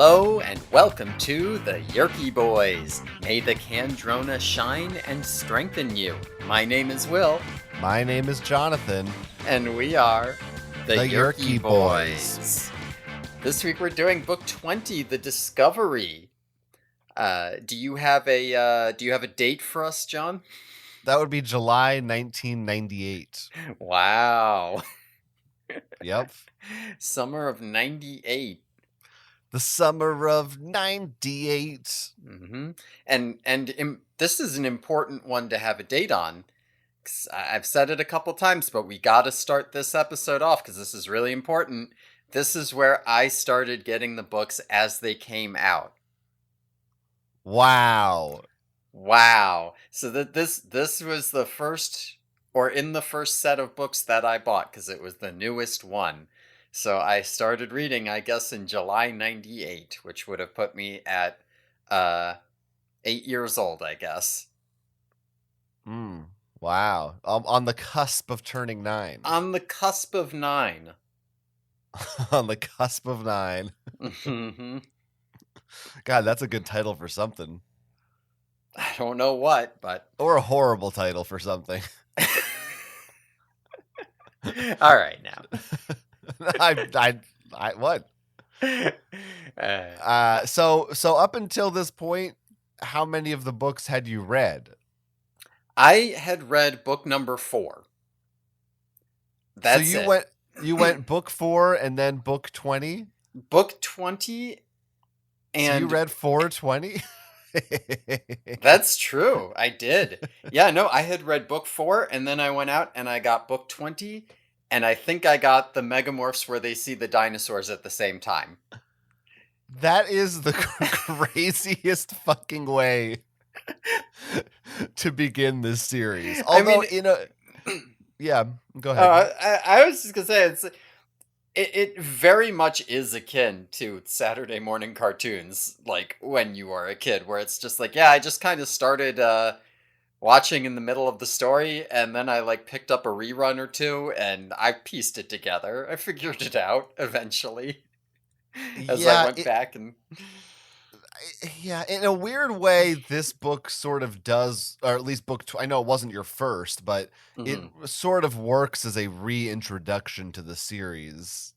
Hello and welcome to the Yerky Boys. May the Candrona shine and strengthen you. My name is Will, My name is Jonathan. and we are the Yerky Yerky Boys. This week we're doing book 20, The Discovery. Do you have a date for us, John? That would be July 1998. Wow. Yep. Summer of 98. The summer of 98. Mm-hmm. And this is an important one to have a date on. 'Cause I've said it a couple times, but we got to start this episode off because this is really important. This is where I started getting the books as they came out. Wow. Wow! So that this was the first, or in the first set of books that I bought because it was the newest one. So I started reading, I guess, in July 98, which would have put me at 8 years old, I guess. Wow. On the cusp of turning 9. On the cusp of 9. On the cusp of 9. Mm-hmm. God, that's a good title for something. I don't know what, but Or a horrible title for something. all right now. What? So up until this point, how many of the books had you read? I had read book number 4. That's so it. You went book 4 and then book 20? Book 20 and So you read 420? That's true. I did. Yeah, no, I had read book 4 and then I went out and I got book 20 and I think I got the Megamorphs where they see the dinosaurs at the same time. That is the craziest fucking way to begin this series. Although, yeah, go ahead. I was just gonna say it very much is akin to Saturday morning cartoons, like when you are a kid, where it's just like, yeah, I just kind of started watching in the middle of the story, and then I like picked up a rerun or two, and I pieced it together. I figured it out eventually as I went back and. Yeah, in a weird way, this book sort of does, or at least I know it wasn't your first, but it sort of works as a reintroduction to the series.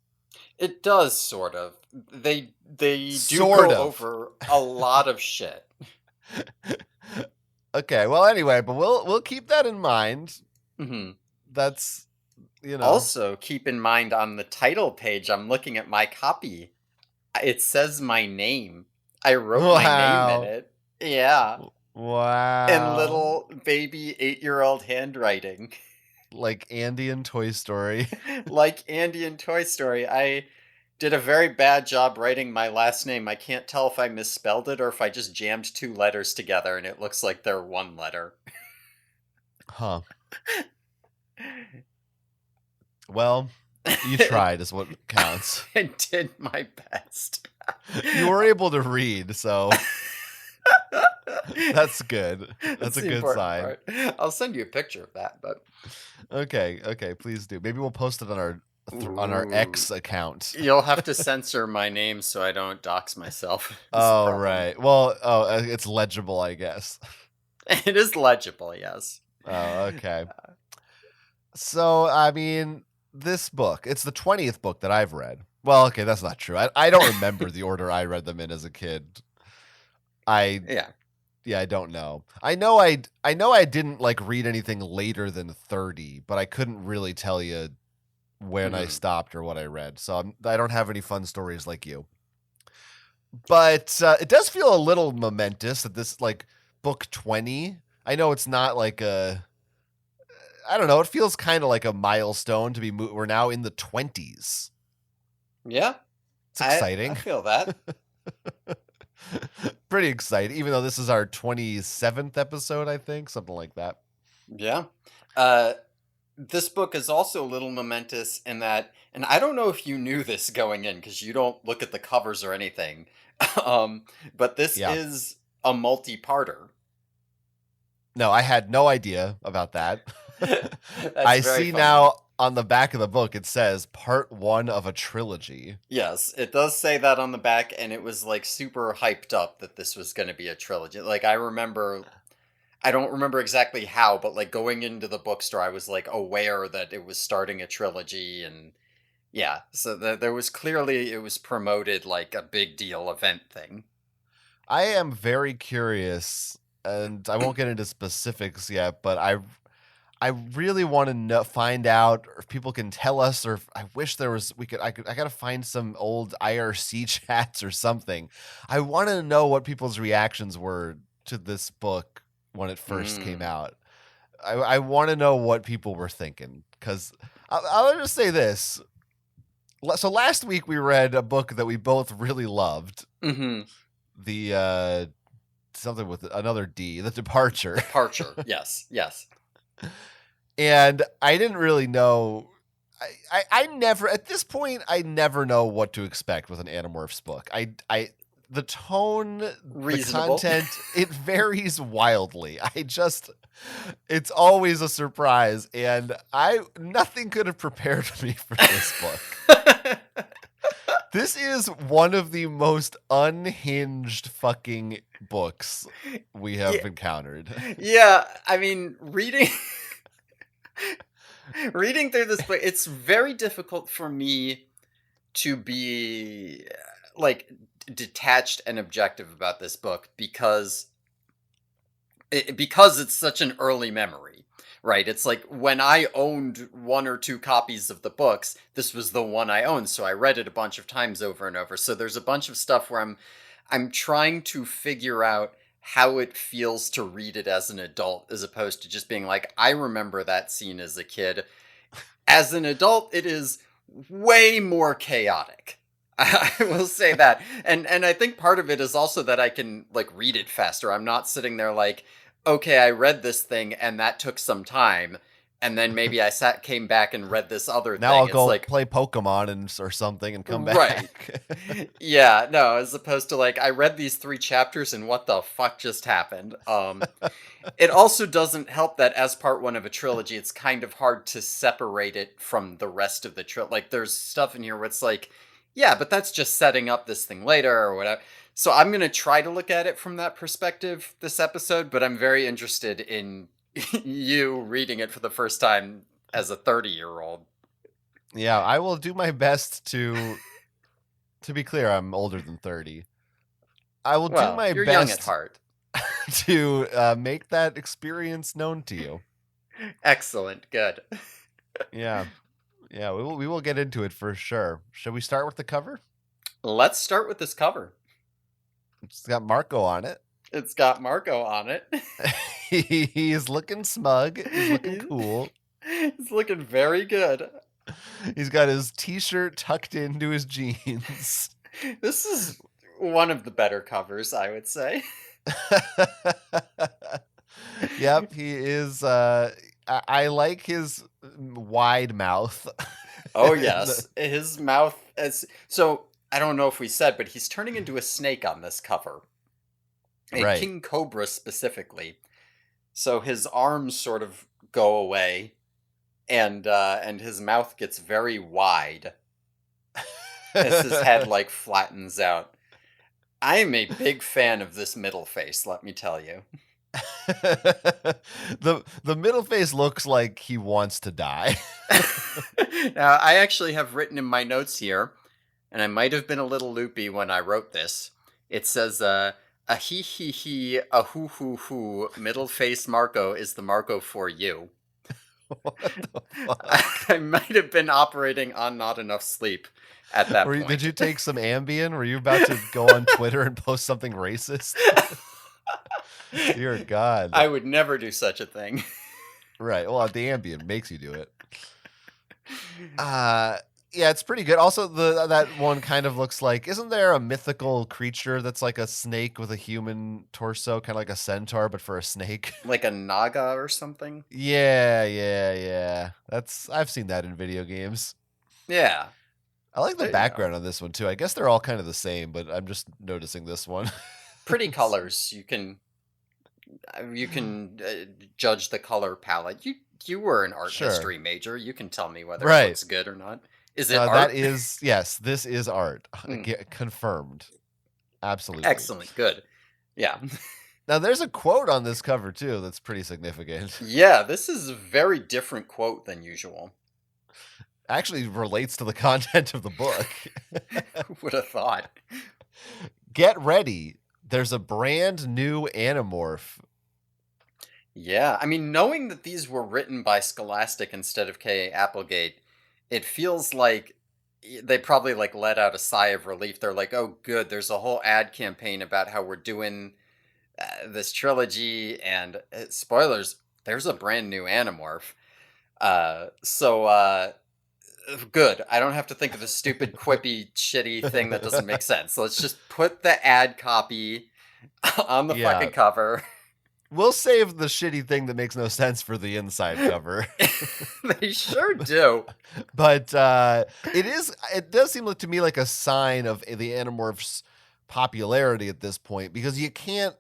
It does, sort of. They do Sort go of. over a lot of shit. Okay, well, anyway, but we'll keep that in mind. Mm-hmm. That's, Also, keep in mind on the title page, I'm looking at my copy. It says my name. I wrote my name in it. Yeah. Wow. In little baby 8-year-old handwriting. Like Andy in Toy Story. Like Andy in Toy Story. I did a very bad job writing my last name. I can't tell if I misspelled it or if I just jammed 2 letters together and it looks like they're 1 letter. Huh. Well, you tried is what counts. I did my best. You were able to read, so that's good. That's a good sign. Part. I'll send you a picture of that, but okay, please do. Maybe we'll post it on our X account. You'll have to censor my name so I don't dox myself. Oh, right. Well, it's legible, I guess. It is legible, yes. Oh, okay. So, I mean, this book, it's the 20th book that I've read. Well, okay, that's not true. I don't remember the order I read them in as a kid. I don't know. I know I didn't like read anything later than 30, but I couldn't really tell you when I stopped or what I read. So I don't have any fun stories like you. But it does feel a little momentous that this like book 20. I know it's not like I don't know. It feels kind of like a milestone to be. We're now in the 20s. Yeah, it's exciting. I feel that. Pretty exciting, even though this is our 27th episode, I think, something like that. Yeah. This book is also a little momentous in that, and I don't know if you knew this going in because you don't look at the covers or anything, but this is a multi-parter. No, I had no idea about that. I see funny. on the back of the book it says part 1 of a trilogy. Yes, it does say that on the back, and it was like super hyped up that this was going to be a trilogy. Like, I don't remember exactly how, but like going into the bookstore, I was like aware that it was starting a trilogy, and yeah, so there was clearly it was promoted like a big deal event thing. I am very curious, and I won't get into specifics yet, but I really want to find out or if people can tell us, or if, I wish there was I got to find some old IRC chats or something. I want to know what people's reactions were to this book when it first came Mm. out. I want to know what people were thinking, because I'll just say this. So last week we read a book that we both really loved, Hmm. the something with another D, The Departure. Departure. Yes. Yes. And I didn't really know. I never, at this point, I never know what to expect with an Animorphs book. The tone, the Reasonable. content, it varies wildly. It's always a surprise, and nothing could have prepared me for this book. This is one of the most unhinged fucking books we have Yeah, encountered. yeah. I mean, reading through this book, it's very difficult for me to be like detached and objective about this book because it's such an early memory, right? It's like when I owned one or two copies of the books, this was the one I owned, so I read it a bunch of times over and over. So there's a bunch of stuff where I'm trying to figure out how it feels to read it as an adult as opposed to just being like, I remember that scene as a kid. As an adult, it is way more chaotic. I will say that. And I think part of it is also that I can like read it faster. I'm not sitting there like, okay, I read this thing and that took some time. And then maybe came back and read this other Now I'll thing. It's go like, play Pokemon or something and come right. back. Yeah, no, as opposed to like I read these 3 chapters and what the fuck just happened. It also doesn't help that as part 1 of a trilogy, it's kind of hard to separate it from the rest of the trilogy. Like there's stuff in here where it's like, yeah, but that's just setting up this thing later or whatever. So I'm going to try to look at it from that perspective this episode, but I'm very interested in you reading it for the first time as a 30-year-old. Yeah, I will do my best to be clear, I'm older than 30. I will do Well, my you're young at best heart. to make that experience known to you. Excellent. Good. Yeah. Yeah, we will get into it for sure. Should we start with the cover? Let's start with this cover. It's got Marco on it. It's got Marco on it. He's looking smug. He's looking cool. He's looking very good. He's got his t-shirt tucked into his jeans. This is one of the better covers, I would say. Yep, he is. I like his wide mouth. Oh yes, his mouth is so. I don't know if we said, but he's turning into a snake on this cover, a Right. king cobra specifically. So his arms sort of go away, and his mouth gets very wide as his head like flattens out. I am a big fan of this middle face, let me tell you. The middle face looks like he wants to die. Now, I actually have written in my notes here, and I might have been a little loopy when I wrote this. It says, a hee hee hee, a hoo hoo hoo, middle face Marco is the Marco for you. What the fuck? I might have been operating on not enough sleep at that point. Did you take some Ambien? Were you about to go on Twitter and post something racist? Dear God. I would never do such a thing. Right. Well, the Ambien makes you do it. Yeah, it's pretty good. Also, that one kind of looks like, isn't there a mythical creature that's like a snake with a human torso, kind of like a centaur, but for a snake? Like a naga or something? Yeah. I've seen that in video games. Yeah. I like the There you background on this one too. I guess they're all kind of the same, but I'm just noticing this one. Pretty colors. You can judge the color palette. You were an art Sure. history major. You can tell me whether it Right. looks good or not. Is it That art? is, yes, this is art. Mm, Confirmed. Absolutely. excellent. Good. Yeah. Now, there's a quote on this cover, too, that's pretty significant. Yeah, this is a very different quote than usual. Actually relates to the content of the book. Who would have thought? Get ready. There's a brand new Animorph. Yeah, I mean, knowing that these were written by Scholastic instead of K. Applegate, it feels like they probably like let out a sigh of relief. They're like, "Oh, good. There's a whole ad campaign about how we're doing this trilogy, and spoilers. There's a brand new Animorph. So good. I don't have to think of a stupid, quippy, shitty thing that doesn't make sense. Let's just put the ad copy on the Yeah. fucking cover." We'll save the shitty thing that makes no sense for the inside cover. They sure do. But it does seem to me like a sign of the Animorphs' popularity at this point, because you can't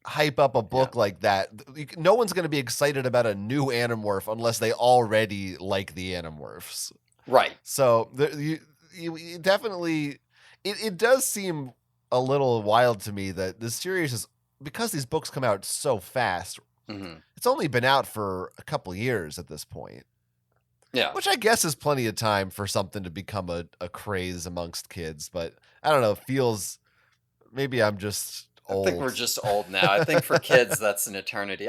hype up a book like that. No one's going to be excited about a new Animorph unless they already like the Animorphs. Right. So you definitely, it does seem a little wild to me that this series is, because these books come out so fast, it's only been out for a couple years at this point. Yeah. Which I guess is plenty of time for something to become a craze amongst kids. But I don't know, feels, maybe I'm just old. I think we're just old now. I think for kids that's an eternity.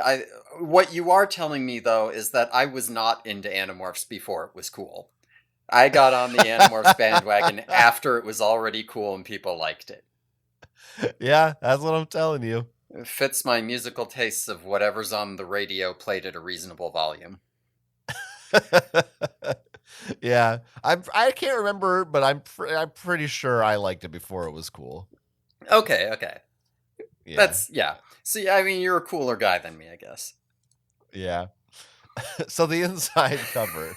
What you are telling me though is that I was not into Animorphs before it was cool. I got on the Animorphs bandwagon after it was already cool and people liked it. Yeah, that's what I'm telling you. It fits my musical tastes of whatever's on the radio played at a reasonable volume. Yeah, I can't remember, but I'm pretty sure I liked it before it was cool. Okay. Yeah. Yeah. See, I mean, you're a cooler guy than me, I guess. Yeah. So the inside cover.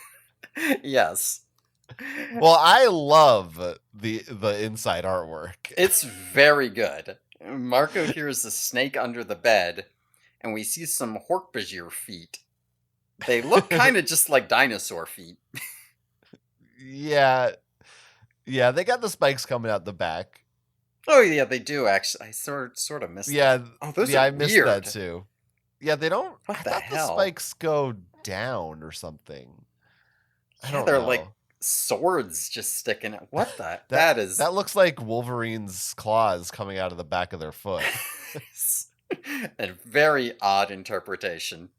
Yes. Well, I love the inside artwork. It's very good. Marco hears a snake under the bed, and we see some Hork-Bajir feet. They look kind of just like dinosaur feet. Yeah. Yeah, they got the spikes coming out the back. Oh yeah, they do actually. I sort of missed Yeah. that. Oh, those yeah, are I missed weird. that too. Yeah, they don't. What I the thought hell? the spikes go down or something. I don't they're know. like swords just sticking out. What the? that is That looks like Wolverine's claws coming out of the back of their foot. a very odd interpretation.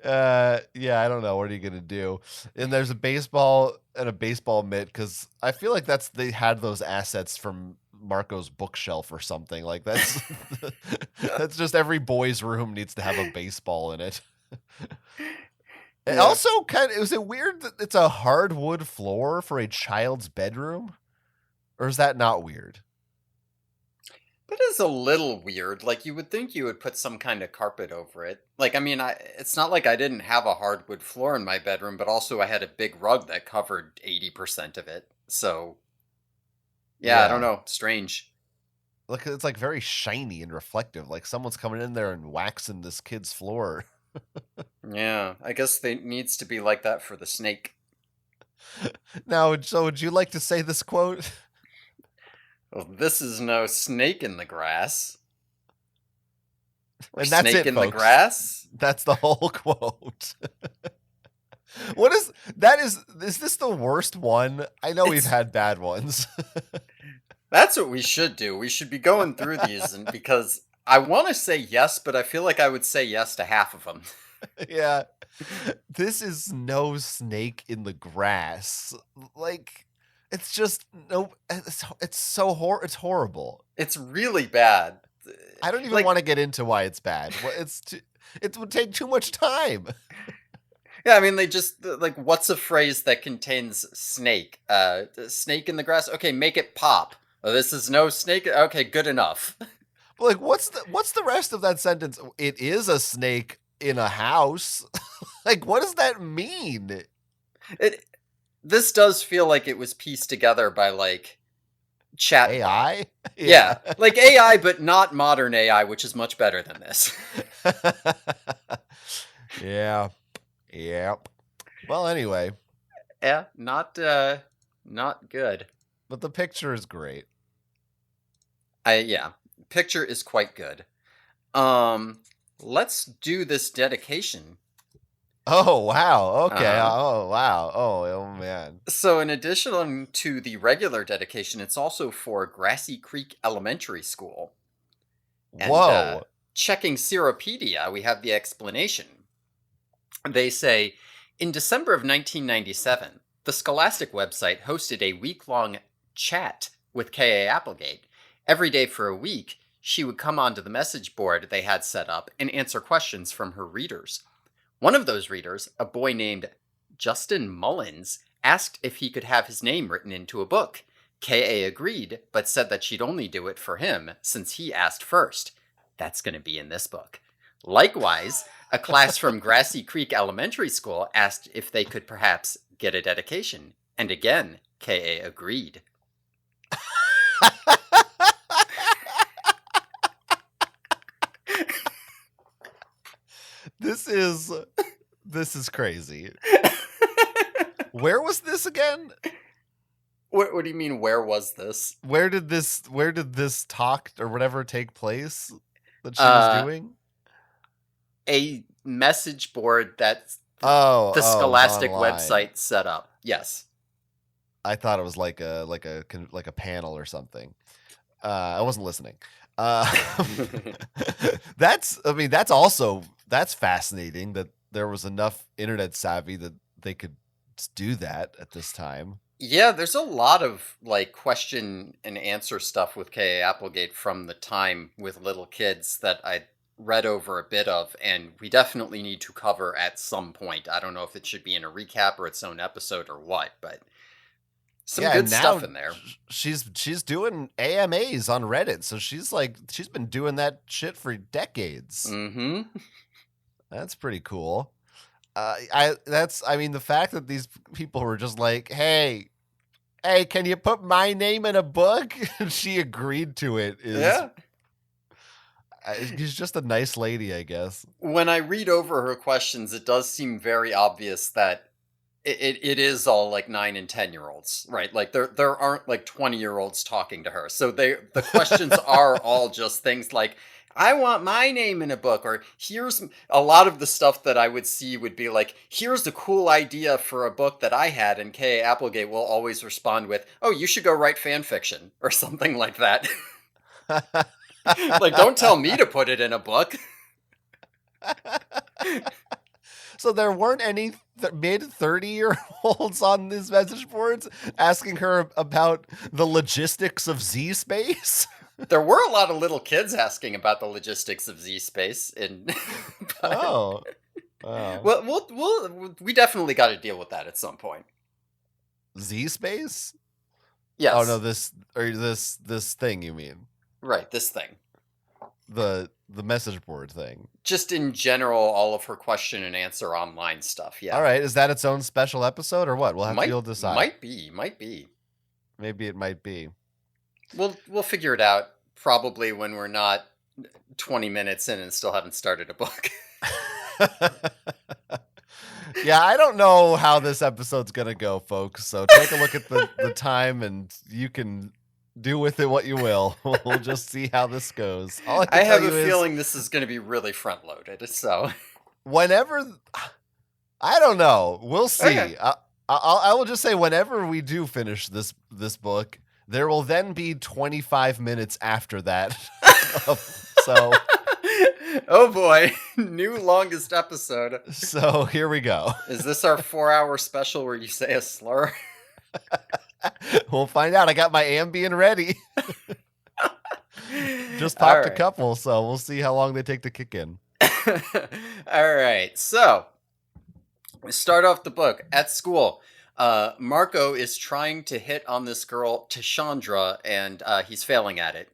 Yeah, I don't know. What are you gonna do? And there's a baseball and a baseball mitt, because I feel like they had those assets from Marco's bookshelf or something. Like that's that's just every boy's room needs to have a baseball in it. And Yeah. also, is it weird that it's a hardwood floor for a child's bedroom, or is that not weird? That is a little weird. Like, you would think you would put some kind of carpet over it. Like, I mean, it's not like I didn't have a hardwood floor in my bedroom, but also I had a big rug that covered 80% of it. So, yeah, I don't know. Strange. Like, it's like very shiny and reflective. Like someone's coming in there and waxing this kid's floor. Yeah, I guess it needs to be like that for the snake. Now, so would you like to say this quote? Well, this is no snake in the grass. Or And that's snake it, in the folks. grass? That's the whole quote. What is that? Is this the worst one? I know we've had bad ones. That's what we should do. We should be going through these, and because I want to say yes, but I feel like I would say yes to half of them. Yeah. This is no snake in the grass. Like, it's just no. It's so it's horrible. It's really bad. I don't even Like- want to get into why it's bad. It would take too much time. Yeah, I mean, they just like, what's a phrase that contains snake? Snake in the grass. Okay, make it pop. Oh, this is no snake. Okay, good enough. Like, what's the rest of that sentence? It is a snake in a house. Like, what does that mean? This does feel like it was pieced together by like chat AI? Yeah, like AI, but not modern AI, which is much better than this. Yeah. Yep. Well, anyway, Yeah, not good. but the picture is great. Yeah, picture is quite good. Um, let's do this dedication. Oh wow. Okay. Uh-huh. Oh wow. Oh man. So, in addition to the regular dedication, it's also for Grassy Creek Elementary School. And Whoa. checking Seropedia, we have the explanation. They say in December of 1997, the Scholastic website hosted a week long chat with K.A. Applegate. Every day for a week, she would come onto the message board they had set up and answer questions from her readers. One of those readers, a boy named Justin Mullins, asked if he could have his name written into a book. K.A. agreed, but said that she'd only do it for him since he asked first. That's going to be in this book. Likewise, a class from Grassy Creek Elementary School asked if they could perhaps get a dedication, and again, K.A. agreed. This is crazy. Where was this again? What do you mean, where was this? Where did this talk or whatever take place that she was doing? A message board that Oh, the it was Scholastic online. website set up. Yes. I thought it was like a panel or something. I wasn't listening. That's fascinating that there was enough internet savvy that they could do that at this time. Yeah, there's a lot of like question and answer stuff with K.A. Applegate from the time with little kids that I read over a bit of, and we definitely need to cover at some point. I don't know if it should be in a recap or its own episode or what, but some Yeah, good and now stuff in there. she's doing AMAs on Reddit, so she's been doing that shit for decades. Mm-hmm. That's pretty cool. The fact that these people were just like, hey, can you put my name in a book? She agreed to it. Yeah. She's just a nice lady, I guess. When I read over her questions, it does seem very obvious that it is all like 9 and 10-year-olds, right? Like there aren't like 20-year-olds talking to her. So the questions are all just things like, I want my name in a book, or here's a lot of the stuff that I would see would be like, here's a cool idea for a book that I had, and K.A. Applegate will always respond with, oh, you should go write fan fiction or something like that. Like, don't tell me to put it in a book. So there weren't any mid 30-year-olds on these message boards asking her about the logistics of Z space. There were a lot of little kids asking about the logistics of Z space, and Oh. well, we definitely got to deal with that at some point. Z space? Yes. Oh no, this thing you mean? Right, this thing. The message board thing. Just in general, all of her question and answer online stuff. Yeah. All right, is that its own special episode or what? We'll have to be able to decide. Might be. Maybe it might be. We'll figure it out probably when we're not 20 minutes in and still haven't started a book. Yeah, I don't know how this episode's gonna go, folks. So take a look at the time, and you can do with it what you will. We'll just see how this goes. All I have a feeling this is going to be really front loaded. So whenever, I don't know, we'll see. Okay. I will just say whenever we do finish this book, there will then be 25 minutes after that. So. Oh boy, new longest episode. So here we go. Is this our 4-hour special where you say a slur? We'll find out. I got my Ambien ready. Just popped a couple, so we'll see how long they take to kick in. All right, so we start off the book at school. Marco is trying to hit on this girl, Tashandra, and he's failing at it.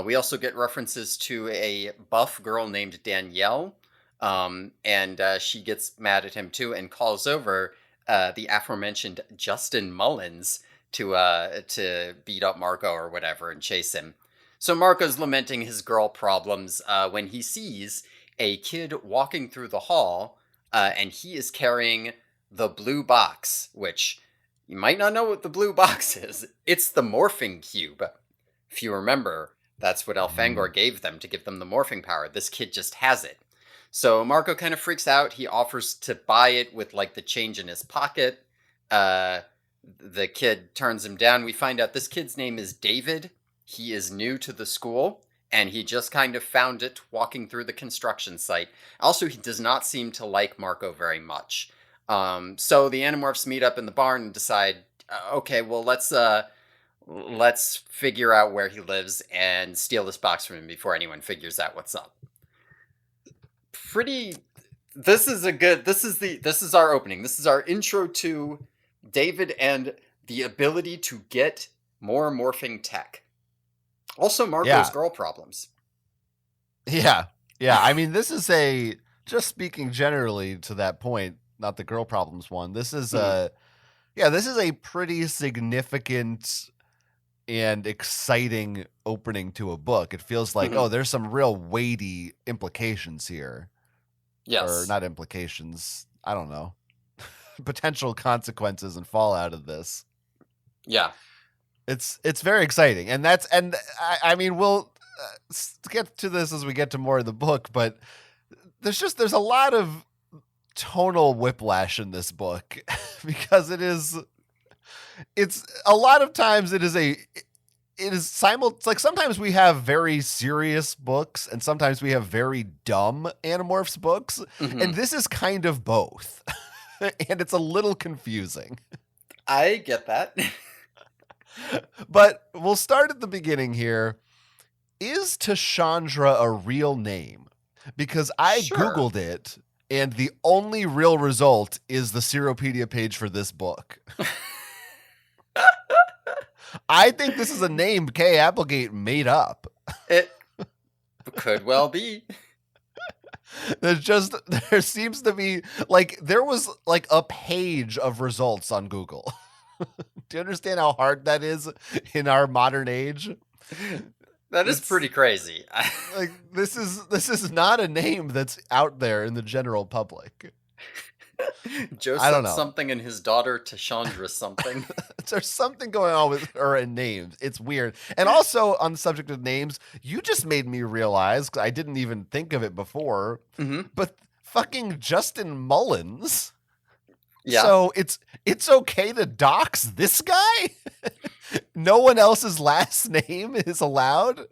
We also get references to a buff girl named Danielle, and she gets mad at him too and calls over the aforementioned Justin Mullins to beat up Marco or whatever and chase him. So Marco's lamenting his girl problems when he sees a kid walking through the hall and he is carrying the blue box, which you might not know what the blue box is. It's the morphing cube. If you remember, that's what Mm. Elfangor gave them to give them the morphing power. This kid just has it. So Marco kind of freaks out. He offers to buy it with like the change in his pocket. Uh, the kid turns him down. We find out this kid's name is David. He is new to the school, and he just kind of found it walking through the construction site. Also, he does not seem to like Marco very much. So the Animorphs meet up in the barn and decide, okay, well let's figure out where he lives and steal this box from him before anyone figures out what's up. Pretty. This is a good. This is our opening. This is our intro to David and the ability to get more morphing tech. Also, Marco's Yeah. girl problems. Yeah. Yeah. I mean, this is just speaking generally to that point, not the girl problems one. This is this is a pretty significant and exciting opening to a book. It feels like, Mhm. there's some real weighty implications here. Or Yes. not implications. I don't know. Potential consequences and fallout of this. Yeah. It's very exciting. And I mean, we'll get to this as we get to more of the book, but there's a lot of tonal whiplash in this book because it's a lot of times it's like sometimes we have very serious books and sometimes we have very dumb Animorphs books, Mhm. and this is kind of both. And it's a little confusing. I get that. But we'll start at the beginning here. Is Tashandra a real name? Because I Sure. Googled it, and the only real result is the Seropedia page for this book. I think this is a name Kay Applegate made up. It could well be. There seems to be, like, there was like a page of results on Google. Do you understand how hard that is in our modern age? That is It's pretty crazy. like this is not a name that's out there in the general public. I don't Joseph know. something and his daughter Tashandra something. There's something going on with her and names. It's weird. And also on the subject of names, you just made me realize, 'cause I didn't even think of it before, Hmm. but fucking Justin Mullins. Yeah. So it's okay to dox this guy? No one else's last name is allowed,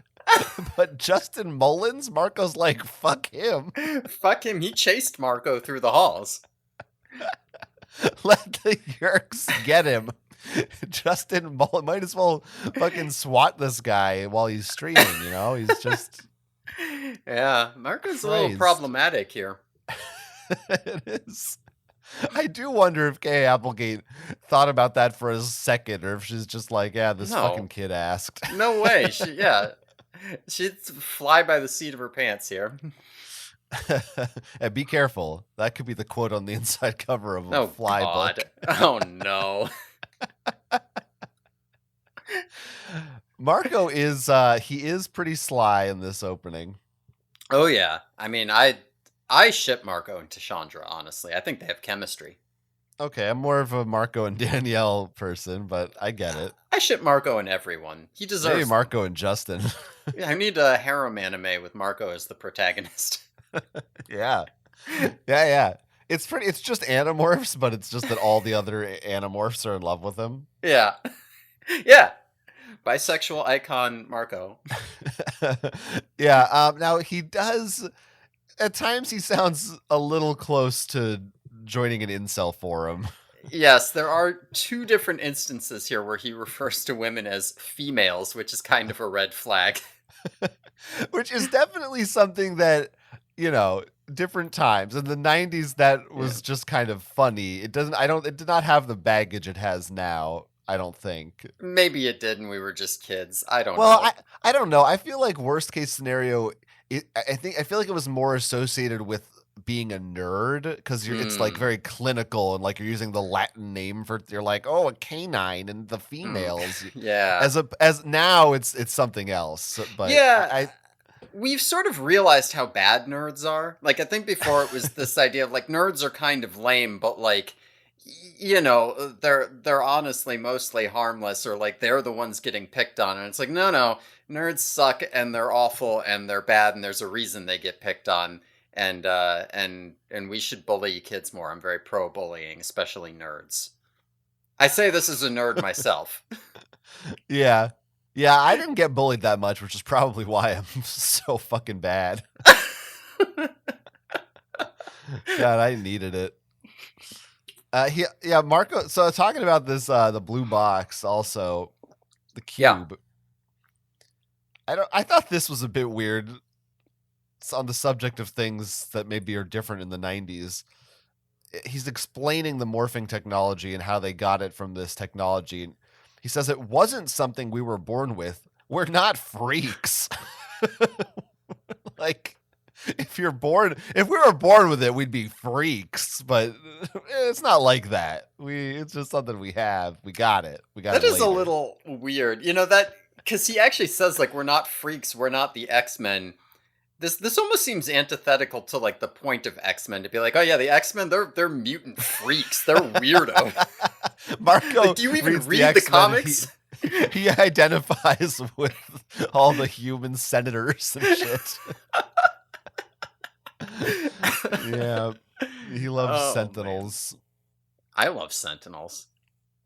but Justin Mullins, Marco's like, fuck him. Fuck him. He chased Marco through the halls. Let the Yerks get him. Justin Mullins might as well fucking swat this guy while he's streaming, you know? He's just Yeah, Marco's a little Christ. problematic here. It is. I do wonder if Kay Applegate thought about that for a second, or if she's just like, yeah, this No. fucking kid asked. No way. She'd fly by the seat of her pants here. And be careful. That could be the quote on the inside cover of a Oh fly God. book. Oh no. Marco is he is pretty sly in this opening. Oh yeah. I mean, I ship Marco and Tashandra, honestly. I think they have chemistry. Okay, I'm more of a Marco and Danielle person, but I get it. I ship Marco and everyone. He deserves Maybe them. Marco and Justin. I need a harem anime with Marco as the protagonist. Yeah. Yeah. It's just Animorphs, but it's just that all the other Animorphs are in love with him. Yeah. Yeah. Bisexual icon Marco. Yeah. Now he does. At times, he sounds a little close to joining an incel forum. Yes, there are two different instances here where he refers to women as females, which is kind of a red flag. Which is definitely something that, different times. In the 90s, that was just kind of funny. It did not have the baggage it has now, I don't think. Maybe it did and we were just kids. I don't know. Well, I don't know. I feel like worst case scenario, I feel like it was more associated with being a nerd because it's like very clinical and like you're using the Latin name for, you're like, oh, a canine and the females. Yeah. As now it's something else. But yeah. we've sort of realized how bad nerds are. Like, I think before it was this idea of like nerds are kind of lame, but like, they're honestly mostly harmless, or like they're the ones getting picked on. And it's like, no, no, nerds suck and they're awful and they're bad, and there's a reason they get picked on. And we should bully kids more. I'm very pro bullying, especially nerds. I say this as a nerd myself. Yeah. Yeah, I didn't get bullied that much, which is probably why I'm so fucking bad. God, I needed it. Marco. So talking about this, the blue box, also the Yeah. cube. I thought this was a bit weird. It's on the subject of things that maybe are different in the '90s. He's explaining the morphing technology and how they got it from this technology. He says it wasn't something we were born with. We're not freaks. Like, if we were born with it, we'd be freaks. But it's not like that. It's just something we have. We got it. We got That it is a later. little weird. That because he actually says like we're not freaks, we're not the X-Men. This almost seems antithetical to like the point of X-Men to be like, oh yeah, the X-Men they're mutant freaks. They're weirdo. Like, Marco do you even reads the read the X-Men. comics? He identifies with all the human senators and shit. Yeah, he loves Oh man. Sentinels. I love Sentinels.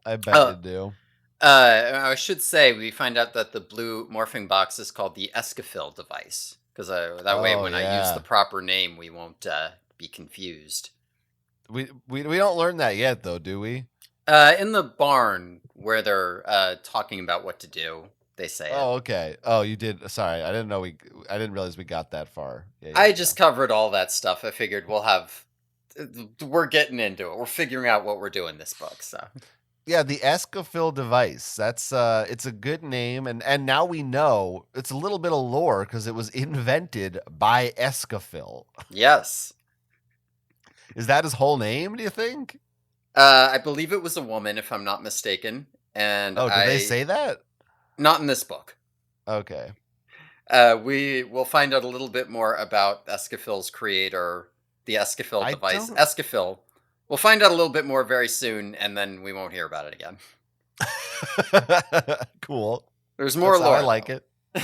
I bet Uh, you do. I should say we find out that the blue morphing box is called the Escafil device because that way Oh when I use the yeah. proper name, we won't be confused. We don't learn that yet though, do we? In the barn where they're talking about what to do, they say it. Oh, okay. Oh, you did. Sorry, I didn't know I didn't realize we got that far. Yeah, yeah, I yeah. just covered all that stuff. I figured we're getting into it. We're figuring out what we're doing this book. So Yeah, the Escafil device. That's it's a good name, and now we know it's a little bit of lore because it was invented by Escafil. yes, Is that his whole name? Do you think? I believe it was a woman, if I'm not mistaken, and Oh, did they I say that? not in this book. Okay. We will find out a little bit more about Escafil's creator, the Escafil I device. don't. Escafil. We'll find out a little bit more very soon, and then we won't hear about it again. Cool. There's more That's how I lore, like though. it.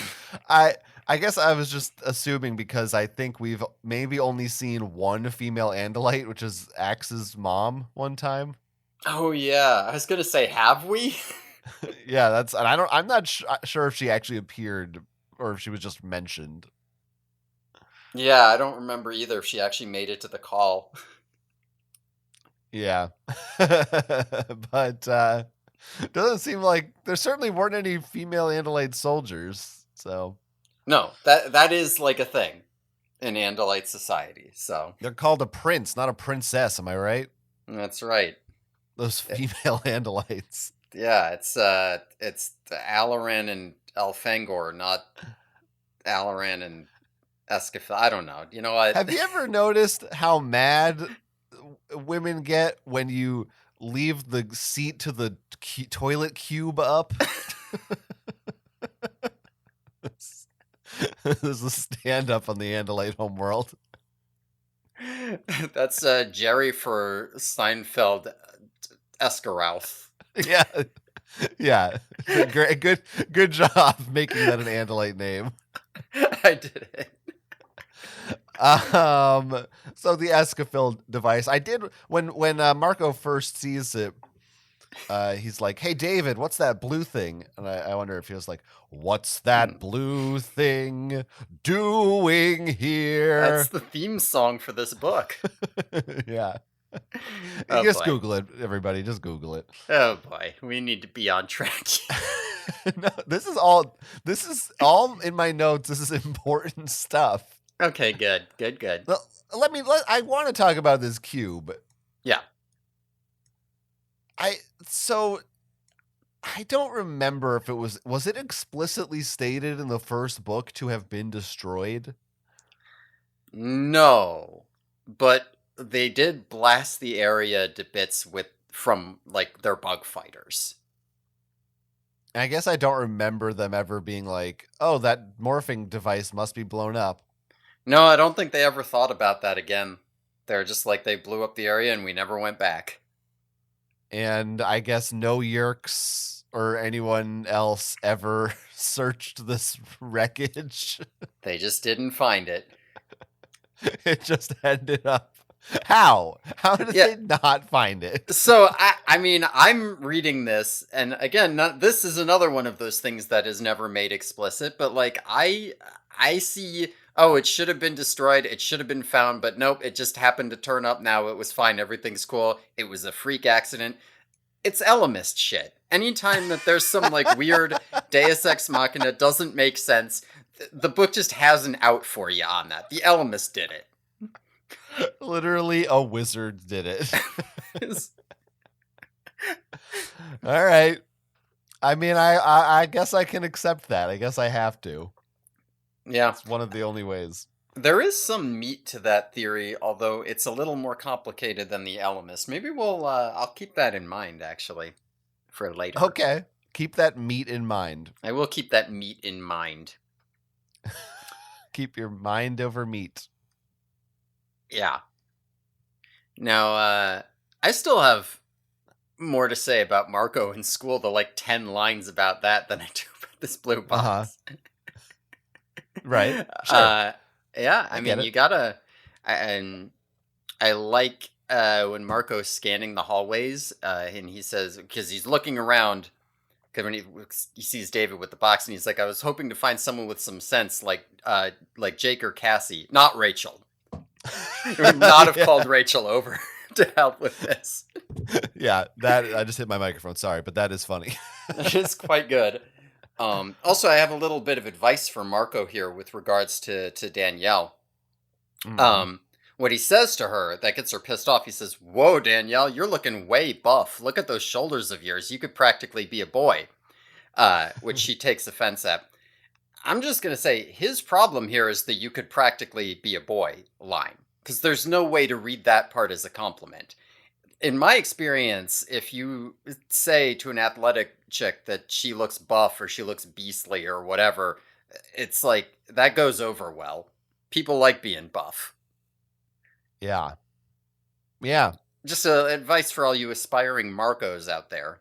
I I guess I was just assuming because I think we've maybe only seen one female Andalite, which is Axe's mom one time. Oh yeah, I was gonna say, have we? Yeah, that's and I'm not sure if she actually appeared or if she was just mentioned. Yeah, I don't remember either if she actually made it to the call. Yeah. But doesn't seem like there certainly weren't any female Andalite soldiers. So No, that is like a thing in Andalite society. So they're called a prince, not a princess, am I right? that's right. Those Eh, female Andalites. Yeah, it's Alaran and Elfangor, not Alaran and Escafil. I don't know. You know what? Have you ever noticed how mad women get when you leave the seat to the toilet cube up? There's a stand up on the Andalite homeworld. That's Jerry for Seinfeld Escarouth. Yeah. Yeah. Great, good job making that an Andalite name. I did it. So the Escafil device, I did when Marco first sees it, he's like, "Hey David, what's that blue thing?" And I wonder if he was like, "What's Hmm. that blue thing doing That's here?" the theme song for this book. Yeah, Oh just boy. Google it, everybody. Just Google it. Oh boy. We need to be on track. No, this is all. This is all in my notes. This is important stuff. Okay, good. Good, good. Well, I want to talk about this cube. Yeah. I so I don't remember if it was it explicitly stated in the first book to have been destroyed? No. But they did blast the area to bits with from like their bug fighters. I guess I don't remember them ever being like, "Oh, that morphing device must be blown up." No, I don't think they ever thought about that again. They're just like, they blew up the area and we never went back. And I guess no Yerks or anyone else ever searched this wreckage. They just didn't find it. It just ended up. How? How did Yeah. they not find it? So I mean, I'm reading this, and again, this is another one of those things that is never made explicit. But like, I see. Oh, it should have been destroyed. It should have been found, but nope. It just happened to turn up. Now it was fine. Everything's cool. It was a freak accident. It's Elemist shit. Anytime that there's some like weird Deus Ex Machina doesn't make sense, the book just has an out for you on that. The Elemist did it. Literally, a wizard did it. All right. I mean, I guess I can accept that. I guess I have to. Yeah. It's one of the only ways. There is some meat to that theory, although it's a little more complicated than the Elemist. Maybe I'll keep that in mind, actually, for later. Okay. Keep that meat in mind. I will keep that meat in mind. Keep your mind over meat. Yeah. Now, I still have more to say about Marco in school, the like 10 lines about that than I do about this blue box. Right. Sure. Yeah, I mean, it. you gotta, and I like when Marco's scanning the hallways, and he says, because he's looking around, because when he sees David with the box, and he's like, I was hoping to find someone with some sense, like Jake or Cassie, not Rachel. Would not have called Rachel over to help with this. Yeah, that I just hit my microphone. Sorry, but that is funny. That is quite good. Also, I have a little bit of advice for Marco here with regards to Danielle. Mm. What he says to her that gets her pissed off, he says, "Whoa, Danielle, you're looking way buff. Look at those shoulders of yours. You could practically be a boy." Which she takes offense at. I'm just going to say his problem here is the "you could practically be a boy" line, because there's no way to read that part as a compliment. In my experience, if you say to an athletic chick that she looks buff or she looks beastly or whatever, it's like that goes over well. People like being buff. Yeah. Yeah. Just advice for all you aspiring Marcos out there.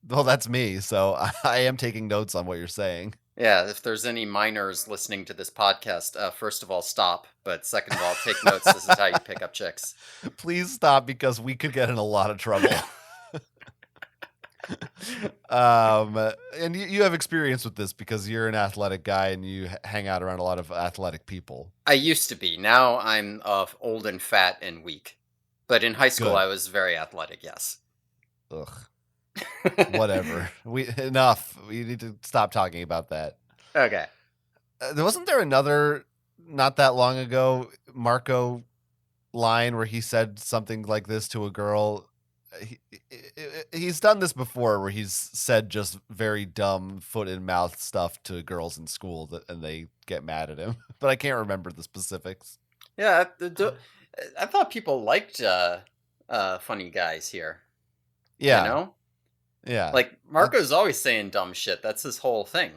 Well, that's me, so I am taking notes on what you're saying. Yeah, if there's any minors listening to this podcast, first of all, stop. But second of all, take notes. This is how you pick up chicks. Please stop, because we could get in a lot of trouble. And you have experience with this because you're an athletic guy and you hang out around a lot of athletic people. I used to be. Now I'm old and fat and weak. But in high school, Good. I was very athletic, yes. Ugh. Whatever. Enough. We need to stop talking about that. Okay. Wasn't there another, not that long ago, Marco line where he said something like this to a girl? He's done this before, where he's said just very dumb foot in mouth stuff to girls in school and they get mad at him. But I can't remember the specifics. Yeah, I thought people liked funny guys here. Yeah. You know? Yeah. Like, Marco's always saying dumb shit. That's his whole thing.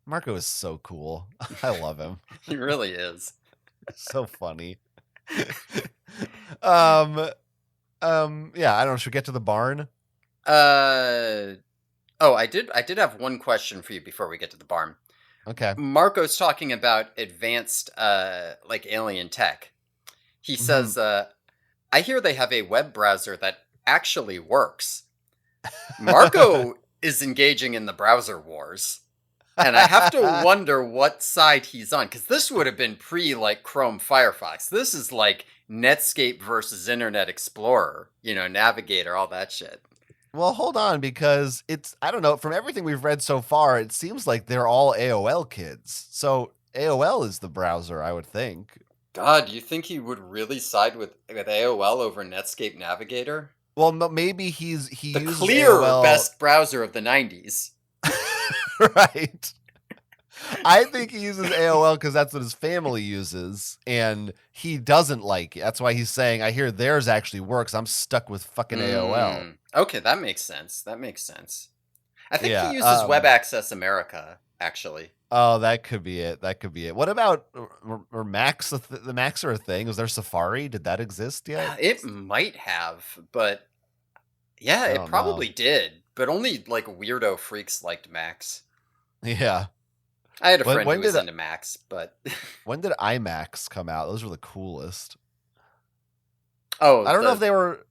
Marco is so cool. I love him. He really is. So funny. Yeah, I don't know. Should we get to the barn? Oh, I did have one question for you before we get to the barn. Okay. Marco's talking about advanced like alien tech. He says, I hear they have a web browser that actually works. Marco is engaging in the browser wars. And I have to wonder what side he's on, because this would have been pre like Chrome Firefox. This is like Netscape versus Internet Explorer, Navigator, all that shit. Well, hold on, because I don't know, from everything we've read so far, it seems like they're all AOL kids. So AOL is the browser, I would think. God, do you think he would really side with AOL over Netscape Navigator? Well, maybe he the uses clear AOL... best browser of the 90s. Right. I think he uses AOL because that's what his family uses, and he doesn't like it. That's why he's saying, I hear theirs actually works. I'm stuck with fucking AOL. Okay, that makes sense. I think he Yeah. uses Web Access America, actually. Oh, that could be it. That could be it. What about or Macs? The Macs are a thing. Was there Safari? Did that exist yet? It might have, but yeah, I it don't know. probably did. But only like weirdo freaks liked Max. Yeah. I had a When friend when who was did into Max, but when did iMacs come out? Those were the coolest. oh, I don't know if the they were.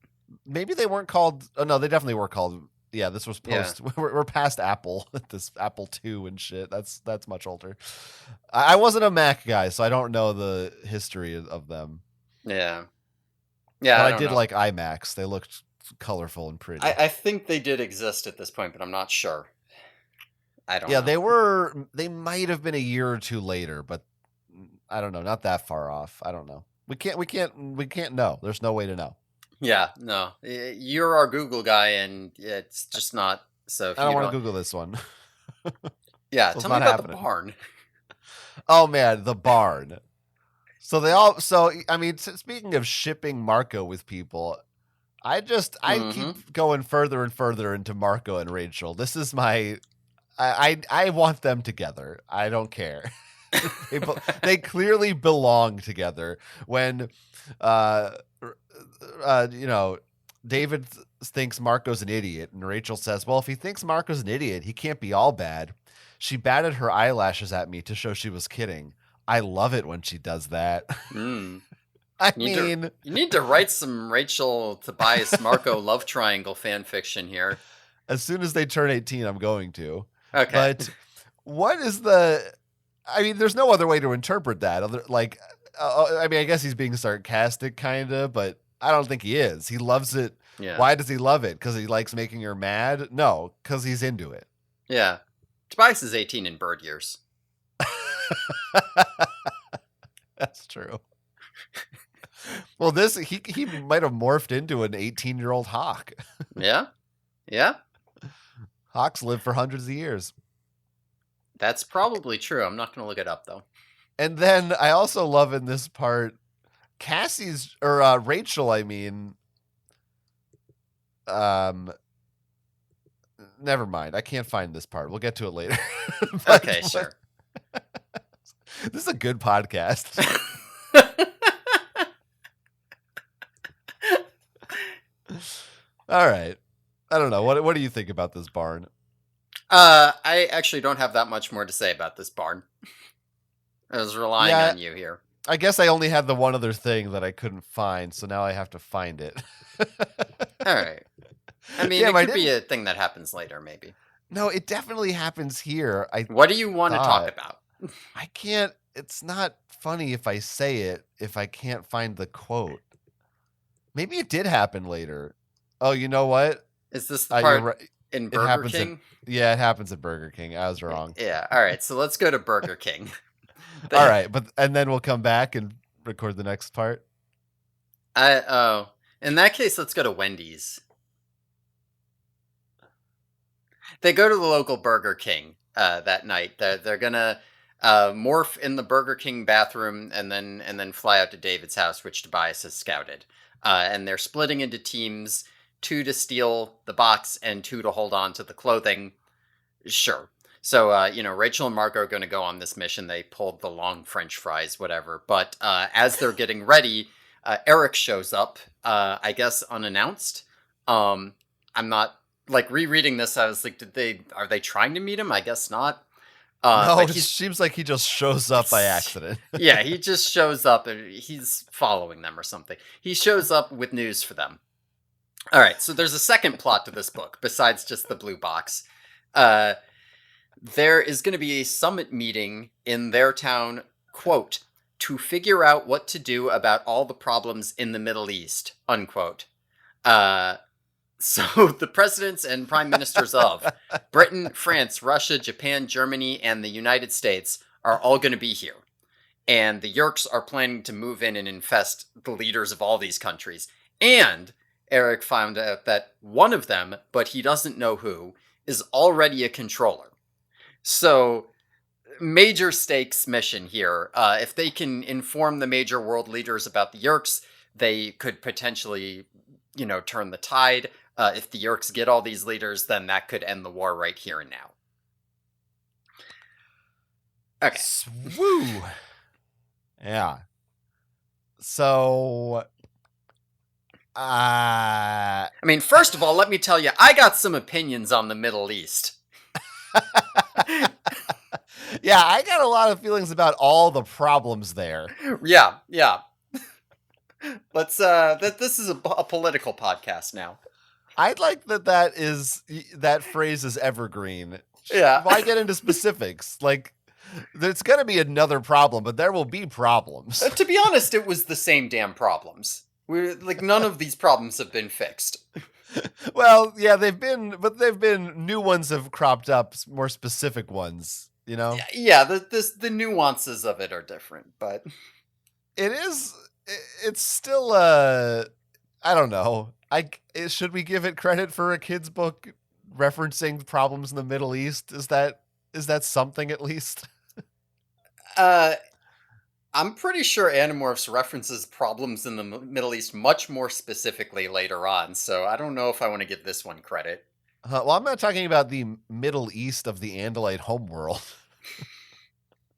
Maybe they weren't called. Oh no, they definitely were called. Yeah, this was yeah. post. We're past Apple. This Apple II and shit. That's much older. I wasn't a Mac guy, so I don't know the history of them. Yeah. Yeah, But I I don't did know. like iMacs. They looked colorful and pretty. I think they did exist at this point, but I'm not sure. I don't Yeah, know. they were. They might have been a year or two later, but I don't know. Not that far off. I don't know. We can't know. There's no way to know. Yeah, no. You're our Google guy, and it's just not. So if I don't you want to don't, Google this one. yeah, So it's tell me not about the happening. barn. Oh man, the barn. So they all. So I mean, speaking of shipping Marco with people, I Mm-hmm. keep going further and further into Marco and Rachel. This is my. I want them together. I don't care. They clearly belong together. When, uh, you know, David thinks Marco's an idiot, and Rachel says, "Well, if he thinks Marco's an idiot, he can't be all bad." She batted her eyelashes at me to show she was kidding. I love it when she does that. Mm. I You need to mean, you need to write some Rachel Tobias Marco love triangle fan fiction here. as soon as they turn 18, I'm going to. Okay. But what is the? I mean, there's no other way to interpret that. I mean, I guess he's being sarcastic, kind of, but I don't think he is. He loves it. Yeah. Why does he love it? Because he likes making her mad? No, because he's into it. Yeah. Tobias is 18 in bird years. That's true. Well, this he might have morphed into an 18-year-old hawk. Yeah. Yeah. Hawks live for hundreds of years. That's probably true. I'm not going to look it up though. And then I also love in this part Cassie's or Rachel, I mean, um never mind. I can't find this part. We'll get to it later. Okay, sure. This is a good podcast. All right. I don't know. What do you think about this barn? I actually don't have that much more to say about this barn. I was relying Yeah, on you here. I guess I only had the one other thing that I couldn't find, so now I have to find it. All right. I mean, Damn, it I could be didn't. a thing that happens later, maybe. No, it definitely happens here. I What do you want to talk thought. about? I can't. It's not funny if I say it if I can't find the quote. Maybe it did happen later. Oh, you know what? Is this the You're part right. in It Burger happens at King? yeah, it happens at Burger King. I was wrong. Yeah. All right. So let's go to Burger King. All right, and then we'll come back and record the next part. In that case, let's go to Wendy's. They go to the local Burger King that night. They're gonna morph in the Burger King bathroom and then fly out to David's house, which Tobias has scouted. And they're splitting into teams: two to steal the box and two to hold on to the clothing. Sure. So Rachel and Marco are going to go on this mission. They pulled the long French fries, whatever. But as they're getting ready, Eric shows up. I guess unannounced. I'm not like rereading this. I was like, are they trying to meet him? I guess not. No, But it he's seems like he just shows up by accident. yeah, he just shows up and he's following them or something. He shows up with news for them. All right, so there's a second plot to this book besides just the blue box. There is going to be a summit meeting in their town, quote, to figure out what to do about all the problems in the Middle East, unquote. So the presidents and prime ministers of Britain, France, Russia, Japan, Germany, and the United States are all going to be here. And the Yerks are planning to move in and infest the leaders of all these countries. And Eric found out that one of them, but he doesn't know who, is already a controller. So, major stakes mission here. If they can inform the major world leaders about the Yerks, they could potentially, turn the tide. If the Yeerks get all these leaders, then that could end the war right here and now. Okay. Swoo. Yeah. So, I mean, first of all, let me tell you, I got some opinions on the Middle East. yeah, I got a lot of feelings about all the problems there. Yeah. Let's this is a political podcast now. I'd like that phrase is evergreen. Yeah. Why get into specifics? Like, there's going to be another problem, but there will be problems. To be honest, it was the same damn problems. We're like, none of these problems have been fixed. Well, yeah, they've been new ones have cropped up, more specific ones, you know? Yeah, the nuances of it are different, but it's still I don't know. Should we give it credit for a kid's book referencing problems in the Middle East? Is that something at least? I'm pretty sure Animorphs references problems in the Middle East much more specifically later on, so I don't know if I want to give this one credit. Well, I'm not talking about the Middle East of the Andalite homeworld.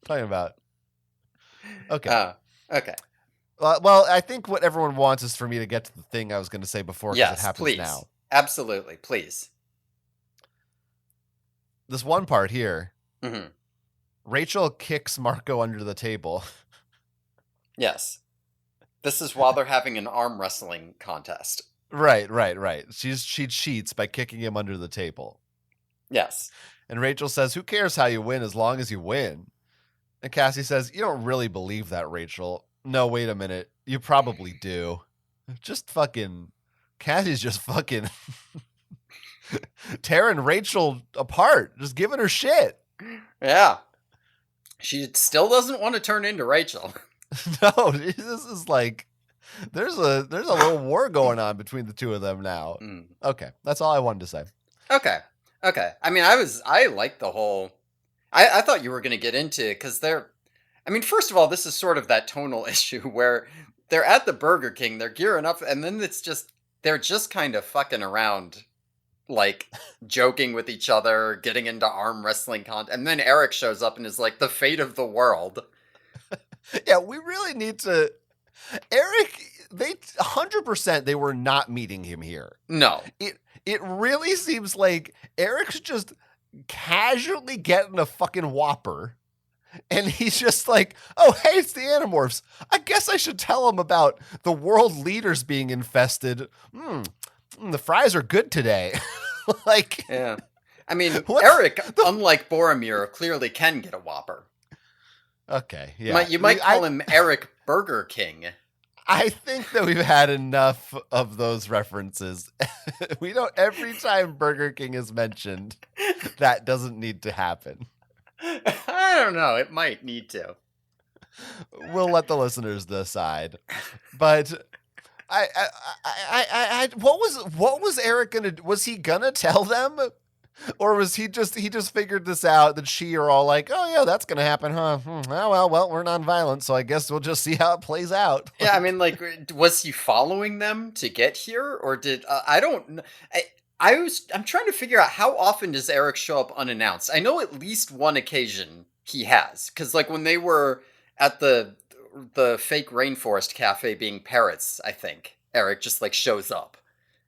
Talking about. Okay. Okay. Well, I think what everyone wants is for me to get to the thing I was going to say before, because it happens please. now. Absolutely, please. This one part here. Mm-hmm. Rachel kicks Marco under the table. Yes. This is while they're having an arm wrestling contest. Right. She cheats by kicking him under the table. Yes. And Rachel says, "Who cares how you win as long as you win?" And Cassie says, "You don't really believe that, Rachel." No, wait a minute. You probably do. Just fucking... Cassie's just fucking... tearing Rachel apart. Just giving her shit. Yeah. She still doesn't want to turn into Rachel. No, this is like... There's a little war going on between the two of them now. Mm. Okay, that's all I wanted to say. Okay. I mean, I like the whole... I thought you were going to get into... Because they're... I mean, first of all, this is sort of that tonal issue where they're at the Burger King, they're gearing up, and then it's just... They're just kind of fucking around, like, joking with each other, getting into arm wrestling and then Eric shows up and is like, the fate of the world. Yeah, we really need to... Eric, 100% they were not meeting him here. No. It really seems like Eric's just casually getting a fucking Whopper, and he's just like, "Oh, hey, it's the Animorphs. I guess I should tell them about the world leaders being infested. The fries are good today." Like, yeah. I mean, Eric, unlike Boromir, clearly can get a Whopper. Okay, yeah. You might call him Eric Burger King. I think that we've had enough of those references. We don't... Every time Burger King is mentioned, that doesn't need to happen. I don't know. It might need to. We'll let the listeners decide. But what was Eric gonna... Was he gonna tell them? Or was he just figured this out, that she are all like, "Oh yeah, that's gonna happen, huh? Oh well, we're non-violent, so I guess we'll just see how it plays out." Yeah, I mean, like, was he following them to get here, or did I don't? I'm trying to figure out, how often does Eric show up unannounced? I know at least one occasion he has, because like when they were at the fake rainforest cafe being parrots, I think Eric just like shows up.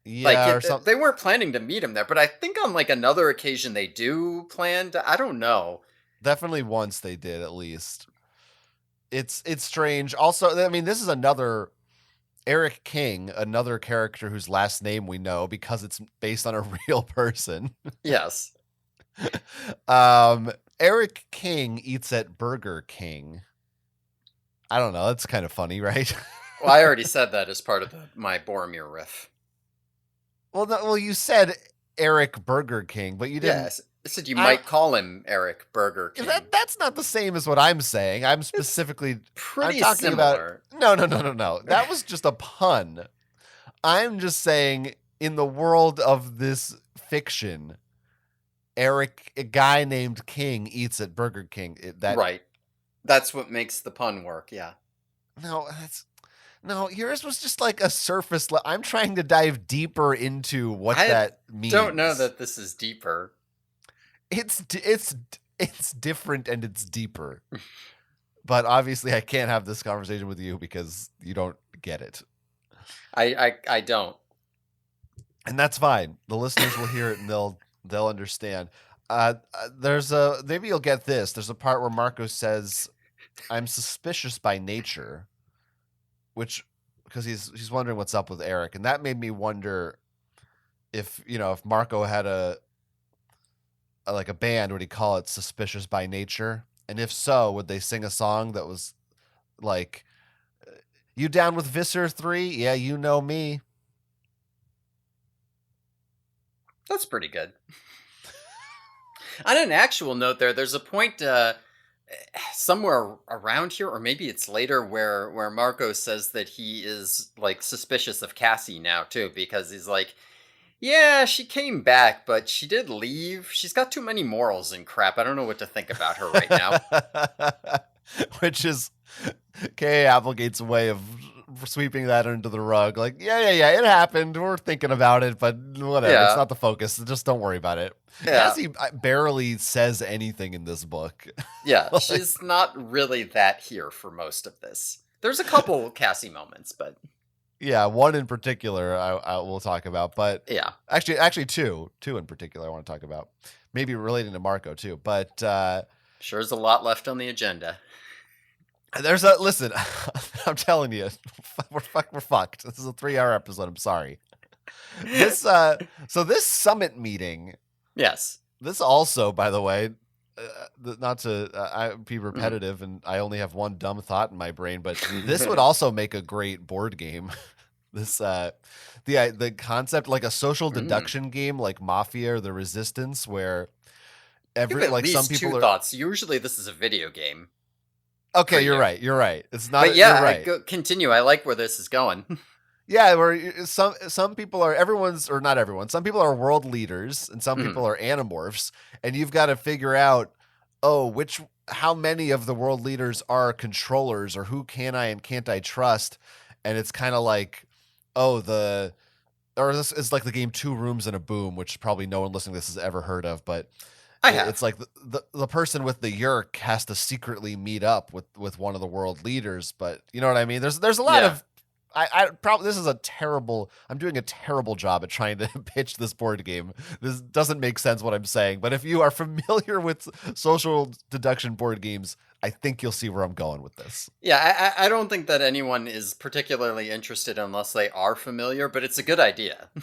Yeah, like they weren't planning to meet him there, but I think on like another occasion they do plan to. I don't know. Definitely once they did, at least. It's strange. Also, I mean, this is another Eric King, another character whose last name we know because it's based on a real person. Yes. Eric King eats at Burger King. I don't know. That's kind of funny, right? Well, I already said that as part of my Boromir riff. Well, you said Eric Burger King, but you didn't. Yes, I said you might call him Eric Burger King. That's not the same as what I'm saying. I'm specifically pretty I'm talking similar. About, no. That was just a pun. I'm just saying, in the world of this fiction, a guy named King eats at Burger King. Right. That's what makes the pun work. Yeah. No, No, yours was just like a surface. I'm trying to dive deeper into what I that don't know means. that this is deeper. It's different and it's deeper. But obviously, I can't have this conversation with you because you don't get it, I don't. and that's fine. The listeners will hear it and they'll understand. There's a maybe you'll get this. There's a part where Marco says, "I'm suspicious by nature," which because he's wondering what's up with Eric, and that made me wonder if if Marco had like a band, would he call it Suspicious by Nature? And if so, would they sing a song that was like, "You down with Visser 3? Yeah, you know me." That's pretty good. On an actual note, there's a point somewhere around here, or maybe it's later, where Marco says that he is like suspicious of Cassie now too, because he's like, yeah, she came back, but she did leave. She's got too many morals and crap. I don't know what to think about her right now. Which is K.A. Applegate's way of sweeping that under the rug. Like, yeah, it happened. We're thinking about it, but whatever. It's Yeah, not the focus. Just don't worry about it. yeah, Cassie barely says anything in this book. yeah. Like, She's not really that here for most of this. There's a couple Cassie moments, but yeah, one in particular I will talk about, but yeah, actually two in particular I want to talk about. Maybe relating to Marco too, but sure is a lot left on the agenda. there's a listen. I'm telling you, we're fucked. This is a 3-hour episode. I'm sorry. This so this summit meeting. Yes. This also, by the way, not to be Mm. repetitive, and I only have one dumb thought in my brain, but this would also make a great board game. This the concept like a social Mm. deduction game like Mafia or the Resistance, where You have every at like some least two people are thoughts. Usually, this is a video game for okay. You're you. right. You're right. It's But not. You're yeah, right. continue. I like where this is going. Yeah, where some people are everyone's or not everyone. Some people are world leaders and some people Mhm. are animorphs, and you've got to figure out which how many of the world leaders are controllers or who can I and can't I trust, and it's kind of like the or this is like the game Two Rooms and a Boom, which probably no one listening to this has ever heard of, but I it's have. like the person with the yurk has to secretly meet up with one of the world leaders, but you know what I mean. There's a lot Yeah. of I probably this is a terrible. I'm doing a terrible job at trying to pitch this board game. This doesn't make sense what I'm saying, but if you are familiar with social deduction board games, I think you'll see where I'm going with this. Yeah, I don't think that anyone is particularly interested unless they are familiar, but it's a good idea. So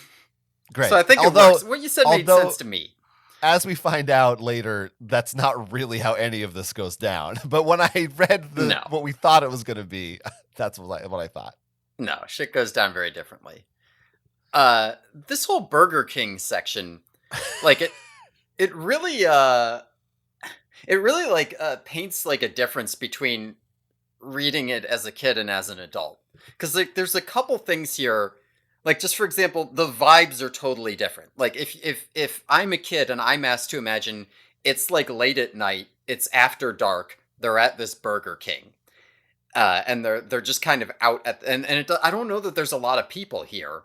Great. I think it works. What you said made sense Although to me. as we find out later, that's not really how any of this goes down. But when I read No. what we thought it was going to be, that's what I thought. No, shit goes down very differently. This whole Burger King section, like it really it really like paints like a difference between reading it as a kid and as an adult. Cuz like there's a couple things here, like just for example, the vibes are totally different. Like if I'm a kid and I'm asked to imagine it's like late at night, it's after dark, they're at this Burger King. And they're just kind of out at I don't know that there's a lot of people here.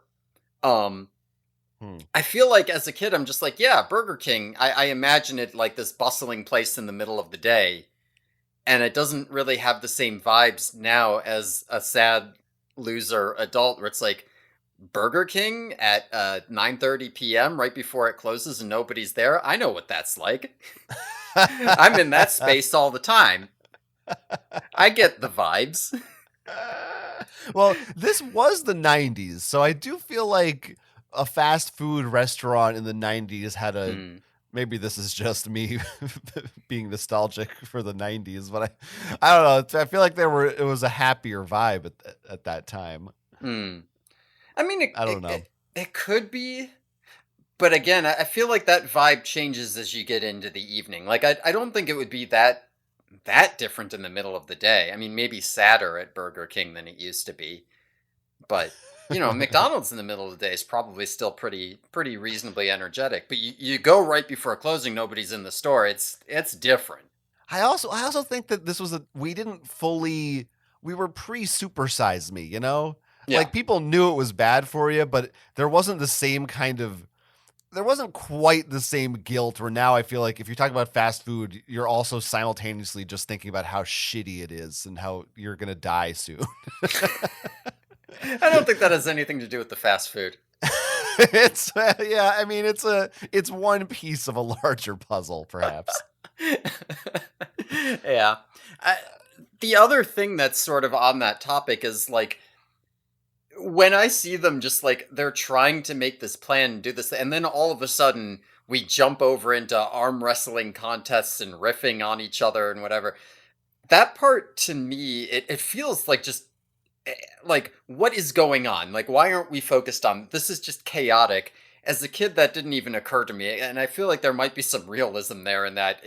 Um Hmm. I feel like as a kid, I'm just like, yeah, Burger King. I imagine it like this bustling place in the middle of the day, and it doesn't really have the same vibes now as a sad loser adult, where it's like Burger King at 9:30 p.m. right before it closes and nobody's there. I know what that's like. I'm in that space all the time. I get the vibes. Well, this was the 90s, so I do feel like a fast food restaurant in the 90s had a Hmm. maybe this is just me being nostalgic for the 90s, but I don't know. I feel like it was a happier vibe at that time. Hmm. I mean, I don't know. it could be. But again, I feel like that vibe changes as you get into the evening. Like I don't think it would be that different in the middle of the day. I mean, maybe sadder at Burger King than it used to be. But McDonald's in the middle of the day is probably still pretty reasonably energetic. But you go right before closing, nobody's in the store. It's different. I also think that this was we were pre-super size me, you know? Yeah. Like people knew it was bad for you, but there wasn't the same kind of there wasn't quite the same guilt where now I feel like if you're talking about fast food, you're also simultaneously just thinking about how shitty it is and how you're going to die soon. I don't think that has anything to do with the fast food. It's yeah, I mean it's one piece of a larger puzzle perhaps. Yeah. I, the other thing that's sort of on that topic is like when I see them just like they're trying to make this plan and do this, and then all of a sudden we jump over into arm wrestling contests and riffing on each other and whatever. That part to me, it feels like just like what is going on? Like why aren't we focused on this? Is just chaotic. As a kid, that didn't even occur to me, and I feel like there might be some realism there in that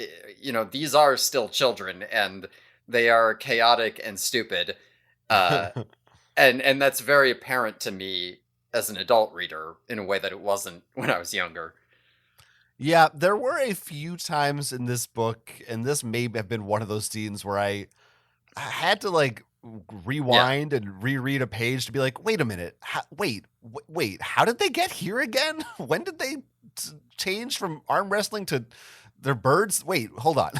these are still children and they are chaotic and stupid. Uh, and that's very apparent to me as an adult reader in a way that it wasn't when I was younger. Yeah, there were a few times in this book, and this may have been one of those scenes where I had to like Yeah. rewind and reread a page to be like, wait a minute, wait, how did they get here again? When did they change from arm wrestling to their birds? Wait, hold on.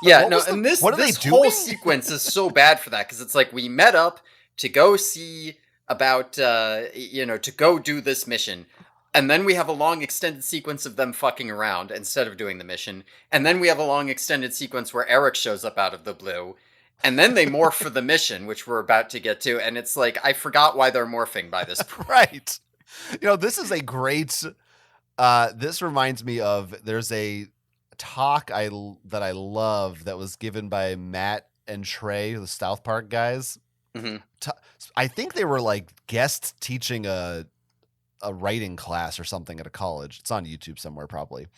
Yeah, What no, was the? and this What are they this whole doing? sequence is so bad for that because it's like we met up to go see about to go do this mission. And then we have a long extended sequence of them fucking around instead of doing the mission. And then we have a long extended sequence where Eric shows up out of the blue. And then they morph for the mission, which we're about to get to. And it's like, I forgot why they're morphing by this point. Right. This is a great. This reminds me of there's a talk that I love that was given by Matt and Trey, the South Park guys. Hmm. Ta I think they were like guest teaching a writing class or something at a college. It's on YouTube somewhere probably.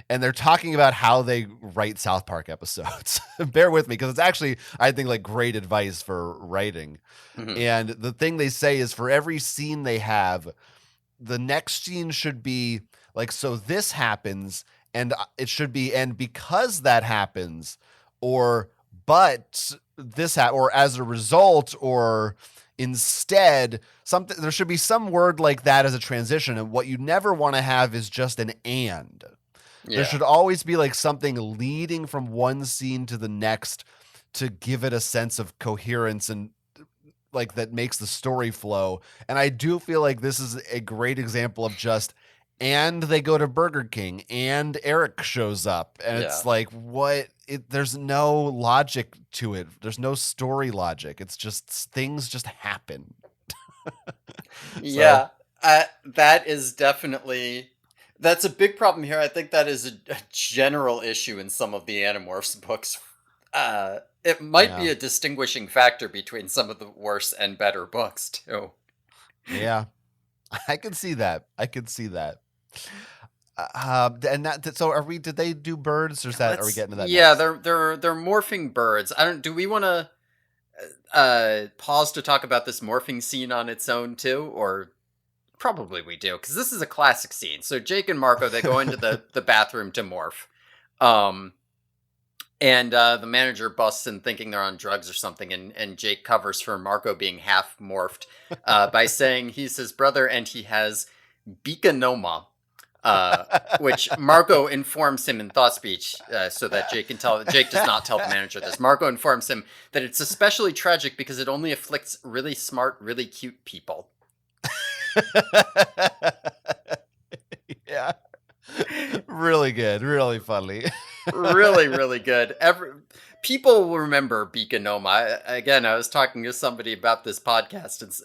And they're talking about how they write South Park episodes. Bear with me because it's actually I think like great advice for writing. Hmm. And the thing they say is for every scene they have, the next scene should be like, so this happens, and it should be, and because that happens, or but or as a result, or instead, something, there should be some word like that as a transition. And what you never want to have is just an and. There Yeah. should always be like something leading from one scene to the next to give it a sense of coherence and like that makes the story flow. And I do feel like this is a great example of just and they go to Burger King and Eric shows up and Yeah. it's like there's no logic to it. There's no story logic. It's just things just happen. So, Yeah. That is definitely. That's a big problem here. I think that is a general issue in some of the Animorphs books. It might yeah. be a distinguishing factor between some of the worse and better books, too. Yeah. I can see that. I can see that. And so are we, did they do birds or are we getting to that Yeah, next? they're morphing birds. I don't do we want to pause to talk about this morphing scene on its own too, or probably we do because this is a classic scene. So Jake and Marco, they go into the bathroom to morph. Um and the manager busts in thinking they're on drugs or something, and Jake covers for Marco being half morphed by saying he's his brother and he has beaconoma, uh, which Marco informs him in thought speech so that Jake can tell. Jake does not tell the manager this. Marco informs him that it's especially tragic because it only afflicts really smart, really cute people. Yeah. Really good. Really funny. Really, really good. People will remember Beaconoma. Again, I was talking to somebody about this podcast,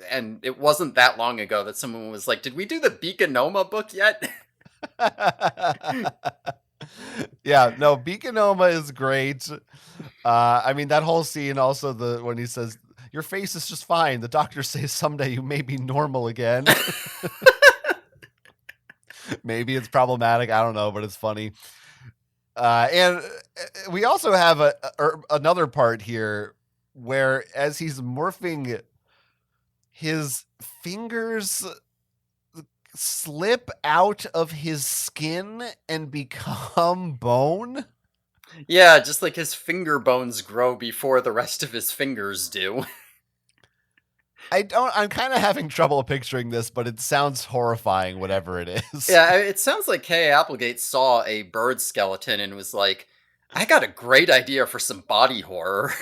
and it wasn't that long ago that someone was like, "Did we do the Beaconoma book yet?" Yeah, no, Beaconoma is great. I mean, that whole scene also, when he says, your face is just fine. The doctor says someday you may be normal again. Maybe it's problematic. I don't know, but it's funny. And we also have another part here where as he's morphing, his fingers slip out of his skin and become bone. Yeah, just like his finger bones grow before the rest of his fingers do. I'm kind of having trouble picturing this, but it sounds horrifying, whatever it is. Yeah, it sounds like Kay Applegate saw a bird skeleton and was like, I got a great idea for some body horror.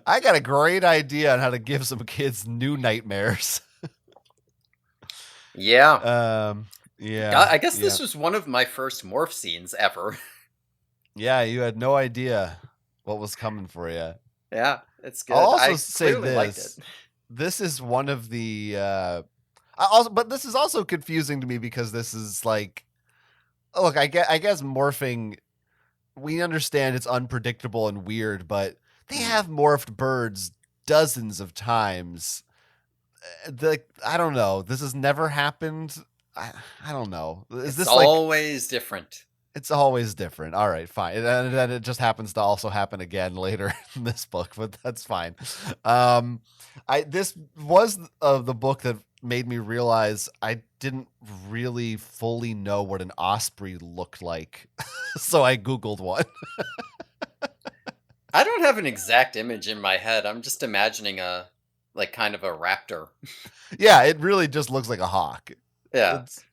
I got a great idea on how to give some kids new nightmares. Yeah. Yeah. I guess Yeah. this was one of my first morph scenes ever. Yeah, you had no idea what was coming for you. Yeah, it's I'll good. also I say clearly liked it. this is one of the but this is also confusing to me because this is like, look, I guess morphing, we understand it's unpredictable and weird, but they have morphed birds dozens of times. I don't know. This has never happened. I don't know. Is It's this like, always different. it's always different. All right, fine. And then it just happens to also happen again later in this book, but that's fine. This was the book that made me realize I didn't really fully know what an osprey looked like, so I Googled one. I don't have an exact image in my head. I'm just imagining kind of a raptor. Yeah, it really just looks like a hawk. Yeah. It's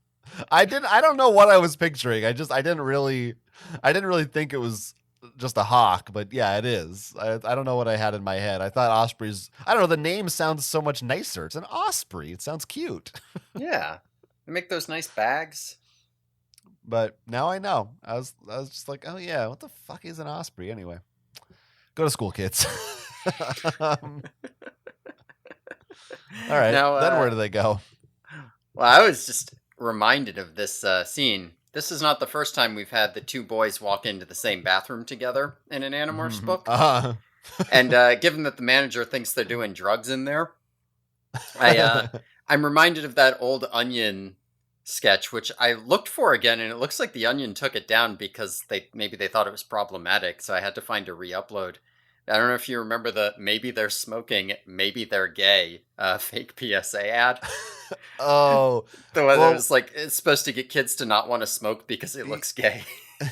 I don't know what I was picturing. I didn't really think it was just a hawk, but yeah, it is. I don't know what I had in my head. I thought ospreys, I don't know, the name sounds so much nicer. It's an osprey. It sounds cute. Yeah. They make those nice bags. But now I know. I was just like, "Oh yeah, what the fuck is an osprey anyway?" Go to school, kids. All right. Now, Then where do they go? well, I was just reminded of this scene. This is not the first time we've had the two boys walk into the same bathroom together in an Animorphs book. And given that the manager thinks they're doing drugs in there, I'm reminded of that old Onion sketch, which I looked for again, and it looks like the Onion took it down because maybe they thought it was problematic, so I had to find a re-upload. I don't know if you remember the "maybe they're smoking, maybe they're gay" fake PSA ad. Oh, The one that was like, it's supposed to get kids to not want to smoke because it looks gay.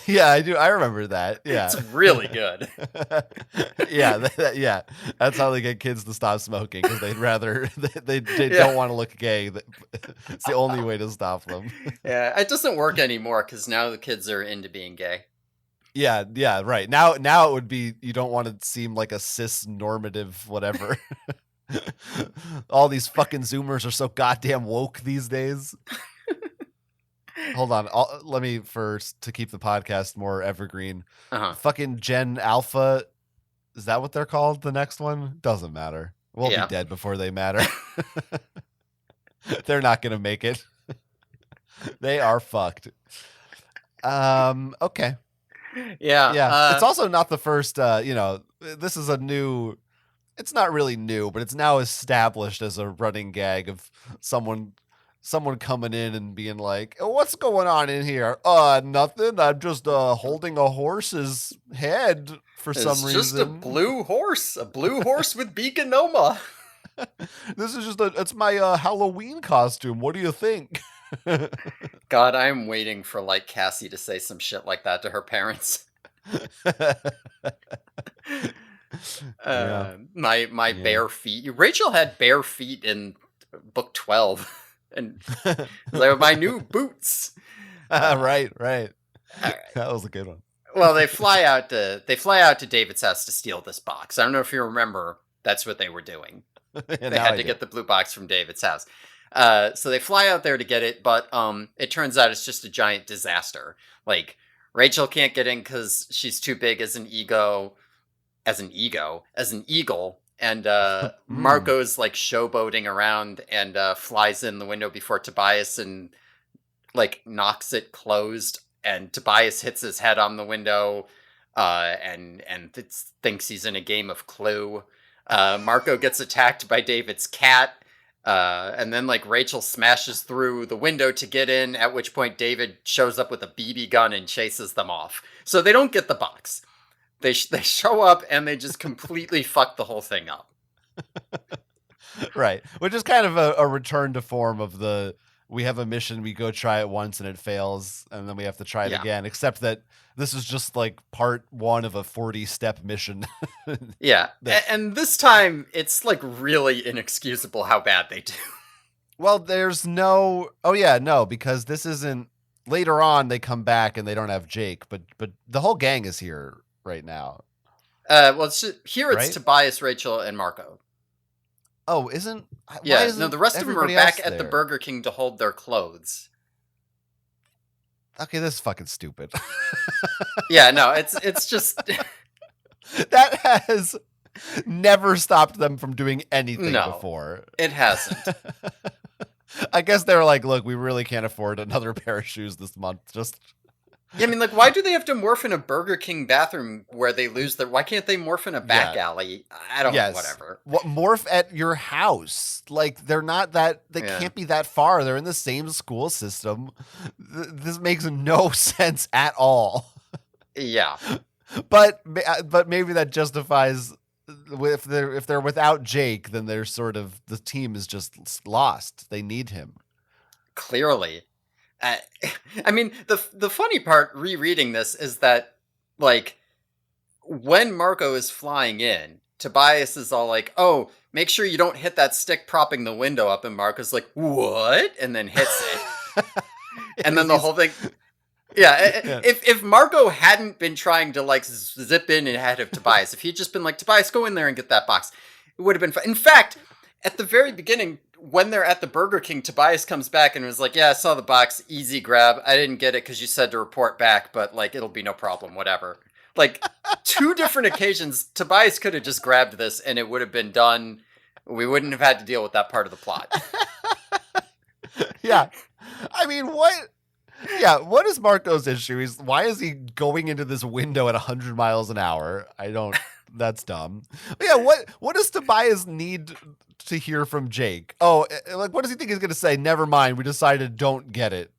yeah, I do. I remember that. Yeah, It's really good. Yeah, yeah. That's how they get kids to stop smoking because they'd rather they don't want to look gay. It's the only way to stop them. Yeah, it doesn't work anymore because now the kids are into being gay. Yeah, yeah, right. Now it would be, you don't want to seem like a cis normative whatever. All these fucking Zoomers are so goddamn woke these days. Hold on, let me first, to keep the podcast more evergreen. Fucking Gen Alpha, is that what they're called? The next one doesn't matter. We'll be dead before they matter. They're not gonna make it. They are fucked. Okay. Yeah. It's also not the first. This is a new. It's not really new, but it's now established as a running gag of someone coming in and being like, "Oh, what's going on in here? Nothing. I'm just holding a horse's head for some reason. It's just a blue horse with beaconoma. This is it's my Halloween costume. What do you think?" God, I'm waiting for like Cassie to say some shit like that to her parents. My bare feet. Rachel had bare feet in book 12, and like, my new boots. Right. That was a good one. Well, they fly out to David's house to steal this box. I don't know if you remember. That's what they were doing. They had to get the blue box from David's house. So they fly out there to get it, but it turns out it's just a giant disaster. Like, Rachel can't get in because she's too big as an eagle, and Marco's like showboating around and flies in the window before Tobias and like knocks it closed, and Tobias hits his head on the window and thinks he's in a game of Clue. Marco gets attacked by David's cat. And then like Rachel smashes through the window to get in, at which point David shows up with a BB gun and chases them off. So they don't get the box. They show up and they just completely fuck the whole thing up. Right. Which is kind of a return to form of the we have a mission, we go try it once and it fails, and then we have to try it Yeah. again. Except that this is just like part one of a 40-step mission. Yeah. that And this time, it's like really inexcusable how bad they do. Well, there's no. Oh yeah, no, because this isn't. Later on, they come back and they don't have Jake, but the whole gang is here right now, Well, here it's right? Tobias, Rachel, and Marco. Oh, isn't why Yeah, no, isn't the rest of them are everybody else back at the there? Burger King to hold their clothes. Okay, this is fucking stupid. Yeah, no, it's just That has never stopped them from doing anything no, before. it hasn't. I guess they were like, look, we really can't afford another pair of shoes this month. Just Yeah, I mean, like, why do they have to morph in a Burger King bathroom where they lose their? Why can't they morph in a back yeah, alley? I don't know, yes. whatever. What morph at your house? Like they're not that. They Yeah, can't be that far. They're in the same school system. This makes no sense at all. yeah, But maybe that justifies if they're without Jake, then they're sort of the team is just lost. They need him. clearly. Uh, I mean, the funny part rereading this is that like when Marco is flying in, Tobias is all like, "Oh, make sure you don't hit that stick propping the window up," and Marco's like, "What?" and then hits it, and then the He's- whole thing. Yeah, yeah. if Marco hadn't been trying to like zip in ahead of Tobias, if he'd just been like, Tobias, go in there and get that box, it would have been fun. In fact, at the very beginning, when they're at the Burger King, Tobias comes back and was like, "Yeah, I saw the box, easy grab. I didn't get it because you said to report back, but like it'll be no problem, whatever." Like two different occasions, Tobias could have just grabbed this and it would have been done. We wouldn't have had to deal with that part of the plot. Yeah. I mean, what? Yeah, what is Marco's issue? Why is he going into this window at 100 miles an hour? I don't. That's dumb. But yeah, what does Tobias need to hear from Jake? Oh, like what does he think he's gonna say? Never mind. We decided don't get it.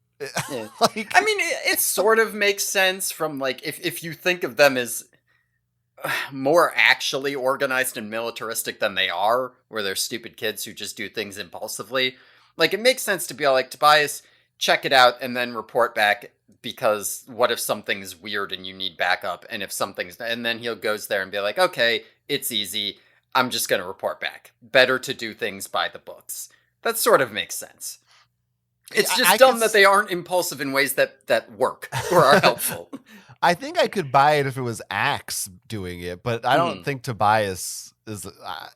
Yeah. Like, I mean, it sort of makes sense from like if you think of them as more actually organized and militaristic than they are, where they're stupid kids who just do things impulsively. Like it makes sense to be all like, Tobias, check it out and then report back, because what if something's weird and you need backup, and if something's, and then he goes there and be like, okay, it's easy. I'm just going to report back. Better to do things by the books. That sort of makes sense. It's just I dumb could that they aren't impulsive in ways that work or are helpful. I think I could buy it if it was Axe doing it, but I don't Hmm. think Tobias is.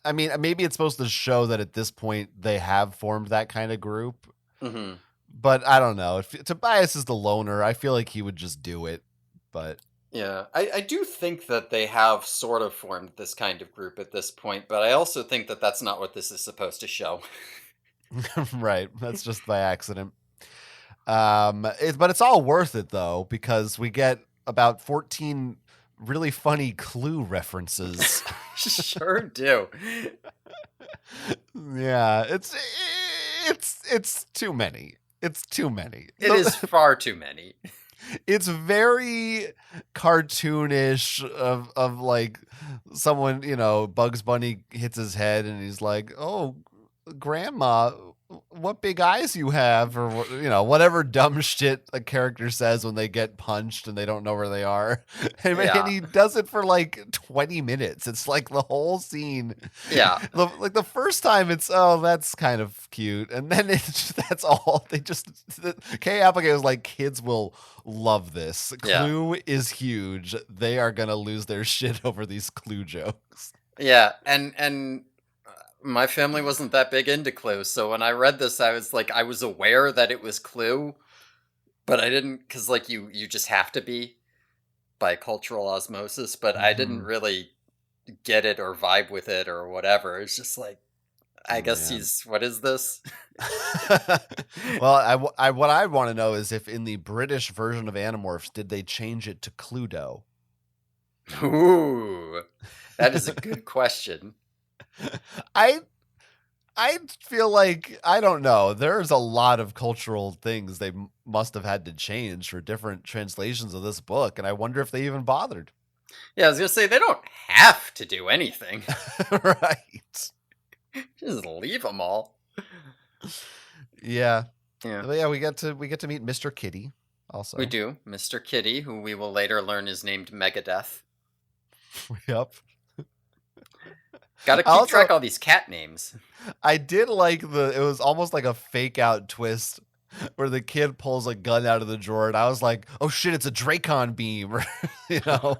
I mean, maybe it's supposed to show that at this point they have formed that kind of group, Hmm. but I don't know. If Tobias is the loner, I feel like he would just do it. But Yeah, I do think that they have sort of formed this kind of group at this point, but I also think that that's not what this is supposed to show. right, that's just by accident. But it's all worth it though because we get about 14 really funny Clue references. Sure do. Yeah, it's too many. It's too many. It is far too many. It's very cartoonish of like someone, Bugs Bunny hits his head and he's like, "Oh, grandma, what big eyes you have," or whatever dumb shit a character says when they get punched and they don't know where they are. And Yeah. he does it for like 20 minutes. It's like the whole scene. Yeah. Like the first time it's, oh, that's kind of cute, and then that's all. Kay Applegate was like, kids will love this. Yeah. Clue is huge. They are gonna lose their shit over these Clue jokes. Yeah, and my family wasn't that big into Clue, so when I read this, I was like, I was aware that it was Clue, but I didn't, because like you just have to be by cultural osmosis, but I didn't Mhm. really get it or vibe with it or whatever. It's just like, I guess Yeah. what is this? Well, what I want to know is if in the British version of Animorphs, did they change it to Cluedo? Ooh, that is a good question. I I feel like I don't know. There's a lot of cultural things they must have had to change for different translations of this book, and I wonder if they even bothered. Yeah, I was gonna say they don't have to do anything. Right. Just leave them all. Yeah. Yeah. But yeah, we get to meet Mr. Kitty We also. do. Mr. Kitty, who we will later learn is named Megadeth. Yep. Gotta I keep track also of all these cat names. I did like it was almost like a fake out twist where the kid pulls a gun out of the drawer and I was like, oh shit, it's a Dracon beam, or you know.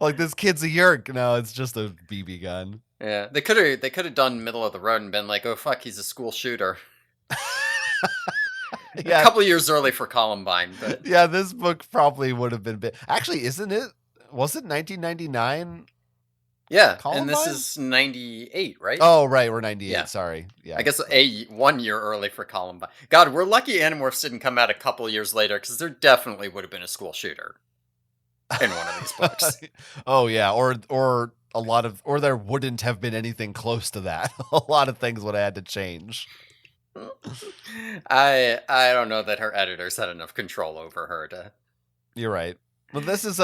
Like this kid's a yerk. No, it's just a BB gun. Yeah. They could have done middle of the road and been like, oh fuck, he's a school shooter. A Yeah. couple years early for Columbine, but Yeah, this book probably would have been actually, isn't it? Was it 1999 yeah, and this Columbine? is 98, right? Oh, right, we're 98. Yeah. Sorry. Yeah. I guess 1 year early for Columbine. God, we're lucky Animorphs didn't come out a couple years later, because there definitely would have been a school shooter in one of these books. Oh yeah, or a lot of, or there wouldn't have been anything close to that. A lot of things would have had to change. I don't know that her editors had enough control over her to. You're right. But this is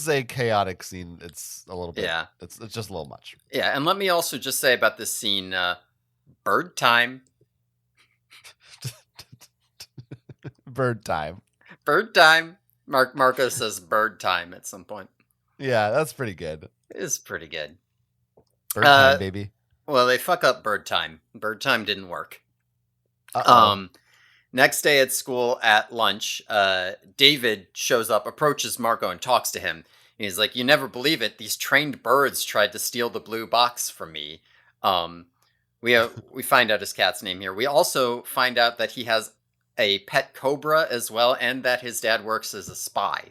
a chaotic scene. It's a little bit. Yeah. It's just a little much. Yeah, and let me also just say about this scene, bird time. Bird time. Bird time. Marco says bird time at some point. Yeah, that's pretty good. It is pretty good. Bird time, baby. Well, they fuck up bird time. Bird time didn't work. Uh-oh. Next day at school at lunch, David shows up, approaches Marco, and talks to him. And he's like, "You never believe it. These trained birds tried to steal the blue box from me." We find out his cat's name here. We also find out that he has a pet cobra as well, and that his dad works as a spy.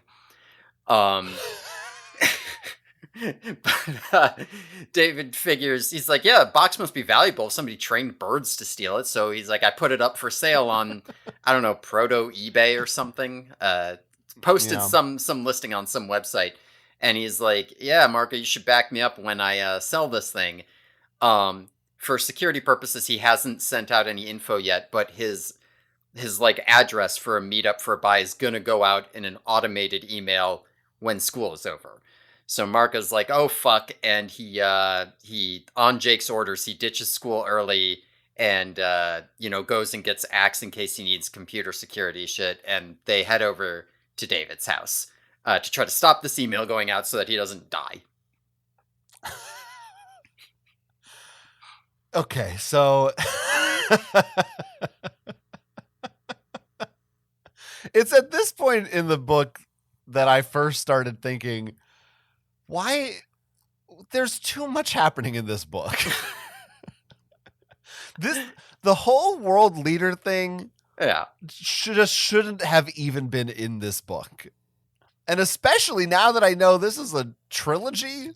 But David figures, he's like, yeah, a box must be valuable if somebody trained birds to steal it. So he's like, I put it up for sale on, I don't know, proto eBay or something. Posted some listing on some website. And he's like, yeah, Marco, you should back me up when I sell this thing. For security purposes, he hasn't sent out any info yet, but his like address for a meetup for a buy is gonna go out in an automated email when school is over. So Marco's like, oh fuck, and he on Jake's orders, he ditches school early and goes and gets Axe in case he needs computer security shit, and they head over to David's house to try to stop this email going out so that he doesn't die. Okay, so it's at this point in the book that I first started thinking, why there's too much happening in this book. The whole world leader thing shouldn't have even been in this book. And especially now that I know this is a trilogy,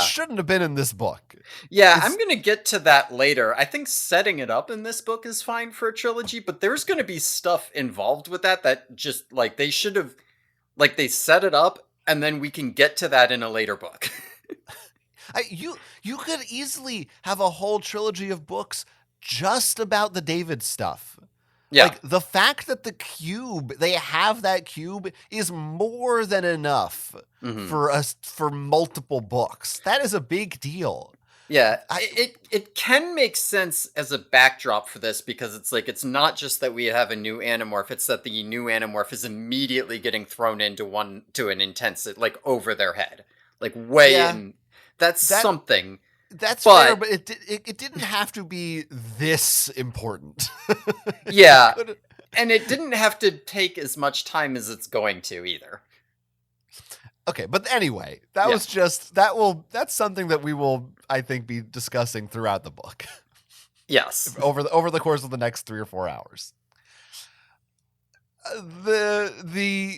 shouldn't have been in this book. Yeah, I'm going to get to that later. I think setting it up in this book is fine for a trilogy, but there's going to be stuff involved with that just, like, they should have, like, they set it up, and then we can get to that in a later book. You could easily have a whole trilogy of books just about the David stuff. Yeah. Like, the fact that they have that cube is more than enough for multiple books. That is a big deal. Yeah, it can make sense as a backdrop for this, because it's like, it's not just that we have a new Animorph, it's that the new Animorph is immediately getting thrown into an intense, like, over their head. Like, in. That's something. That's fair, but it didn't have to be this important. Yeah, and it didn't have to take as much time as it's going to either. Okay, but anyway, that's something that we will, I think, be discussing throughout the book. Yes. over the course of the next 3 or 4 hours. The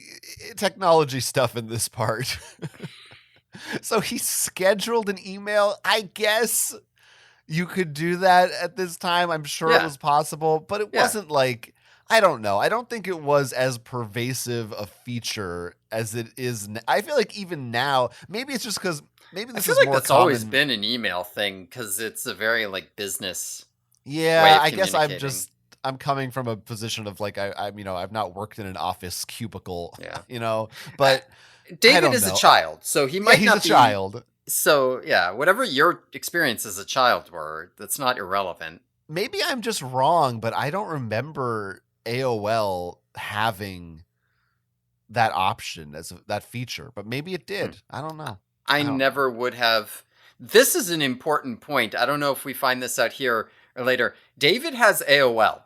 technology stuff in this part. So he scheduled an email. I guess you could do that at this time. I'm sure it was possible, but it wasn't like, I don't know. I don't think it was as pervasive a feature as it is. I feel like even now, maybe it's just because maybe this is more that's common. Always been an email thing, because it's a very, like, business. Yeah, I guess I'm coming from a position of, like, I've not worked in an office cubicle. Yeah. But David is a child, so he might not be. He's a child. So, yeah, whatever your experience as a child were, that's not irrelevant. maybe I'm just wrong, but I don't remember AOL having that option as that feature, but maybe it Hmm. did. I don't know. I I don't know. never would have. This is an important point. I don't know if we find this out here or later. David has AOL.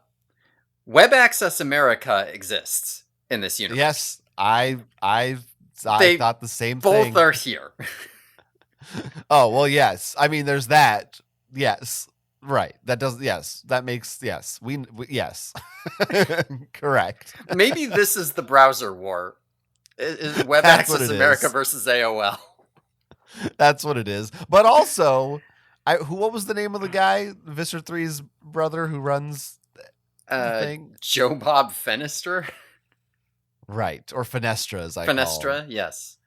Web Access America exists in this universe. Yes, I They thought the same both thing. are here. Oh, well, yes. I mean, there's that. Yes. Right. That does yes. That makes yes. We yes. Correct. Maybe this is the browser war. Web That's what Access it America is. versus AOL. That's what it is. But also, what was the name of the guy, Visser Three's brother who runs the Uh, thing? Joe Bob Fenestra? Right. Or Fenestra as I call him. Fenestra, yes.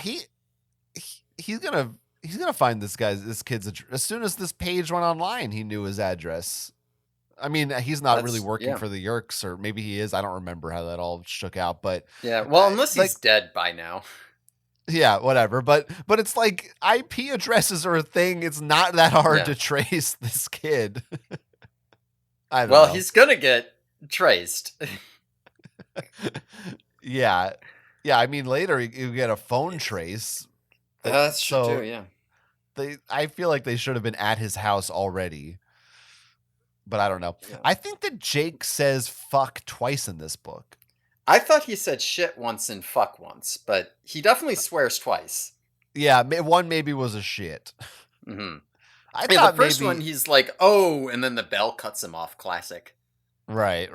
He, he's gonna find this kid's as soon as this page went online, he knew his address. I mean, he's not really That's, working yeah. for the Yerks, or maybe he is. I don't remember how that all shook out, but Yeah, well, unless like, he's dead by now. yeah, whatever. But it's like IP addresses are a thing. It's not that hard Yeah. to trace this kid. I don't Well, know. he's gonna get traced. Yeah, yeah. I mean, later you get a phone trace. That's true So too, yeah. I feel like they should have been at his house already. But I don't know. Yeah. I think that Jake says fuck twice in this book. I thought he said shit once and fuck once, but he definitely swears twice. Yeah, one maybe was a shit. Mm-hmm. I Yeah, thought the first maybe one he's like, oh, and then the bell cuts him off. Classic. right.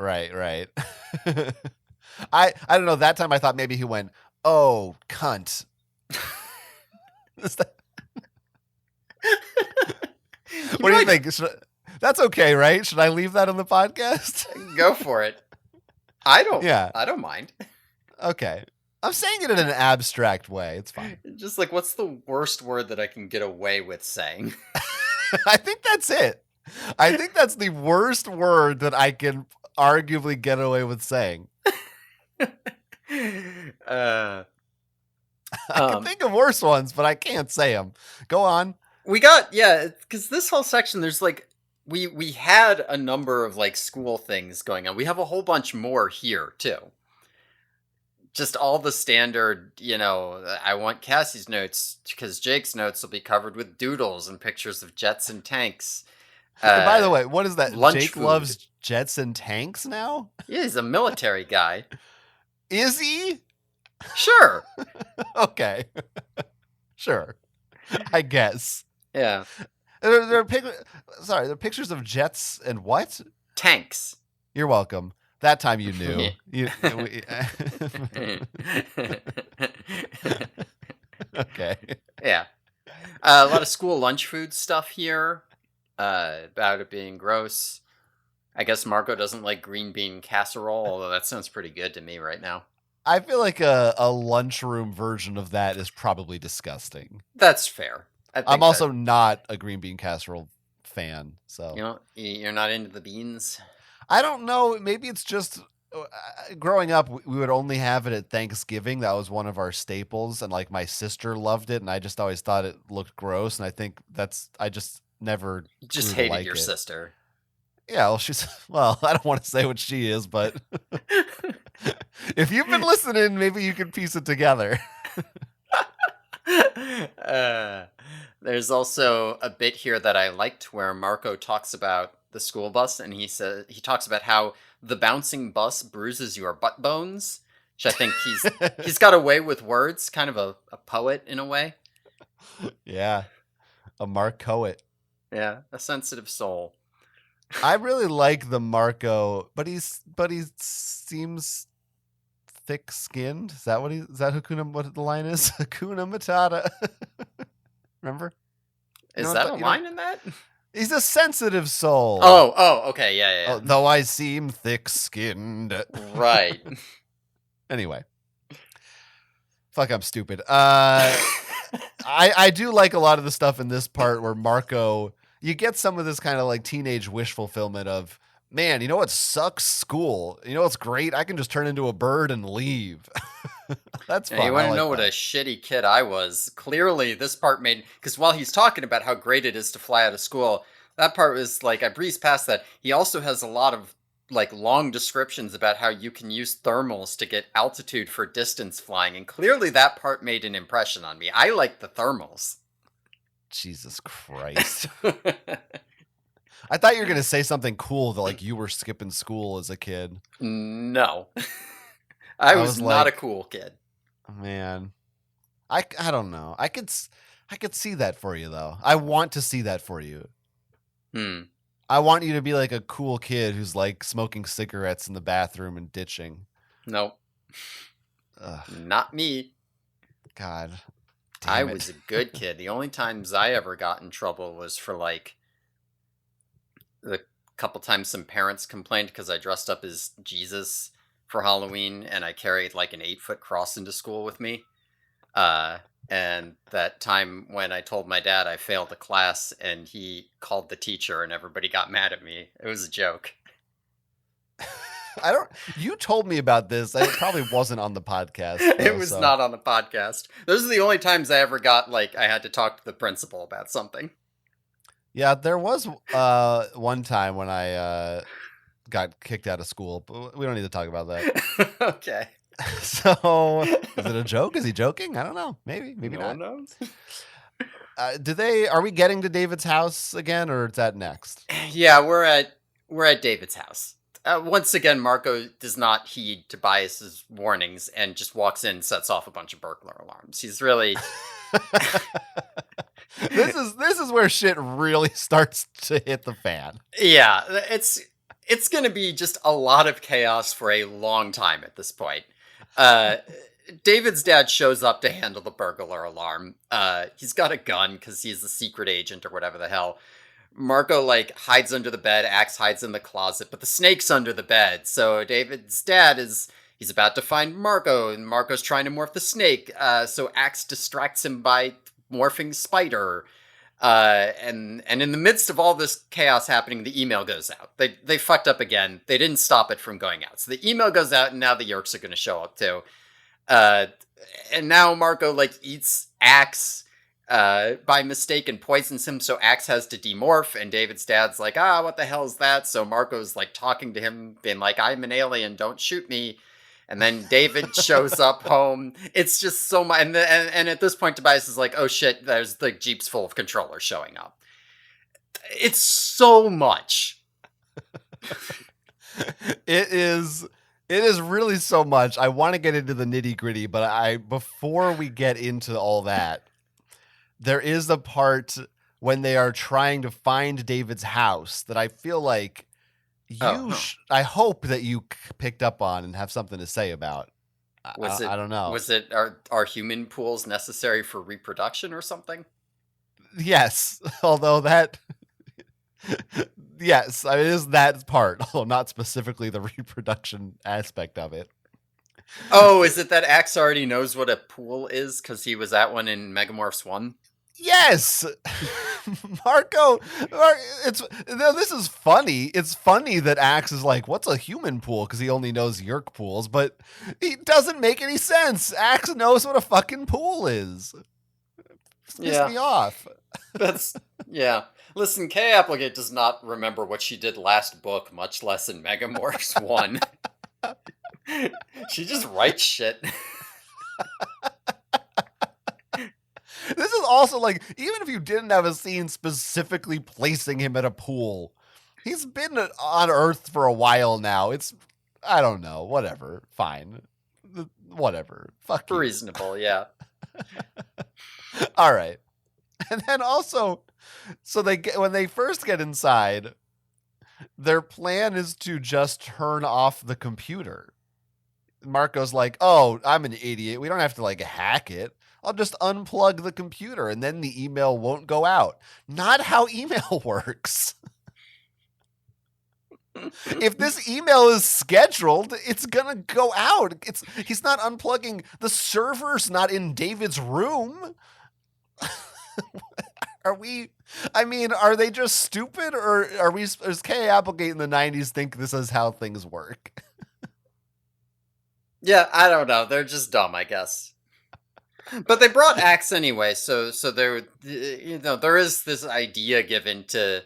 I don't know. That time I thought maybe he went, "Oh, cunt." What do you think? That's okay, right? Should I leave that on the podcast? Go for it. Yeah. I don't mind. Okay. I'm saying it in an abstract way. It's fine. Just like, what's the worst word that I can get away with saying? I think that's it. I think that's the worst word that I can arguably get away with saying. uh, I can think of worse ones, but I can't say them. Go on. we got, yeah, because this whole section, there's like, we had a number of like school things going on. We have a whole bunch more here too. Just all the standard, I want Cassie's notes because Jake's notes will be covered with doodles and pictures of jets and tanks. By the way, what is that? Lunch Jake food. loves jets and tanks now? Yeah, he's a military guy. Is he? Sure. Okay. Sure. I guess. Yeah. There are pictures of jets and what? Tanks. You're welcome. That time you knew. Okay. Yeah. A lot of school lunch food stuff here about it being gross. I guess Marco doesn't like green bean casserole, although that sounds pretty good to me right now. I feel like a lunchroom version of that is probably disgusting. That's fair. I'm also not a green bean casserole fan, so you're not into the beans. I don't know. Maybe it's just growing up, we would only have it at Thanksgiving. That was one of our staples, and like my sister loved it, and I just always thought it looked gross. And I think I just never just grew to hated like your it. sister. Yeah, well, I don't want to say what she is, but if you've been listening, maybe you can piece it together. There's also a bit here that I liked where Marco talks about the school bus, and he talks about how the bouncing bus bruises your butt bones, which I think he's got a way with words, kind of a poet in a way. Yeah, a Marcoet. Yeah, a sensitive soul. I really like the Marco, but he seems thick-skinned. Is that what what the line is? Hakuna Matata. Remember? Is that a line in that? He's a sensitive soul. Oh, okay, yeah. Oh, though I seem thick-skinned. Right. Anyway. Fuck, I'm stupid. I do like a lot of the stuff in this part where Marco, you get some of this kind of like teenage wish fulfillment of, man, you know what sucks? School. You know what's great? I can just turn into a bird and leave. That's fun. You want to know what a shitty kid I was? Clearly, this part because while he's talking about how great it is to fly out of school, That part was like I breezed past that. He also has a lot of like long descriptions about how you can use thermals to get altitude for distance flying, and clearly that part made an impression on me. I like the thermals. Jesus Christ. I thought you were going to say something cool that like you were skipping school as a kid. No. I I was was not a like, cool kid. man, I don't know. I could see that for you though. I want to see that for you. Hmm. I want you to be like a cool kid who's like smoking cigarettes in the bathroom and ditching. Nope. Ugh, Not me. God I damn it. was a good kid. The only times I ever got in trouble was for like the couple times some parents complained because I dressed up as Jesus for Halloween and I carried like an 8-foot cross into school with me. Uh, and that time when I told my dad I failed a class and he called the teacher and everybody got mad at me. It was a joke. You told me about this. It probably wasn't on the podcast It though. was So not on the podcast. Those are the only times I ever got like I had to talk to the principal about something. yeah, there was one time when I got kicked out of school, but we don't need to talk about that. Okay. So, is it a joke? Is he joking? I don't know. Maybe No one not. knows. Are we getting to David's house again, or is that next? Yeah, we're at David's house. Once again, Marco does not heed Tobias's warnings and just walks in and sets off a bunch of burglar alarms. He's really This is where shit really starts to hit the fan. yeah, it's going to be just a lot of chaos for a long time at this point. Uh David's dad shows up to handle the burglar alarm. He's got a gun because he's a secret agent or whatever the hell. Marco like hides under the bed, Axe hides in the closet, but the snake's under the bed. So David's dad he's about to find Marco, and Marco's trying to morph the snake. So Axe distracts him by morphing Spider. And in the midst of all this chaos happening, the email goes out. They fucked up again. They didn't stop it from going out. So the email goes out, and now the Yerks are going to show up too. Uh, and now Marco like eats Axe by mistake and poisons him, so Axe has to demorph, and David's dad's like, what the hell is that? So Marco's like talking to him, being like, I'm an alien, don't shoot me. And then David shows up home. It's just so much. And at this point, Tobias is like, oh shit, there's the Jeeps full of controllers showing up. It's so much. It is really so much. I want to get into the nitty-gritty, but before we get into all that, there is the part when they are trying to find David's house that I feel like I hope that you picked up on and have something to say about. I don't know. Was it are human pools necessary for reproduction or something? Yes, although that yes, it is that part, although not specifically the reproduction aspect of it. Oh, is it that Axe already knows what a pool is because he was at one in Megamorphs 1? Yes, Marco. This is funny. It's funny that Axe is like, "What's a human pool?" Because he only knows Yerk pools, but it doesn't make any sense. Axe knows what a fucking pool is. Piss me off. Yeah. Listen, Kay Applegate does not remember what she did last book, much less in Megamorphs 1. She just writes shit. This is also like, even if you didn't have a scene specifically placing him at a pool, he's been on Earth for a while now. I don't know, whatever, fine, whatever, fuck you. Reasonable, yeah. All right, and then also, so when they first get inside, their plan is to just turn off the computer. Marco's like, "Oh, I'm an idiot. We don't have to like hack it. I'll just unplug the computer and then the email won't go out." Not how email works. If this email is scheduled, it's gonna go out. He's not unplugging. The server's not in David's room. Are they just stupid, or does Kay Applegate in the 90s think this is how things work? Yeah, I don't know. They're just dumb, I guess. But they brought Axe anyway, so there is this idea given to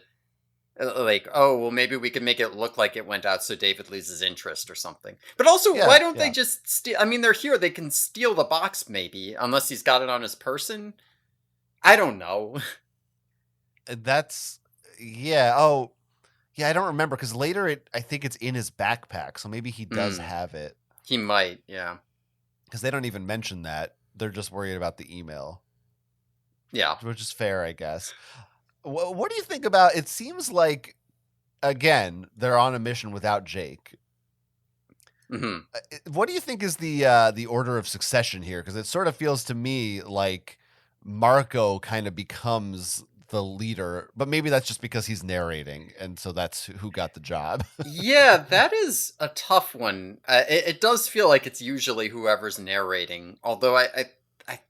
Like, oh, well, maybe we can make it look like it went out so David loses interest or something. But also, Yeah, why don't they yeah. just steal? I mean, they're here. They can steal the box, maybe, unless he's got it on his person. I don't know. That's yeah. Oh, yeah. I don't remember because later I think it's in his backpack, so maybe he does Hmm. have it He might, yeah. because they don't even mention that. They're just worried about the email, Yeah. which is fair, I guess. What do you think about? It seems like again they're on a mission without Jake. Hmm. What do you think is the order of succession here? Because it sort of feels to me like Marco kind of becomes the leader, but maybe that's just because he's narrating, and so that's who got the job. Yeah, that is a tough one. It does feel like it's usually whoever's narrating, although I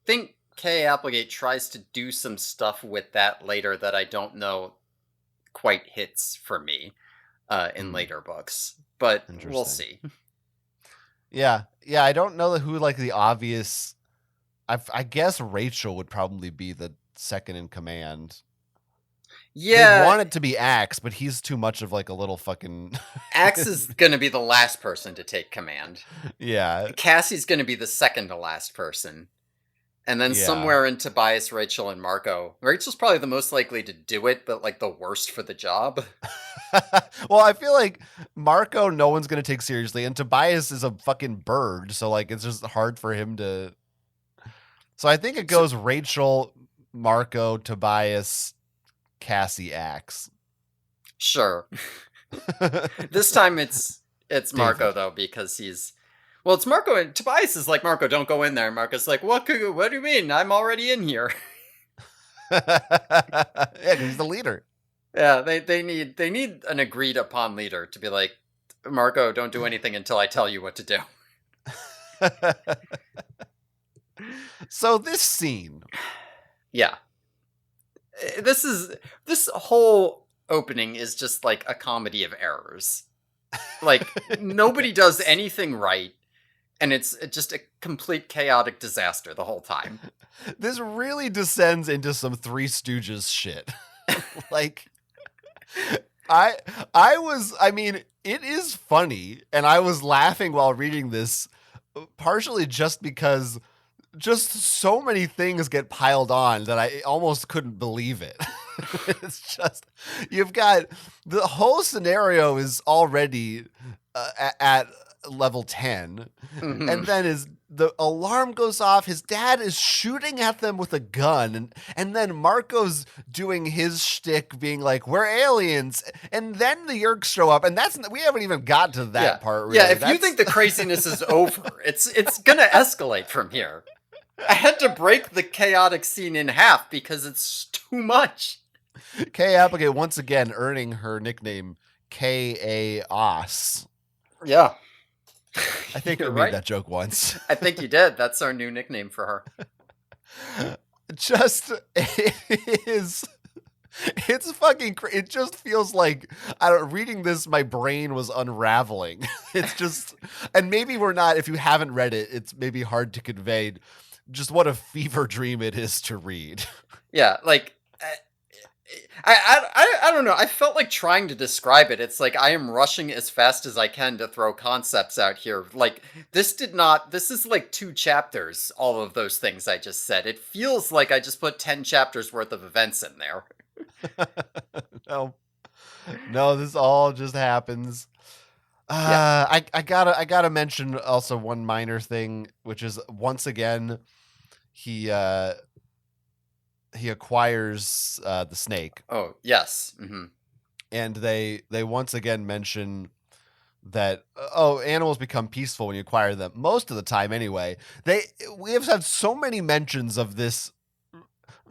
think Kay Applegate tries to do some stuff with that later that I don't know quite hits for me in Hmm, later books. But we'll interesting. see. Yeah, yeah. I don't know who like the obvious. I guess Rachel would probably be the second in command. They'd Yeah, want it to be Axe, but he's too much of like a little fucking. Axe is going to be the last person to take command. Yeah, Cassie's going to be the second to last person. And then yeah. somewhere in Tobias, Rachel, and Marco. Rachel's probably the most likely to do it, but like the worst for the job. Well, I feel like Marco, no one's gonna take seriously, and Tobias is a fucking bird, so like it's just hard for him to. So I think it So goes Rachel, Marco, Tobias, Cassie, Axe, sure. This time it's Marco David. though because he's well, it's Marco and Tobias is like Marco, don't go in there. Marco's like, what do you mean? I'm already in here. Yeah, 'cause he's the leader. Yeah, they need an agreed upon leader to be like, Marco, don't do anything until I tell you what to do. So this scene, Yeah. This whole opening is just like a comedy of errors. Like nobody does yes. anything right, and it's just a complete chaotic disaster the whole time. This really descends into some Three Stooges shit. Like I I mean, it is funny, and I was laughing while reading this, partially just because just so many things get piled on that I almost couldn't believe it. It's just you've got the whole scenario is already at level 10, Hmm. and then the alarm goes off, his dad is shooting at them with a gun, and then Marco's doing his shtick being like, we're aliens, and then the Yerks show up, and that's we haven't even got to Yeah, that part yeah. really. If you That's think the craziness is over, it's gonna escalate from here. I had to break the chaotic scene in half because it's too much. Kay Applegate once again earning her nickname K.A.O.S. Yeah, I think we you're made right. that joke once. I think you did. That's our new nickname for her. Just it is it's fucking it just feels like I don't reading this my brain was unraveling. It's just and maybe we're not if you haven't read it it's maybe hard to convey just what a fever dream it is to read. Yeah, like I don't know. I felt like trying to describe it. It's like I am rushing as fast as I can to throw concepts out here. Like this did not. This is like 2 chapters. All of those things I just said. It feels like I just put 10 chapters worth of events in there. No. No, this all just happens. Yeah. I gotta mention also one minor thing, which is once again he uh he acquires the snake, Oh yes. Hmm. and they once again mention that oh animals become peaceful when you acquire them most of the time anyway. We have had so many mentions of this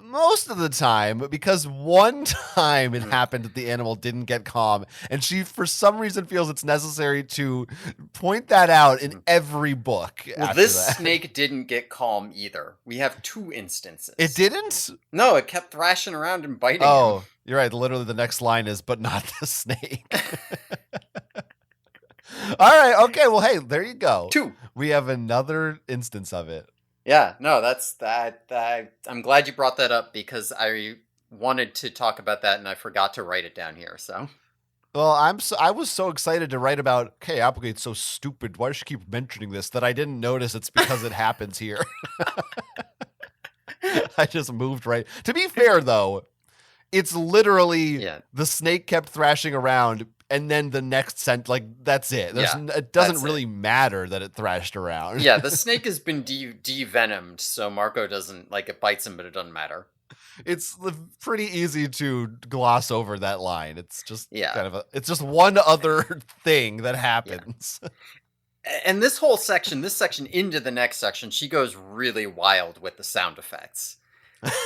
most of the time because one time it Hmm. happened that the animal didn't get calm, and she for some reason feels it's necessary to point that out in every book Well, after this that. snake didn't get calm either. We have 2 instances. It didn't. No, it kept thrashing around and biting him. Oh, you're right, literally the next line is but not the snake. All right, okay, well hey, there you go, Two. we have another instance of it. Yeah, no, that's that. I'm glad you brought that up because I wanted to talk about that and I forgot to write it down here. So Well, I was so excited to write about, okay, Applegate's so stupid. Why does she keep mentioning this? That I didn't notice it's because it happens here. I just moved right. To be fair, though, it's literally yeah, the snake kept thrashing around, and then the next like that's it. yeah, It doesn't that's really it. matter that it thrashed around. Yeah, the snake has been de-venomed, so Marco doesn't like it bites him, but it doesn't matter. It's pretty easy to gloss over that line. It's just Yeah, it's just one other thing that yeah. happens. And this section into the next section, she goes really wild with the sound effects.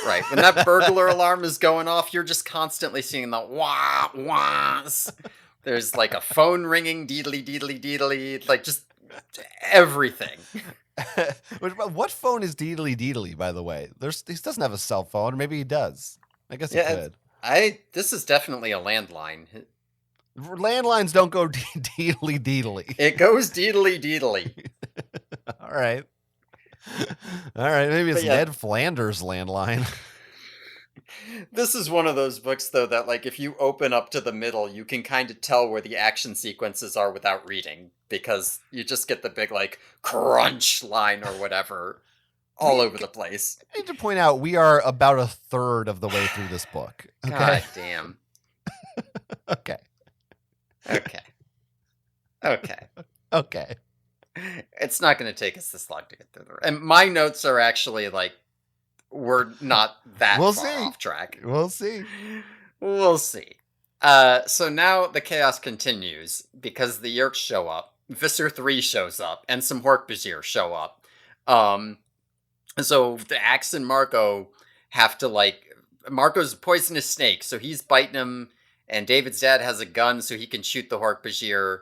Right. When that burglar alarm is going off, you're just constantly seeing the wah wahs. There's like a phone ringing, deedly deedly deedly, like just everything. What phone is Deedly Deedly, by the way? He doesn't have a cell phone, or maybe he does. I guess he Yeah, could. this is definitely a landline. Landlines don't go Deedly Deedly. It goes deedly deedly. All right. All right, maybe it's But yeah, Ned Flanders' landline. this is one of those books though that like if you open up to the middle, you can kind of tell where the action sequences are without reading because you just get the big like crunch line or whatever all over the place. I need to point out we are about a third of the way through this book. Okay. God damn. Okay. Okay. Okay. Okay. It's not going to take us this long to get through the. And my notes are actually like we're not that We'll far see. off track. We'll see. We'll see. So now the chaos continues because the Yerks show up. Visser 3 shows up, and some Hork-Bajir show up. So the Axe and Marco have to like. Marco's a poisonous snake, so he's biting him, and David's dad has a gun, so he can shoot the Hork-Bajir.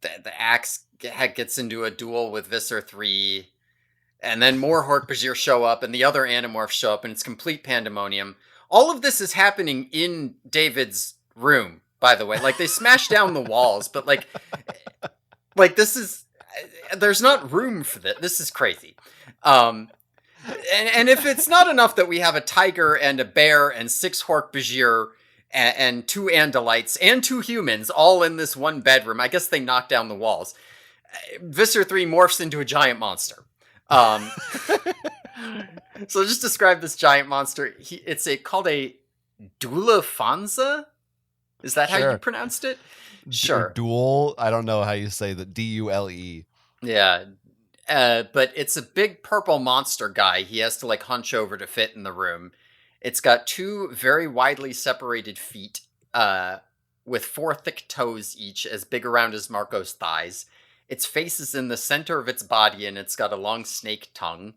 The Axe gets into a duel with Visser 3. And then more Hork-Bajir show up, and the other Animorphs show up, and it's complete pandemonium. All of this is happening in David's room, by the way. Like, they smash down the walls, but, like this is... There's not room for this. This is crazy. And if it's not enough that we have a tiger and a bear and 6 Hork-Bajir and 2 Andalites and 2 humans all in this one bedroom, I guess they knock down the walls. Visser 3 morphs into a giant monster. So just describe this giant monster. It's called a Dulafanza? Is that how you pronounced it? Sure. Duel. I don't know how you say that. Dule. Yeah. But it's a big purple monster guy. He has to like hunch over to fit in the room. It's got 2 very widely separated feet, with 4 thick toes each, as big around as Marco's thighs. Its face is in the center of its body, and it's got a long snake tongue.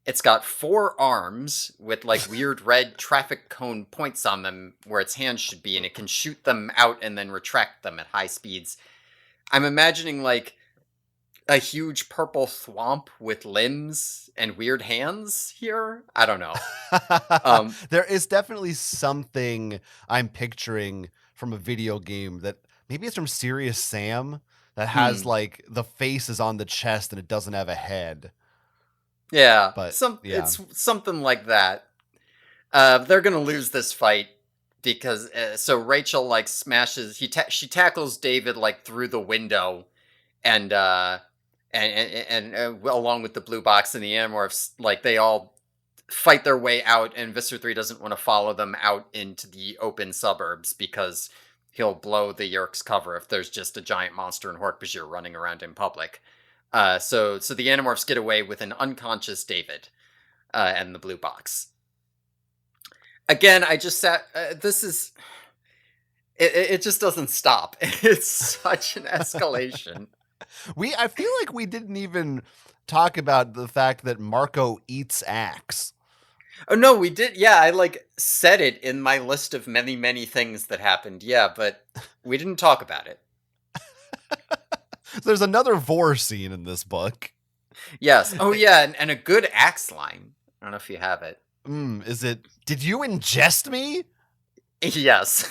It's got 4 arms with like weird red traffic cone points on them where its hands should be, and it can shoot them out and then retract them at high speeds. I'm imagining like a huge purple thwomp with limbs and weird hands here. I don't know. There is definitely something I'm picturing from a video game that maybe it's from Serious Sam. That has like the face is on the chest and it doesn't have a head. Yeah, but it's something like that. They're gonna lose this fight because so Rachel like smashes. She tackles David like through the window, and along with the blue box and the Animorphs, like they all fight their way out. And Visser 3 doesn't want to follow them out into the open suburbs because he'll blow the Yerk's cover if there's just a giant monster and Hork-Bajir running around in public. So the Animorphs get away with an unconscious David and the blue box. Again, I just sat... this is... It just doesn't stop. It's such an escalation. I feel like we didn't even talk about the fact that Marco eats Axe. Oh, no, we did. Yeah, I like said it in my list of many, many things that happened. Yeah, but we didn't talk about it. There's another vor scene in this book. Yes. Oh, yeah, and a good Axe line. I don't know if you have it. Is it, did you ingest me? Yes.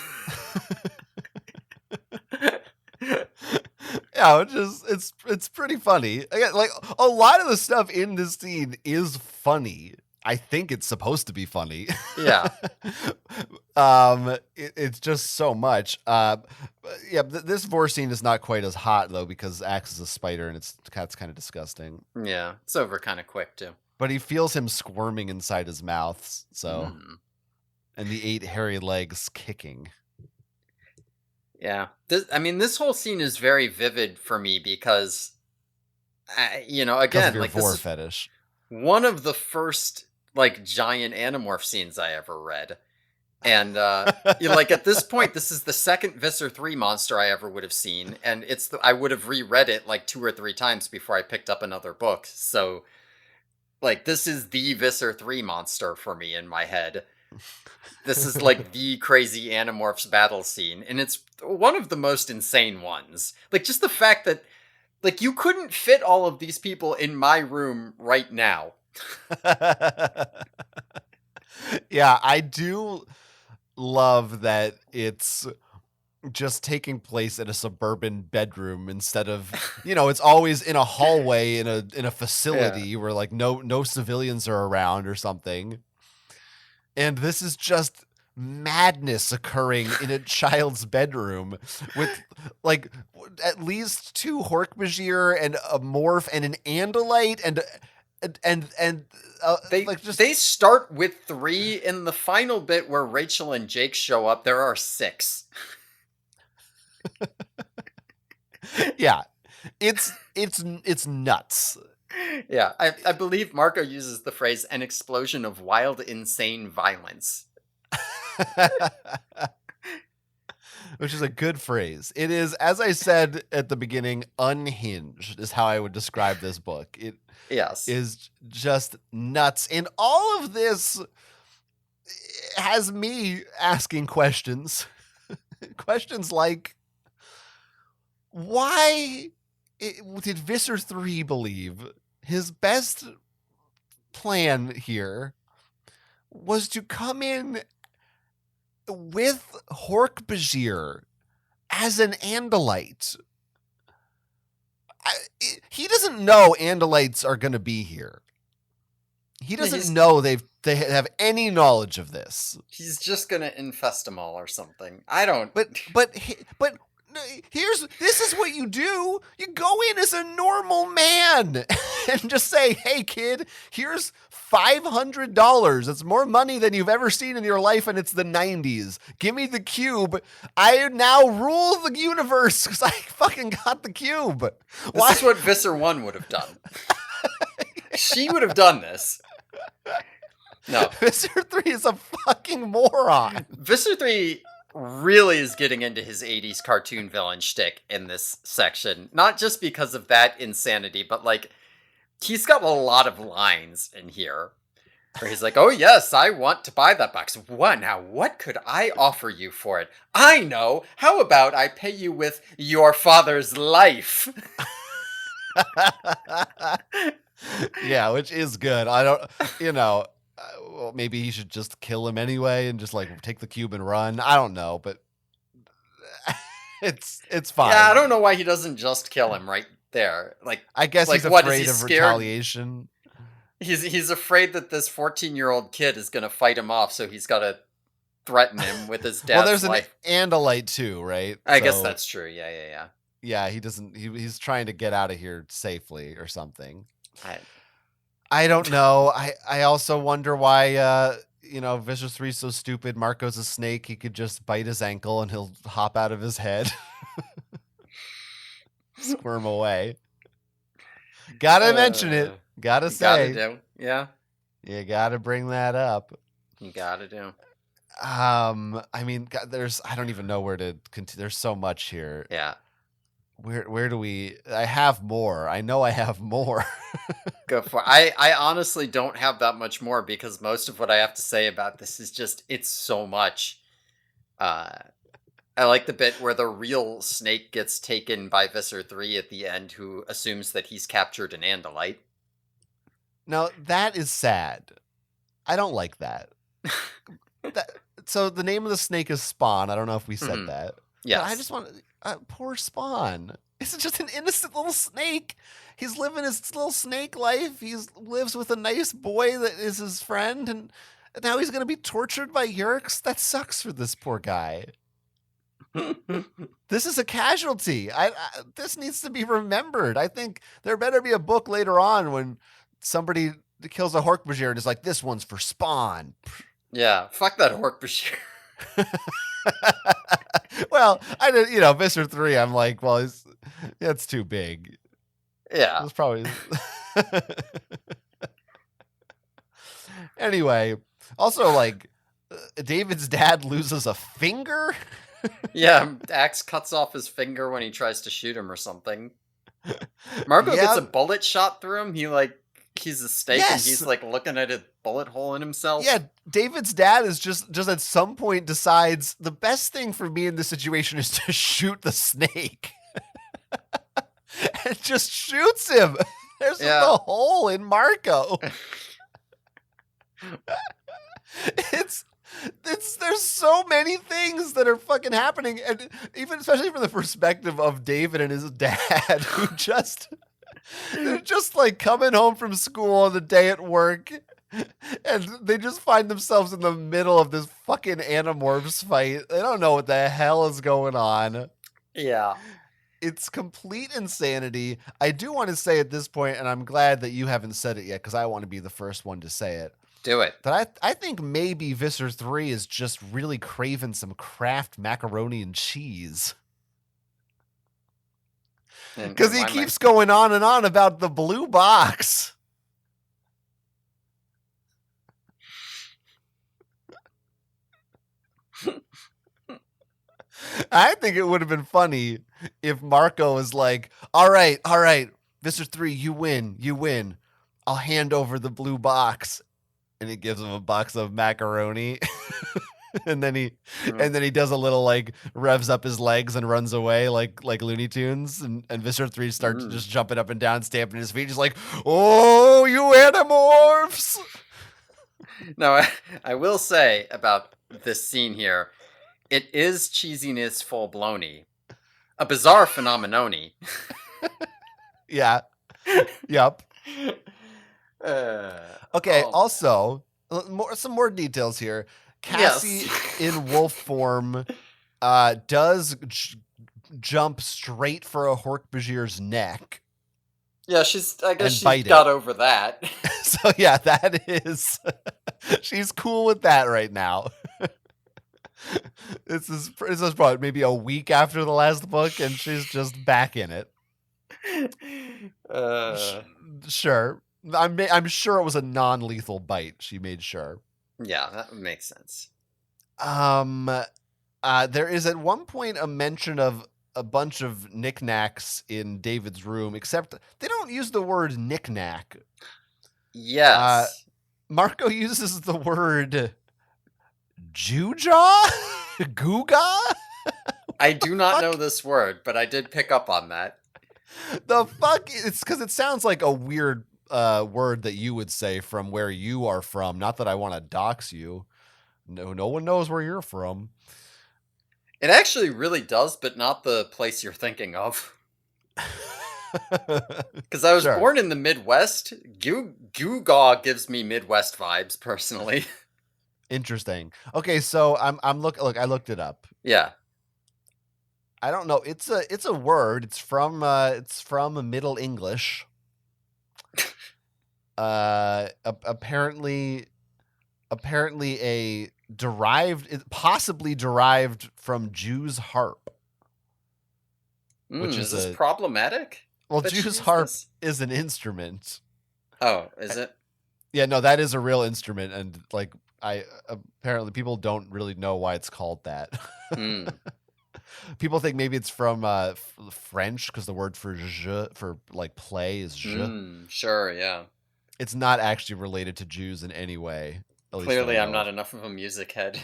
Yeah, it's pretty funny. Again, like a lot of the stuff in this scene is funny. I think it's supposed to be funny. Yeah. It's just so much. Yeah, this vor scene is not quite as hot though because Axe is a spider and it's kind of disgusting. Yeah, it's over kind of quick too. But he feels him squirming inside his mouth, and the 8 hairy legs kicking. Yeah, this whole scene is very vivid for me because, Because of again, your like this vor is fetish. one of the first like giant Animorph scenes I ever read. And like at this point, this is the second Visser 3 monster I ever would have seen, and I would have reread it like 2 or 3 times before I picked up another book. So like this is the Visser 3 monster for me in my head. This is like the crazy Animorphs battle scene, and it's one of the most insane ones. Like just the fact that like you couldn't fit all of these people in my room right now. Yeah, I do love that it's just taking place in a suburban bedroom instead of, it's always in a hallway in a facility where like no civilians are around or something. And this is just madness occurring in a child's bedroom with like at least 2 Hork-Bajir and a Morph and an Andalite and they start with 3. In the final bit where Rachel and Jake show up, there are 6. Yeah, it's nuts. Yeah, I believe Marco uses the phrase "an explosion of wild, insane violence," which is a good phrase. It is, as I said at the beginning, unhinged is how I would describe this book. It is just nuts. And all of this has me asking questions. Questions like, why did Visser 3 believe his best plan here was to come in with Hork-Bajir as an Andalite? He doesn't know Andalites are going to be here. He doesn't know they have any knowledge of this. He's just going to infest them all or something. I don't. But this is what you do. You go in as a normal man and just say, "Hey kid, here's $500. It's more money than you've ever seen in your life, and it's the 90s. Give me the cube. I now rule the universe because I fucking got the cube." This is what Visser 1 would have done. She would have done this. No. Visser 3 is a fucking moron. Visser 3 really is getting into his 80s cartoon villain shtick in this section. Not just because of that insanity, but like, he's got a lot of lines in here where he's like, "Oh yes, I want to buy that box. What could I offer you for it? I know. How about I pay you with your father's life?" Yeah, which is good. I don't, well, maybe he should just kill him anyway and just like take the cube and run. I don't know, but it's fine. Yeah, I don't know why he doesn't just kill him right there. Like, I guess like, he's afraid of retaliation. He's afraid that this 14-year-old kid is going to fight him off, so he's got to threaten him with his dad's well, there's life. An Andalite too, right? I guess that's true. Yeah. Yeah, he doesn't. He's trying to get out of here safely or something. I don't know. I also wonder why Visser 3's so stupid. Marco's a snake. He could just bite his ankle and he'll hop out of his head. Squirm away. Gotta mention it. Gotta say. Gotta do. Yeah. You gotta bring that up. You gotta do. I mean, I don't even know where to continue. There's so much here. Yeah. Where do we? I have more. I know I have more. Go for it. I honestly don't have that much more because most of what I have to say about this is just, it's so much. I like the bit where the real snake gets taken by Visser 3 at the end, who assumes that he's captured an Andalite. Now, that is sad. I don't like that. So the name of the snake is Spawn. I don't know if we said that. Yeah. I just want poor Spawn. It's just an innocent little snake. He's living his little snake life. He lives with a nice boy that is his friend, Now he's going to be tortured by Yerks? That sucks for this poor guy. This is a casualty. This needs to be remembered. I think there better be a book later on when somebody kills a Hork-Bajir and is like, this one's for Spawn. Yeah, fuck that Hork-Bajir. Well, I did, Visser 3, I'm like, well, that's too big. Yeah. It's probably. Anyway, also, like, David's dad loses a finger. Yeah, Axe cuts off his finger when he tries to shoot him or something. Marco gets a bullet shot through him. He's a steak and he's like looking at a bullet hole in himself. Yeah, David's dad is just at some point decides the best thing for me in this situation is to shoot the snake. And just shoots him. There's a hole in Marco. There's so many things that are fucking happening, and even especially from the perspective of David and his dad, who they're just like coming home from school on the day at work, and they just find themselves in the middle of this fucking Animorphs fight. They don't know what the hell is going on. Yeah. It's complete insanity. I do want to say at this point, and I'm glad that you haven't said it yet because I want to be the first one to say it. Do it. That I think maybe Visser 3 is just really craving some Kraft macaroni and cheese. Because he keeps going on and on about the blue box. I think it would have been funny if Marco was like, all right, Visser 3, you win. I'll hand over the blue box. And he gives him a box of macaroni. and then he does a little like revs up his legs and runs away like Looney Tunes. And Visser 3 starts just jumping up and down, stamping his feet. He's like, oh, you Animorphs. No, I will say about this scene here, it is cheesiness full blown-y. A bizarre phenomenoni. Yeah. Yep. Okay, also, some more details here. Cassie in wolf form does jump straight for a Hork-Bajir's neck. Yeah, I guess she got over that. So yeah, that is... she's cool with that right now. This is probably maybe a week after the last book, and she's just back in it. Sure. I'm sure it was a non-lethal bite. She made sure. Yeah, that would make sense. There is at one point a mention of a bunch of knickknacks in David's room, except they don't use the word knickknack. Yes. Marco uses the word gewgaw? Gewgaw? I do not know this word, but I did pick up on that. The fuck? It's because it sounds like a weird word that you would say from where you are from. Not that I want to dox you. No one knows where you're from. It actually really does, but not the place you're thinking of. Because I was born in the Midwest. Gewgaw gives me Midwest vibes, personally. Interesting. Okay, so look, I looked it up. Yeah. I don't know. It's a word. It's from Middle English. Apparently possibly derived from Jew's harp. Which is this problematic? Well, Jew's harp is an instrument. Oh, is it? Yeah, no, that is a real instrument, and like apparently people don't really know why it's called that. People think maybe it's from French because the word for jeu for like play is jeu. Sure, yeah. It's not actually related to Jews in any way. Clearly, I'm not enough of a music head.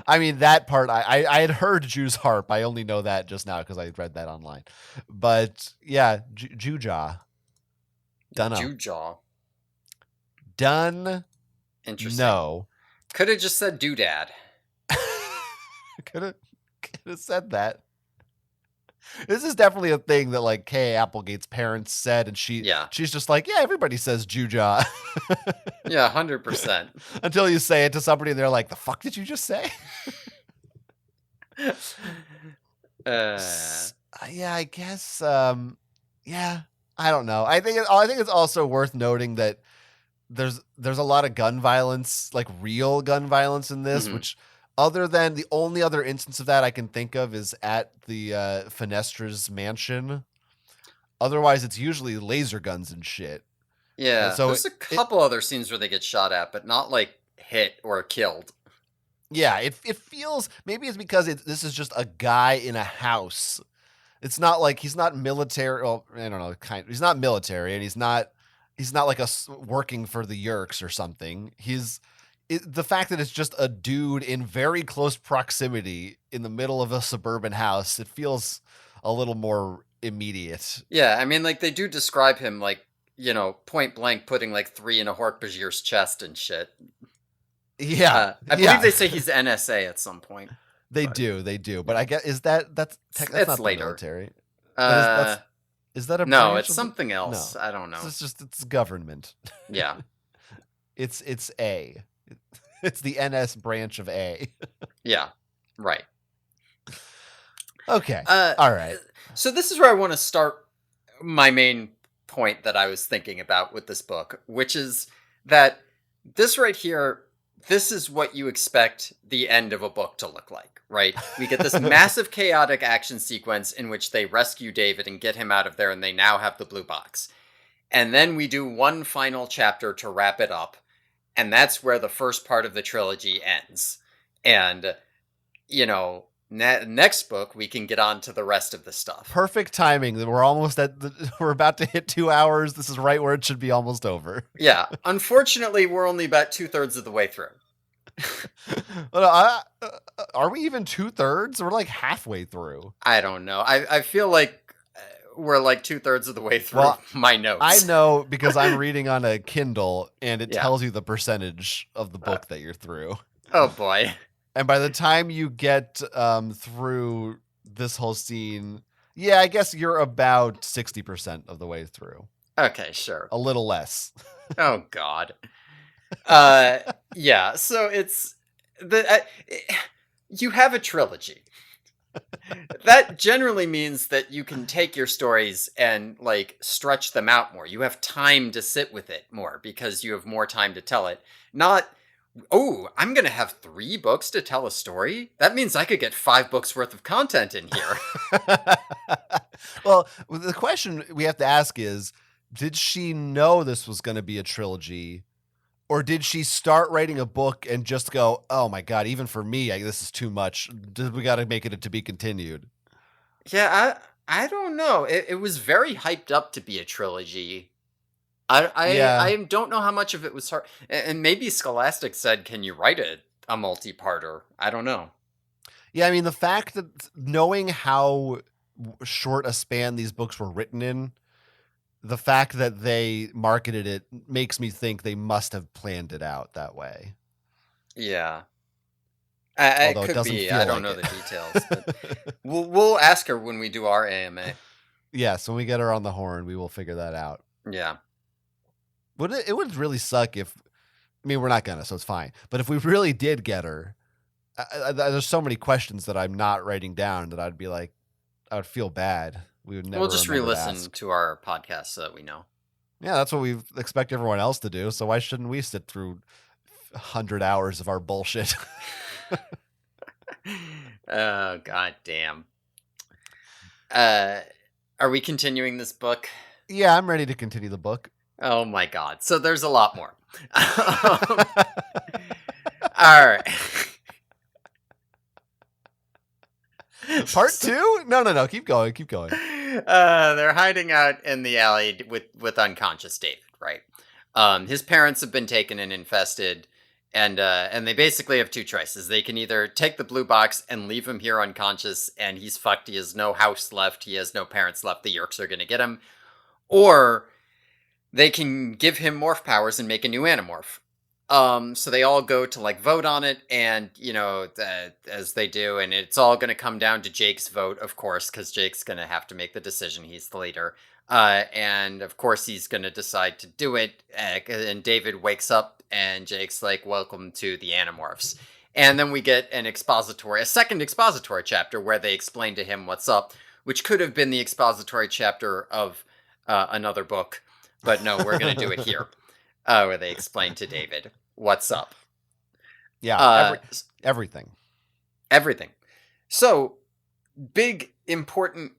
I mean, that part, I had heard Jew's harp. I only know that just now because I read that online. But yeah, Gewgaw. Dunno. Gewgaw. Done. Interesting. No. Could have just said doodad. Could have said that. This is definitely a thing that like Kay Applegate's parents said, and Yeah. she's just like, yeah, everybody says gewgaw. Yeah, 100%. Until you say it to somebody and they're like, the fuck did you just say? Uh, Yeah, I guess. Yeah, I don't know. I think it's also worth noting that there's a lot of gun violence, like real gun violence in this, mhm. which other than the only other instance of that I can think of is at the Fenestra's mansion. Otherwise, it's usually laser guns and shit. Yeah, So there's a it couple other scenes where they get shot at, but not like hit or killed. yeah, it feels maybe it's because this is just a guy in a house. It's not like he's not military. Well, I don't know. He's not military, and he's not like working for the Yerks or something. The fact that it's just a dude in very close proximity in the middle of a suburban house. It feels a little more immediate. Yeah, I mean, like they do describe him like, point blank putting like three in a Hork-Bajir's chest and shit. Yeah, I believe yeah, they say he's NSA at some point, but they do. But I guess that's it's not the later. military. That Uh, is that a no, branch it's of the something no? else. I don't know. It's government. Yeah, It's A. It's the NS branch of A. yeah, right. Okay. Uh, All right. so this is where I want to start my main point that I was thinking about with this book, which is that this right here, this is what you expect the end of a book to look like, right? We get this massive chaotic action sequence in which they rescue David and get him out of there, and they now have the blue box. And then we do one final chapter to wrap it up, and that's where the first part of the trilogy ends. And, next book, we can get on to the rest of the stuff. Perfect timing. We're almost we're about to hit 2 hours. This is right where it should be almost over. Yeah. Unfortunately, we're only about 2/3 of the way through. Are we even 2/3? We're like halfway through. I don't know. I feel like we're like 2/3 of the way through my notes. I know because I'm reading on a Kindle and it Yeah. tells you the percentage of the book that you're through. Oh boy. And by the time you get through this whole scene, yeah, I guess you're about 60% of the way through. Okay, sure. A little less. Oh god. Yeah, so it's you have a trilogy. That generally means that you can take your stories and like stretch them out more. You have time to sit with it more because you have more time to tell it. Not, oh, I'm going to have 3 books to tell a story. That means I could get 5 books worth of content in here. Well, the question we have to ask is, did she know this was going to be a trilogy? Or did she start writing a book and just go, oh my God, even for me, this is too much. We got to make it to be continued. Yeah, I don't know. It was very hyped up to be a trilogy. Yeah. I don't know how much of it was her. And maybe Scholastic said, "Can you write a multi-parter?" I don't know. Yeah, I mean, the fact that knowing how short a span these books were written in, the fact that they marketed it makes me think they must have planned it out that way. Yeah, Although it it could doesn't be. feel I don't like know it. the details, but we'll ask her when we do our AMA. Yes, when we get her on the horn, we will figure that out. Yeah. It would really suck if, I mean, we're not gonna, so it's fine. But if we really did get her, there's so many questions that I'm not writing down that I'd be like, I would feel bad. We would never. We'll just remember to re-listen ask. to our podcast so that we know. Yeah, that's what we expect everyone else to do. So why shouldn't we sit through 100 hours of our bullshit? Oh god damn. Are we continuing this book? Yeah, I'm ready to continue the book. Oh my god. So there's a lot more. All right. Part 2? No. Keep going. They're hiding out in the alley with unconscious David, right? His parents have been taken and infested, and they basically have 2 choices. They can either take the blue box and leave him here unconscious, and he's fucked. He has no house left. He has no parents left. The Yerks are going to get him, or they can give him morph powers and make a new Animorph. So they all go to like vote on it, and as they do, and it's all going to come down to Jake's vote, of course, because Jake's going to have to make the decision. He's the leader, and of course he's going to decide to do it. And David wakes up, and Jake's like, "Welcome to the Animorphs." And then we get a second expository chapter where they explain to him what's up, which could have been the expository chapter of another book, but no, we're going to do it here, where they explain to David what's up. Yeah, everything. Everything. So, big, important,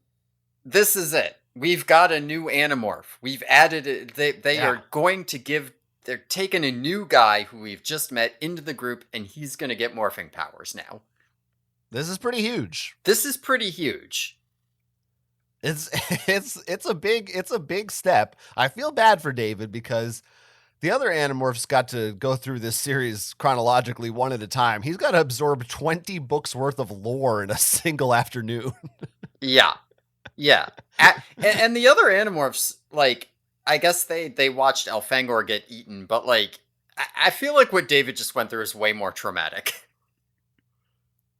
this is it. We've got a new Animorph. We've added it. They are going to they're taking a new guy who we've just met into the group, and he's going to get morphing powers now. This is pretty huge. It's a big step. I feel bad for David because the other Animorphs got to go through this series chronologically one at a time. He's got to absorb 20 books worth of lore in a single afternoon. Yeah. And the other Animorphs, like, I guess they watched Elfangor get eaten, but like, I feel like what David just went through is way more traumatic.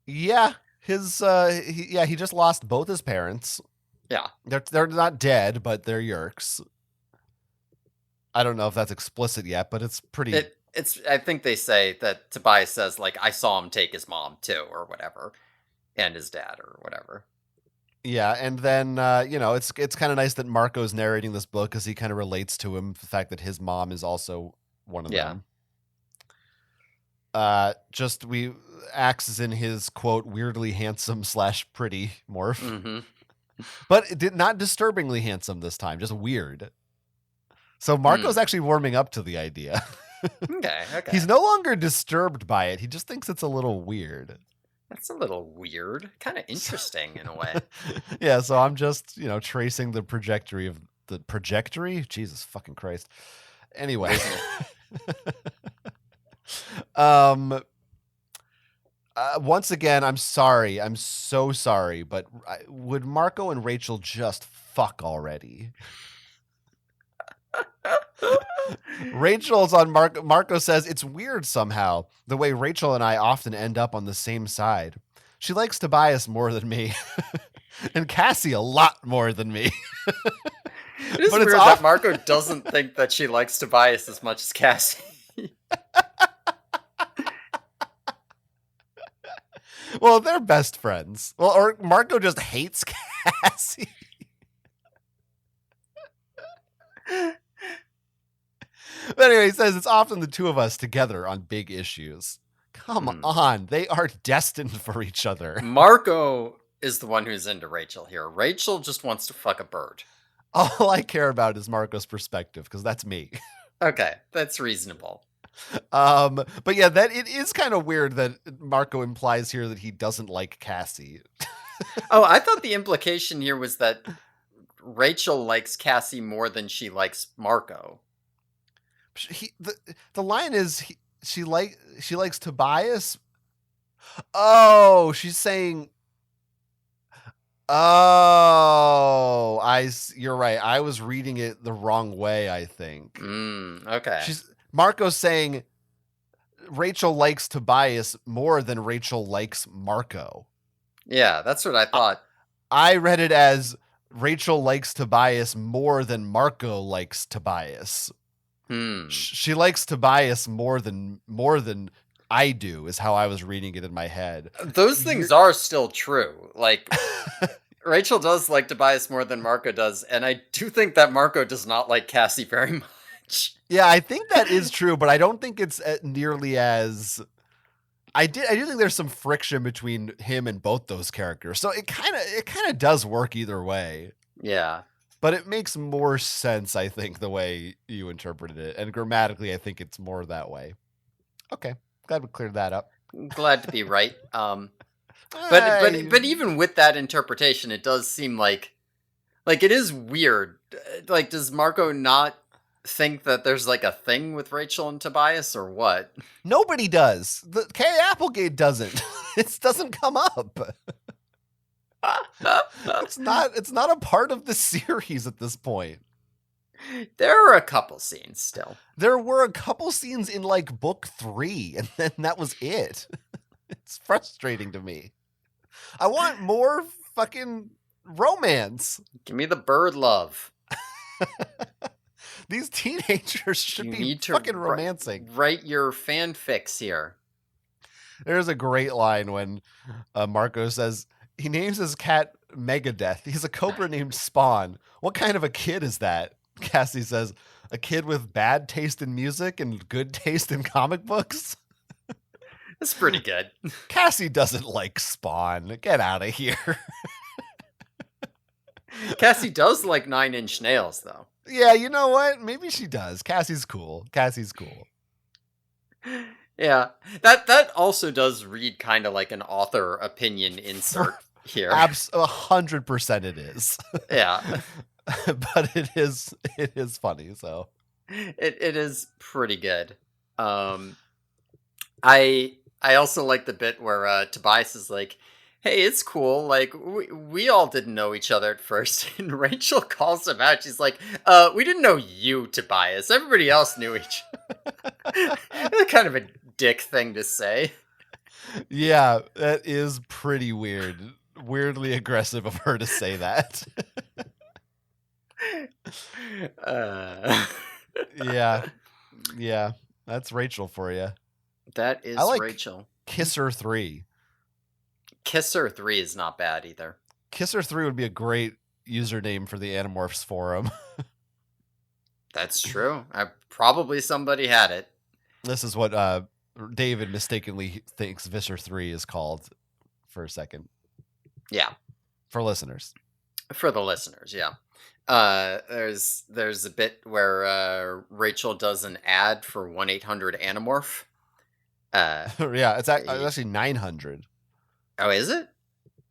Yeah. He just lost both his parents. Yeah. They're not dead, but they're Yeerks. I don't know if that's explicit yet, but it's pretty... I think they say that Tobias says, like, I saw him take his mom, too, or whatever. And his dad, or whatever. Yeah, and then, it's kind of nice that Marco's narrating this book because he kind of relates to him, the fact that his mom is also one of them. Axe is in his, quote, weirdly handsome / pretty morph. Mm-hmm. But not disturbingly handsome this time, just weird. So Marco's actually warming up to the idea. Okay. He's no longer disturbed by it. He just thinks it's a little weird. That's a little weird. Kind of interesting in a way. Yeah, so I'm just, tracing the trajectory of the trajectory? Jesus fucking Christ. Anyway. Once again, I'm sorry. I'm so sorry, but would Marco and Rachel just fuck already? Rachel's on Marco says it's weird somehow the way Rachel and I often end up on the same side. She likes Tobias more than me and Cassie a lot more than me. It is weird that Marco doesn't think that she likes Tobias as much as Cassie. Well, they're best friends. Well, or Marco just hates Cassie. But anyway, he says it's often the two of us together on big issues. Come on. They are destined for each other. Marco is the one who's into Rachel here. Rachel just wants to fuck a bird. All I care about is Marco's perspective, because that's me. Okay, that's reasonable. But yeah, that it is kind of weird that Marco implies here that he doesn't like Cassie. Oh, I thought the implication here was that Rachel likes Cassie more than she likes Marco. The line is she likes Tobias. Oh, she's saying. Oh, you're right. I was reading it the wrong way, I think. Okay. Marco's saying Rachel likes Tobias more than Rachel likes Marco. Yeah, that's what I thought. I read it as Rachel likes Tobias more than Marco likes Tobias. She likes Tobias more than I do, is how I was reading it in my head. Those things are still true. Like, Rachel does like Tobias more than Marco does, and I do think that Marco does not like Cassie very much. Yeah, I think that is true, but I don't think it's nearly as... I do think there's some friction between him and both those characters, so it kind of does work either way. Yeah. But it makes more sense, I think, the way you interpreted it. And grammatically, I think it's more that way. Okay. Glad we cleared that up. Glad to be right. But even with that interpretation, it does seem like it is weird. Like, does Marco not think that there's like a thing with Rachel and Tobias, or what? Nobody does. The Kay Applegate doesn't. It doesn't come up. It's not a part of the series at this point. There are a couple scenes still. There were a couple scenes in like book 3, and then that was it. It's frustrating to me. I want more fucking romance. Give me the bird love. These teenagers should You be need to fucking romancing. write your fanfics here. There's a great line when Marco says he names his cat Megadeth. He's a cobra named Spawn. What kind of a kid is that? Cassie says, a kid with bad taste in music and good taste in comic books. That's pretty good. Cassie doesn't like Spawn. Get out of here. Cassie does like 9-Inch Nails, though. Yeah, you know what? Maybe she does. Cassie's cool. Yeah, that also does read kind of like an author opinion insert here. 100% it is. Yeah. But it is funny, so. It is pretty good. I also like the bit where Tobias is like, hey, it's cool. Like, we all didn't know each other at first. And Rachel calls him out. She's like, we didn't know you, Tobias. Everybody else knew each other. Kind of a dick thing to say. Yeah, that is pretty weird. Weirdly aggressive of her to say that. Yeah. That's Rachel for you. That is like Rachel. Kisser 3. Kisser 3 is not bad either. Kisser 3 would be a great username for the Animorphs forum. That's true. Probably somebody had it. This is what David mistakenly thinks Visser 3 is called for a second. Yeah. For listeners. For the listeners, yeah. There's a bit where Rachel does an ad for 1-800-Animorph. Yeah, it's actually 900. Oh, is it?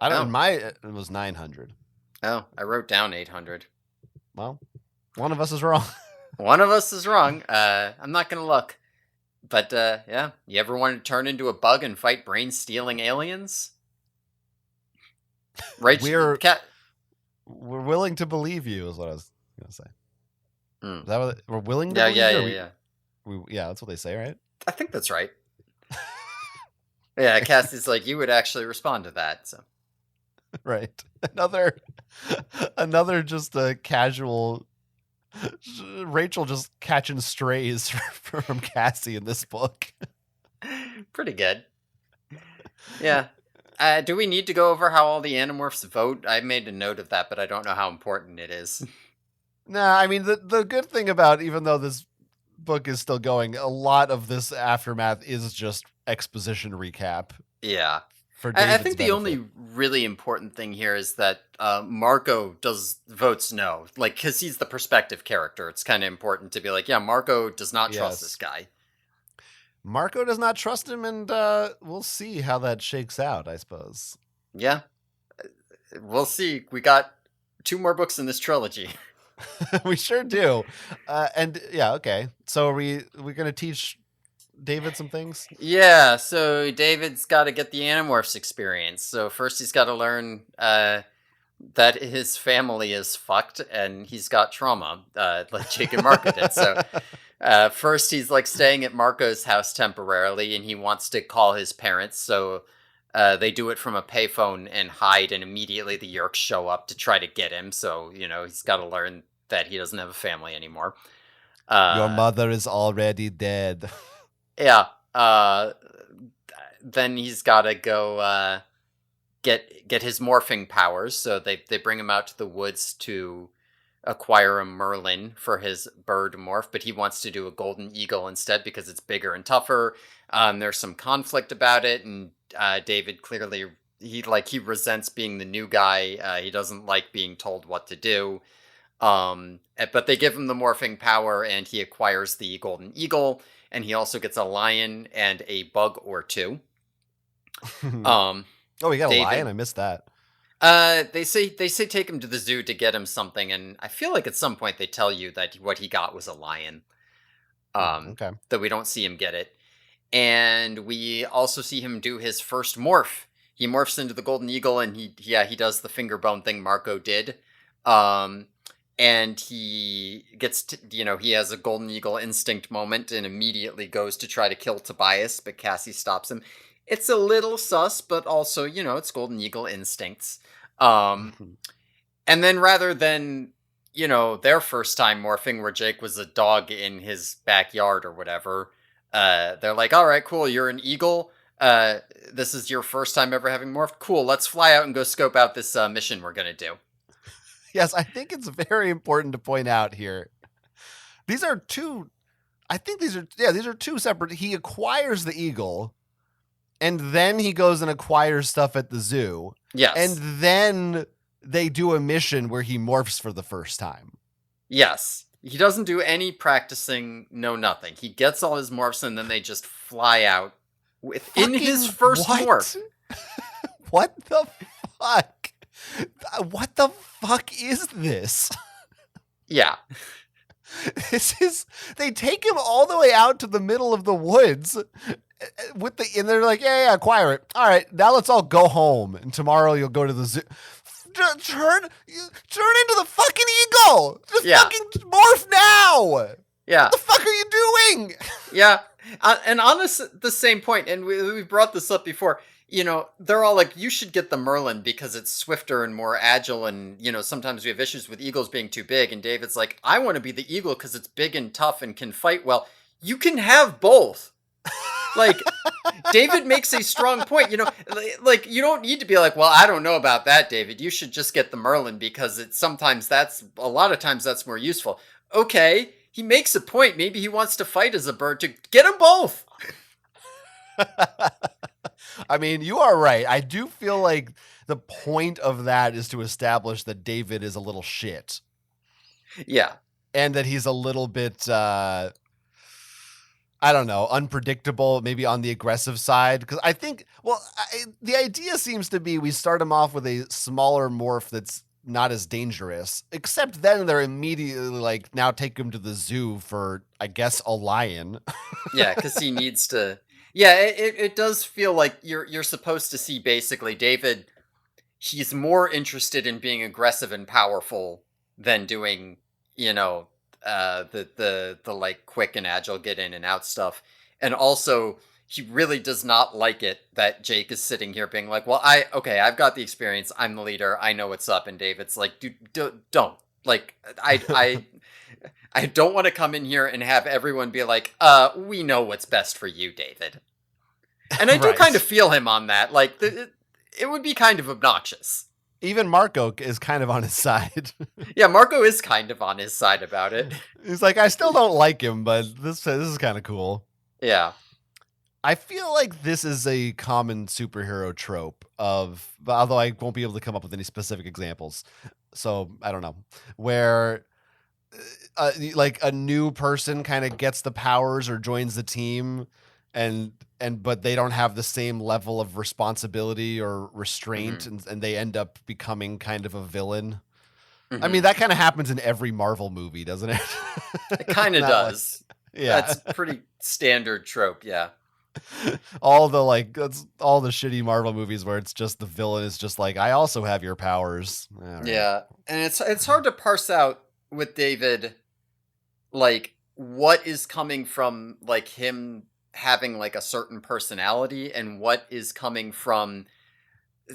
I don't. It was 900. Oh, I wrote down 800. Well, one of us is wrong. One of us is wrong. I'm not gonna look. But yeah, you ever want to turn into a bug and fight brain-stealing aliens? Rachel, we're willing to believe you, is what I was gonna say. Is that what we're willing to believe you? Yeah, that's what they say, right? I think that's right. Yeah, Cassie's like, you would actually respond to that, so. Right. Another just a casual Rachel just catching strays from Cassie in this book. Pretty good. Yeah. Do we need to go over how all the Animorphs vote? I made a note of that, but I don't know how important it is. Nah, I mean, the good thing about, even though this book is still going, a lot of this aftermath is just exposition recap. Yeah. For I think the only really important thing here is that Marco votes no. Like, because he's the perspective character. It's kind of important to be like, yeah, Marco does not trust this guy. Marco does not trust him, and we'll see how that shakes out, I suppose. Yeah. We'll see. We got 2 more books in this trilogy. We sure do. And yeah, okay. So are we going to teach David some things? Yeah, so David's got to get the Animorphs experience. So first he's got to learn that his family is fucked and he's got trauma, like Jake and Marco did. So first he's like staying at Marco's house temporarily and he wants to call his parents. So they do it from a payphone and hide, and immediately the Yerks show up to try to get him. So, he's got to learn that he doesn't have a family anymore. Your mother is already dead. Yeah. Then he's got to go get his morphing powers. So they bring him out to the woods to acquire a Merlin for his bird morph, but he wants to do a golden eagle instead because it's bigger and tougher. There's some conflict about it, and David clearly he resents being the new guy. He doesn't like being told what to do. But they give him the morphing power, and he acquires the golden eagle. And he also gets a lion and a bug or 2. We got David, a lion? I missed that. They say take him to the zoo to get him something, and I feel like at some point they tell you that what he got was a lion. Okay. That we don't see him get it. And we also see him do his first morph. He morphs into the golden eagle, and he does the finger bone thing Marco did. and he gets to, he has a golden eagle instinct moment and immediately goes to try to kill Tobias, but Cassie stops him. It's a little sus, but also, it's golden eagle instincts. Um, and then rather than, their first time morphing where Jake was a dog in his backyard or whatever, they're like, all right, cool, you're an eagle. This is your first time ever having morphed. Cool, let's fly out and go scope out this mission we're going to do. Yes, I think it's very important to point out here. These are two. I think these are two separate. He acquires the eagle, and then he goes and acquires stuff at the zoo. Yes. And then they do a mission where he morphs for the first time. Yes. He doesn't do any practicing, no nothing. He gets all his morphs and then they just fly out in his first morph. What the fuck? What the fuck is this? Yeah. They take him all the way out to the middle of the woods and they're like, yeah, acquire it. All right, now let's all go home, and tomorrow you'll go to the zoo. Turn into the fucking eagle. Just fucking morph now. Yeah. What the fuck are you doing? Yeah. And on the same point, and we brought this up before, they're all like, you should get the Merlin because it's swifter and more agile. And, sometimes we have issues with eagles being too big. And David's like, I want to be the eagle because it's big and tough and can fight well. You can have both. Like, David makes a strong point, like, you don't need to be like, well, I don't know about that, David. You should just get the Merlin because a lot of times that's more useful. Okay, he makes a point. Maybe he wants to fight as a bird to get them both. I mean, you are right. I do feel like the point of that is to establish that David is a little shit. Yeah. And that he's a little bit, I don't know, unpredictable, maybe on the aggressive side. Because I think, the idea seems to be we start him off with a smaller morph that's not as dangerous, except then they're immediately like, now take him to the zoo for, I guess, a lion. Yeah, because he needs to. Yeah, it does feel like you're supposed to see basically David, he's more interested in being aggressive and powerful than doing, the like quick and agile get in and out stuff. And also he really does not like it that Jake is sitting here being like, well, I've got the experience. I'm the leader. I know what's up. And David's like, dude, don't. Like, I don't want to come in here and have everyone be like, we know what's best for you, David. And I do kind of feel him on that. Like, it would be kind of obnoxious. Even Marco is kind of on his side. Yeah, Marco is kind of on his side about it. He's like, I still don't like him, but this is kind of cool. Yeah. I feel like this is a common superhero trope although I won't be able to come up with any specific examples. So I don't know, where like a new person kind of gets the powers or joins the team but they don't have the same level of responsibility or restraint, and they end up becoming kind of a villain. I mean, that kind of happens in every Marvel movie, doesn't it? It kind of does. Yeah. That's pretty standard trope, yeah. That's all the shitty Marvel movies where it's just the villain is just like, I also have your powers. Right. Yeah. And it's hard to parse out with David, like, what is coming from, like, him having like a certain personality and what is coming from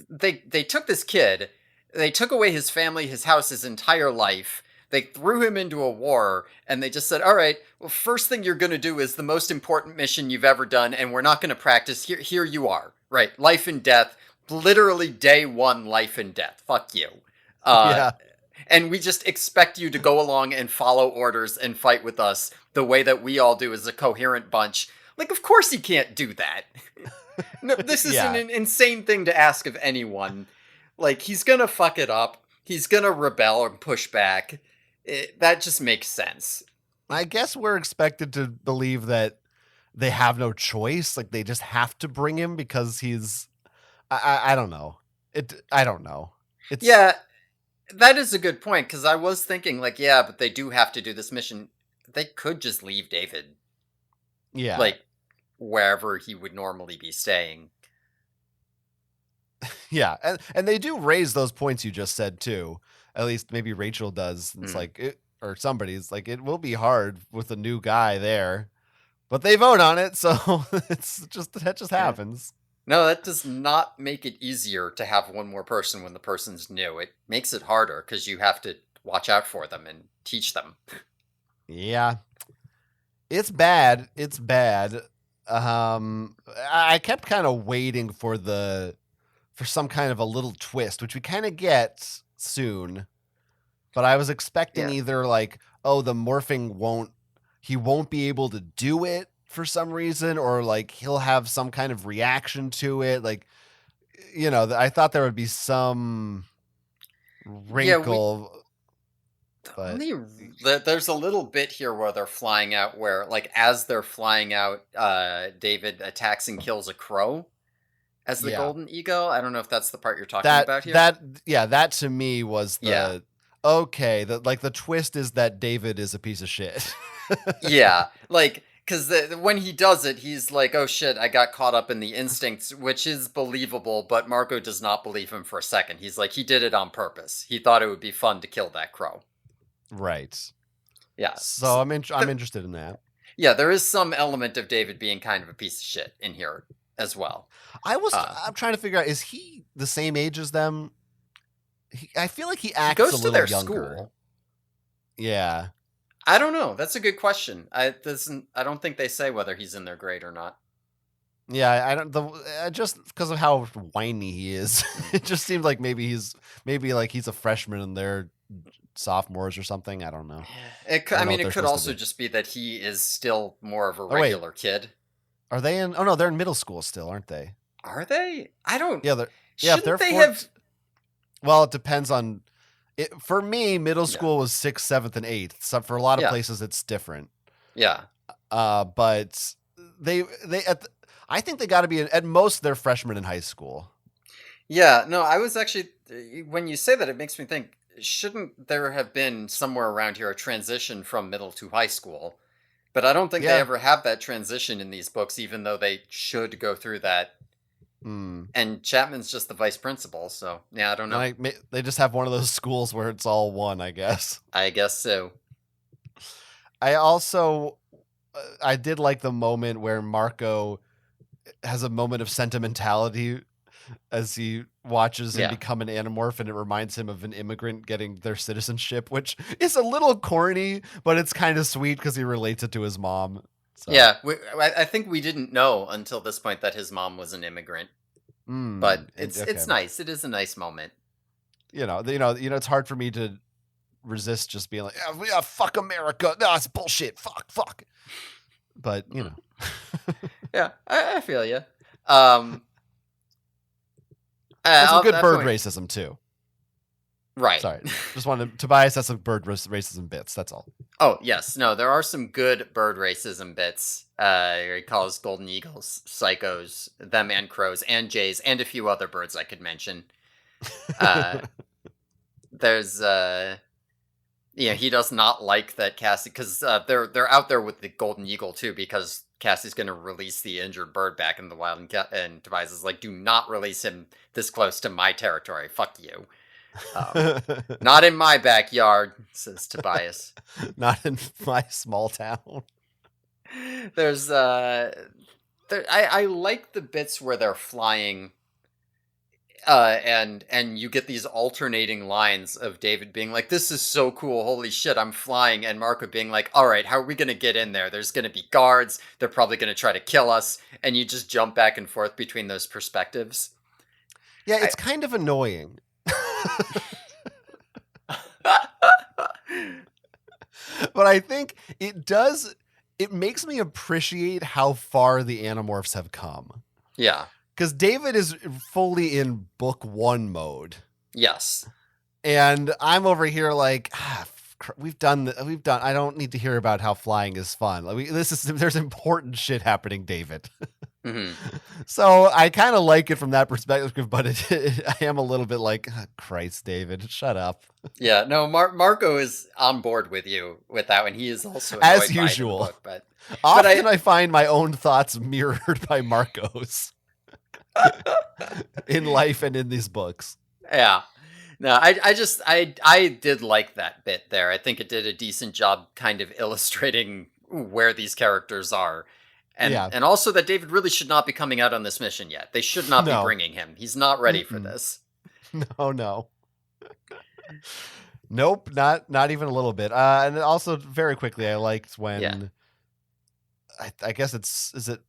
they took this kid, they took away his family, his house, his entire life, they threw him into a war, and they just said, all right, well, first thing you're going to do is the most important mission you've ever done, and we're not going to practice. Here you are, right? Life and death, literally day one, life and death. Fuck you. Yeah. And we just expect you to go along and follow orders and fight with us the way that we all do as a coherent bunch. Like, of course he can't do that. No, this is an insane thing to ask of anyone. Like, he's gonna fuck it up. He's gonna rebel and push back. That just makes sense. I guess we're expected to believe that they have no choice. Like, they just have to bring him because he's... I don't know. I don't know. Yeah, that is a good point, because I was thinking, like, yeah, but they do have to do this mission. They could just leave David. Yeah. Like, wherever he would normally be staying. Yeah, and they do raise those points you just said, too. At least maybe Rachel does. It's Mm, like or somebody's like it will be hard with a new guy there, but they vote on it, so that just yeah. happens. No, that does not make it easier to have one more person when the person's new. It makes it harder because you have to watch out for them and teach them. Yeah, it's bad. It's bad. I kept kind of waiting for some kind of a little twist, which we kind of get soon. But I was expecting Yeah. either like, oh, the morphing he won't be able to do it for some reason, or like he'll have some kind of reaction to it. Like, I thought there would be some Yeah, we wrinkle, but only there's a little bit here where they're flying out where like as they're flying out David attacks and kills a crow as the yeah, golden eagle. I don't know if that's the part you're talking that about here. that yeah, that to me was Yeah. the okay. The twist is that David is a piece of shit. Yeah, like because when he does it, he's like, "Oh shit, I got caught up in the instincts," which is believable. But Marco does not believe him for a second. He's like, he did it on purpose. He thought it would be fun to kill that crow. Right. Yeah, So I'm th- interested in that. yeah, there is some element of David being kind of a piece of shit in here as well. I'm trying to figure out, is he the same age as them? I feel like he He acts a goes to little their younger. school. Yeah. I don't know. That's a good question. I don't think they say whether he's in their grade or not. Yeah, I don't just because of how whiny he is. Mm. It just seems like maybe like he's a freshman and they're sophomores or something. I don't know. I I don't know mean, what it they're could supposed to also be. just be that he is still more of a Oh wait, regular kid. are they in? Oh no, they're in middle school still, aren't they? Are they? I don't. Yeah, they're yeah. If Shouldn't they're they four, have? well, it depends on. For me, middle Yeah. school was sixth, seventh, and eighth. So for a lot of Yeah. places, it's different. Yeah. But they I think they got to be at most they're freshmen in high school. Yeah. No, I was actually. When you say that, it makes me think. Shouldn't there have been somewhere around here a transition from middle to high school? But I don't think they Yeah. ever have that transition in these books, even though they should go through that. Mm. And Chapman's just the vice principal, so yeah, I don't know. They just have one of those schools where it's all one, I guess. I guess so. I also I did like the moment where Marco has a moment of sentimentality as he watches him Yeah. become an animorph, and it reminds him of an immigrant getting their citizenship, which is a little corny, but it's kind of sweet because he relates it to his mom. So, Yeah, I think we didn't know until this point that his mom was an immigrant, but okay. it's nice. It is a nice moment. It's hard for me to resist just being like, yeah, fuck America. No, it's bullshit. Fuck. But Yeah, I feel you. Um, and some I'll good bird definitely racism too. right. Sorry, just wanted Tobias has some bird racism bits. That's all. Oh yes, no, there are some good bird racism bits. He calls golden eagles psychos, them and crows and jays and a few other birds I could mention. Uh, there's Yeah, he does not like that Cassie because they're out there with the golden eagle too because Cassie's going to release the injured bird back in the wild, and Tobias is like, "Do not release him this close to my territory. Fuck you." Not in my backyard, says Tobias. Not in my small town. There's I like the bits where they're flying and you get these alternating lines of David being like, "This is so cool, holy shit, I'm flying," and Marco being like, "All right, how are we gonna get in there? There's gonna be guards. They're probably gonna try to kill us," and you just jump back and forth between those perspectives. Yeah, I, it's kind of annoying. But I think it makes me appreciate how far the Animorphs have come. yeah. Because David is fully in book 1 mode. Yes. And I'm over here like, we've done. I don't need to hear about how flying is fun. Like there's important shit happening, David. Mm-hmm. So I kind of like it from that perspective, but I am a little bit like, oh, Christ, David, shut up. Yeah. No, Marco is on board with you with that one. He is also As annoyed by it in the usual. book, but Often I find my own thoughts mirrored by Marco's in life and in these books. yeah. No, I did like that bit there. I think it did a decent job kind of illustrating where these characters are. Yeah. And also that David really should not be coming out on this mission yet. They should not be No. bringing him. He's not ready for Mm-mm. this. No, no. Nope, not even a little bit. And also very quickly, I liked Yeah. when I guess is it?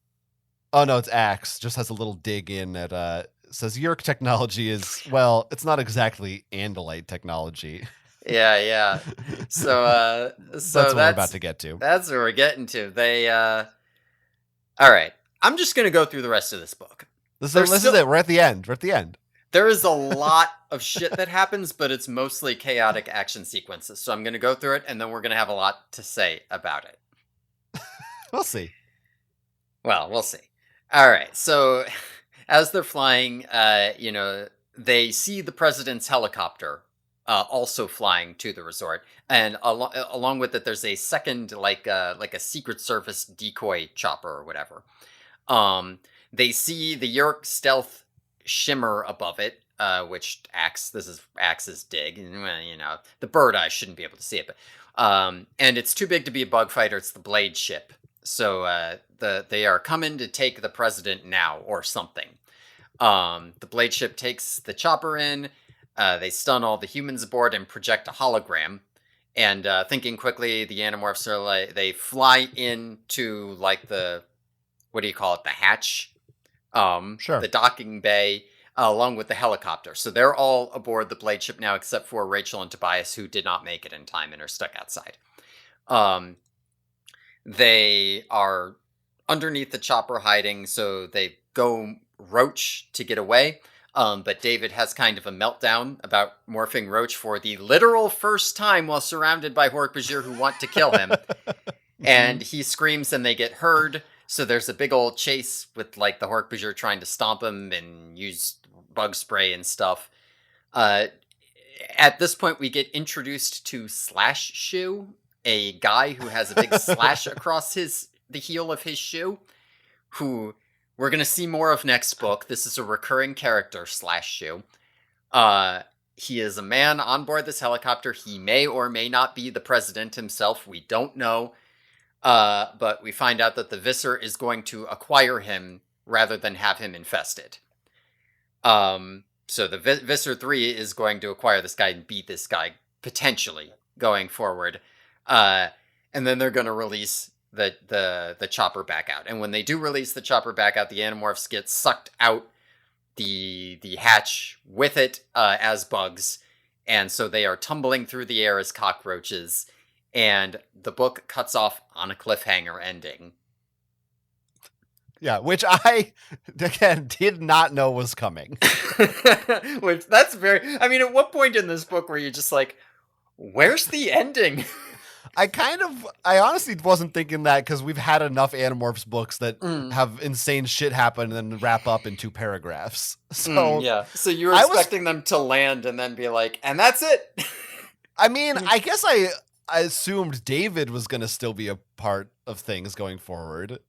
Oh no, it's Axe. Just has a little dig in at says your technology is, well, it's not exactly Andalite technology. Yeah, yeah. So That's what we're about to get to. that's where we're getting to. They all right. I'm just going to go through the rest of this book. This There's is still it. We're at the end. We're at the end. there is a lot of shit that happens, but it's mostly chaotic action sequences. So I'm going to go through it and then we're going to have a lot to say about it. We'll see. Well, we'll see. All right. So as they're flying, they see the president's helicopter also flying to the resort, and along with it, there's a second like a Secret Service decoy chopper or whatever. They see the Yerk stealth shimmer above it, which this is Axe's dig. Well, the bird eye shouldn't be able to see it, but and it's too big to be a bug fighter. It's the blade ship. So they are coming to take the president now or something. The blade ship takes the chopper in. They stun all the humans aboard and project a hologram. And thinking quickly, the Animorphs are they fly into like the, what do you call it, the hatch, Sure. the docking bay, along with the helicopter. So they're all aboard the blade ship now, except for Rachel and Tobias, who did not make it in time and are stuck outside. They are underneath the chopper hiding, so they go Roach to get away. But David has kind of a meltdown about morphing Roach for the literal first time while surrounded by Hork-Bajir who want to kill him. And he screams and they get heard. So there's a big old chase with like the Hork-Bajir trying to stomp him and use bug spray and stuff. At this point, we get introduced to Slash Shoe, a guy who has a big slash across the heel of his shoe, who we're going to see more of next book. This is a recurring character, Slash Shoe. He is a man on board this helicopter. He may or may not be the president himself. We don't know. But we find out that the Visser is going to acquire him rather than have him infested. So the Visser 3 is going to acquire this guy and beat this guy, potentially, going forward. And then they're going to release the chopper back out. And when they do release the chopper back out, the Animorphs get sucked out the hatch with it as bugs. And so they are tumbling through the air as cockroaches. And the book cuts off on a cliffhanger ending. Yeah, which I, again, did not know was coming. Which, that's very... I mean, at what point in this book were you just like, where's the ending? I honestly wasn't thinking that because we've had enough Animorphs books that have insane shit happen and then wrap up in 2 paragraphs. So yeah. So you were expecting them to land and then be like, and that's it. I mean, I guess I assumed David was going to still be a part of things going forward.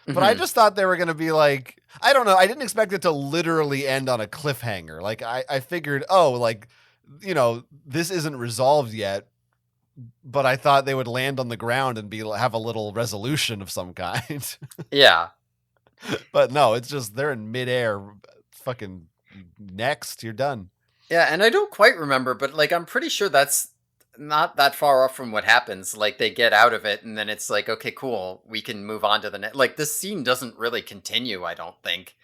But I just thought they were going to be like, I don't know. I didn't expect it to literally end on a cliffhanger. Like I figured, this isn't resolved yet. But I thought they would land on the ground and have a little resolution of some kind. Yeah. But no, it's just they're in midair. Fucking next, you're done. Yeah, and I don't quite remember, but like I'm pretty sure that's not that far off from what happens. Like they get out of it, and then it's like, okay, cool, we can move on to the next. Like this scene doesn't really continue. I don't think.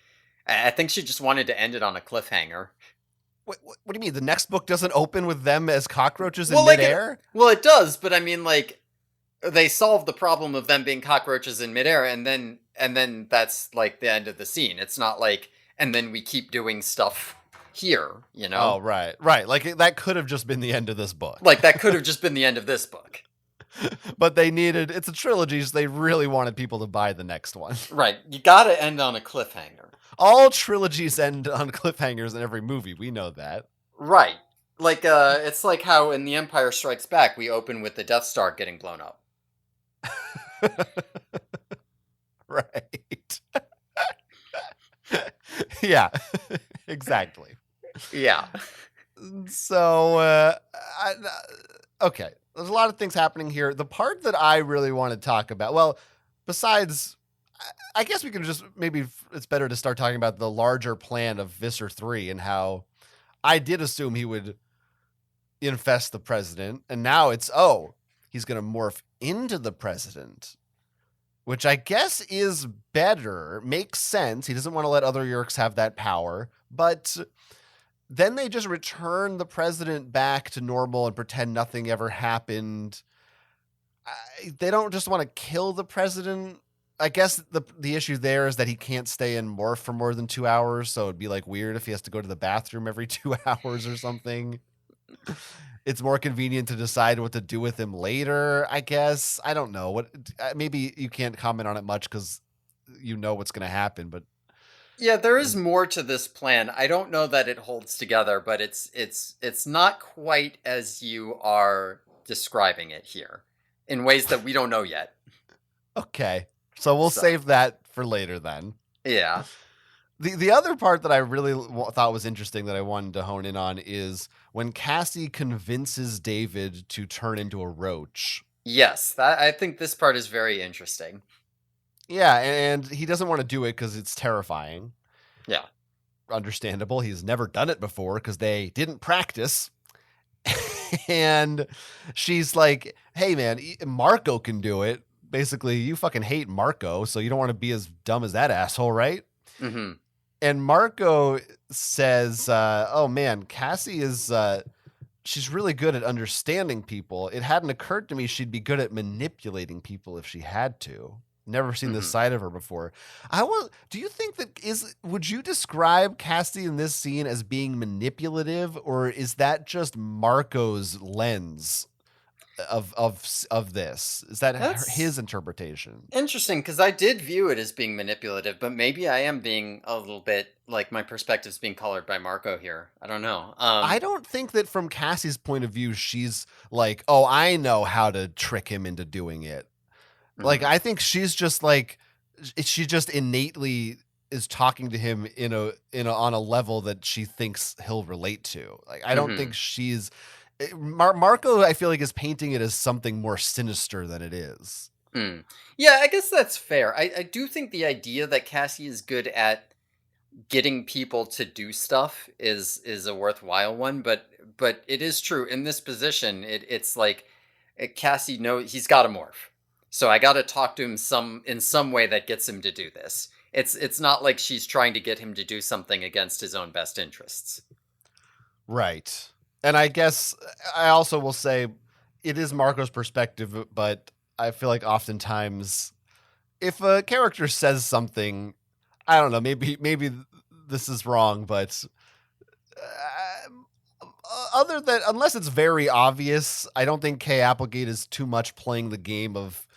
I think she just wanted to end it on a cliffhanger. What do you mean? The next book doesn't open with them as cockroaches in midair? It does, but I mean, like, they solve the problem of them being cockroaches in midair, and then that's like the end of the scene. It's not like, and then we keep doing stuff here, Oh, right. Like that could have just been the end of this book. Like that could have just been the end of this book. But it's a trilogy, so they really wanted people to buy the next one. Right. You gotta end on a cliffhanger. All trilogies end on cliffhangers in every movie. We know that. Right. Like, it's like how in The Empire Strikes Back, we open with the Death Star getting blown up. Right. Yeah, exactly. Yeah. So, okay, there's a lot of things happening here. The part that I really want to talk about, well, besides, I guess we can just maybe it's better to start talking about the larger plan of Visser 3 and how I did assume he would infest the president, and now it's, oh, he's going to morph into the president, which I guess is better, makes sense. He doesn't want to let other Yeerks have that power, but then they just return the president back to normal and pretend nothing ever happened. They don't just want to kill the president. I guess the issue there is that he can't stay in morph for more than 2 hours, so it'd be like weird if he has to go to the bathroom every 2 hours or something. It's more convenient to decide what to do with him later, I guess. I don't know. What maybe you can't comment on it much because you know what's going to happen, but Yeah, there is more to this plan. I don't know that it holds together, but it's not quite as you are describing it here in ways that we don't know yet. okay. So we'll save that for later then. Yeah. The other part that I really thought was interesting that I wanted to hone in on is when Cassie convinces David to turn into a roach. Yes, I think this part is very interesting. Yeah, and he doesn't want to do it because it's terrifying. Yeah. Understandable. He's never done it before because they didn't practice. And she's like, hey, man, Marco can do it. Basically, you fucking hate Marco, so you don't want to be as dumb as that asshole, right? Mm-hmm. And Marco says, oh, man, Cassie is... she's really good at understanding people. It hadn't occurred to me she'd be good at manipulating people if she had to. Never seen this side of her before. Do you think would you describe Cassie in this scene as being manipulative, or is that just Marco's lens of this? Is that his interpretation? Interesting, because I did view it as being manipulative, but maybe I am being a little bit, like, my perspective's being colored by Marco here. I don't know. I don't think that from Cassie's point of view, she's like, oh, I know how to trick him into doing it. Like, I think she's just like, she just innately is talking to him on a level that she thinks he'll relate to. Like, I don't think she's Marco. I feel like is painting it as something more sinister than it is. Yeah, I guess that's fair. I do think the idea that Cassie is good at getting people to do stuff is a worthwhile one, but it is true in this position. It's like Cassie knows he's got to morph. So I got to talk to him in some way that gets him to do this. It's not like she's trying to get him to do something against his own best interests. Right. And I guess I also will say it is Marco's perspective, but I feel like oftentimes if a character says something, I don't know, maybe this is wrong, but other than unless it's very obvious, I don't think Kay Applegate is too much playing the game of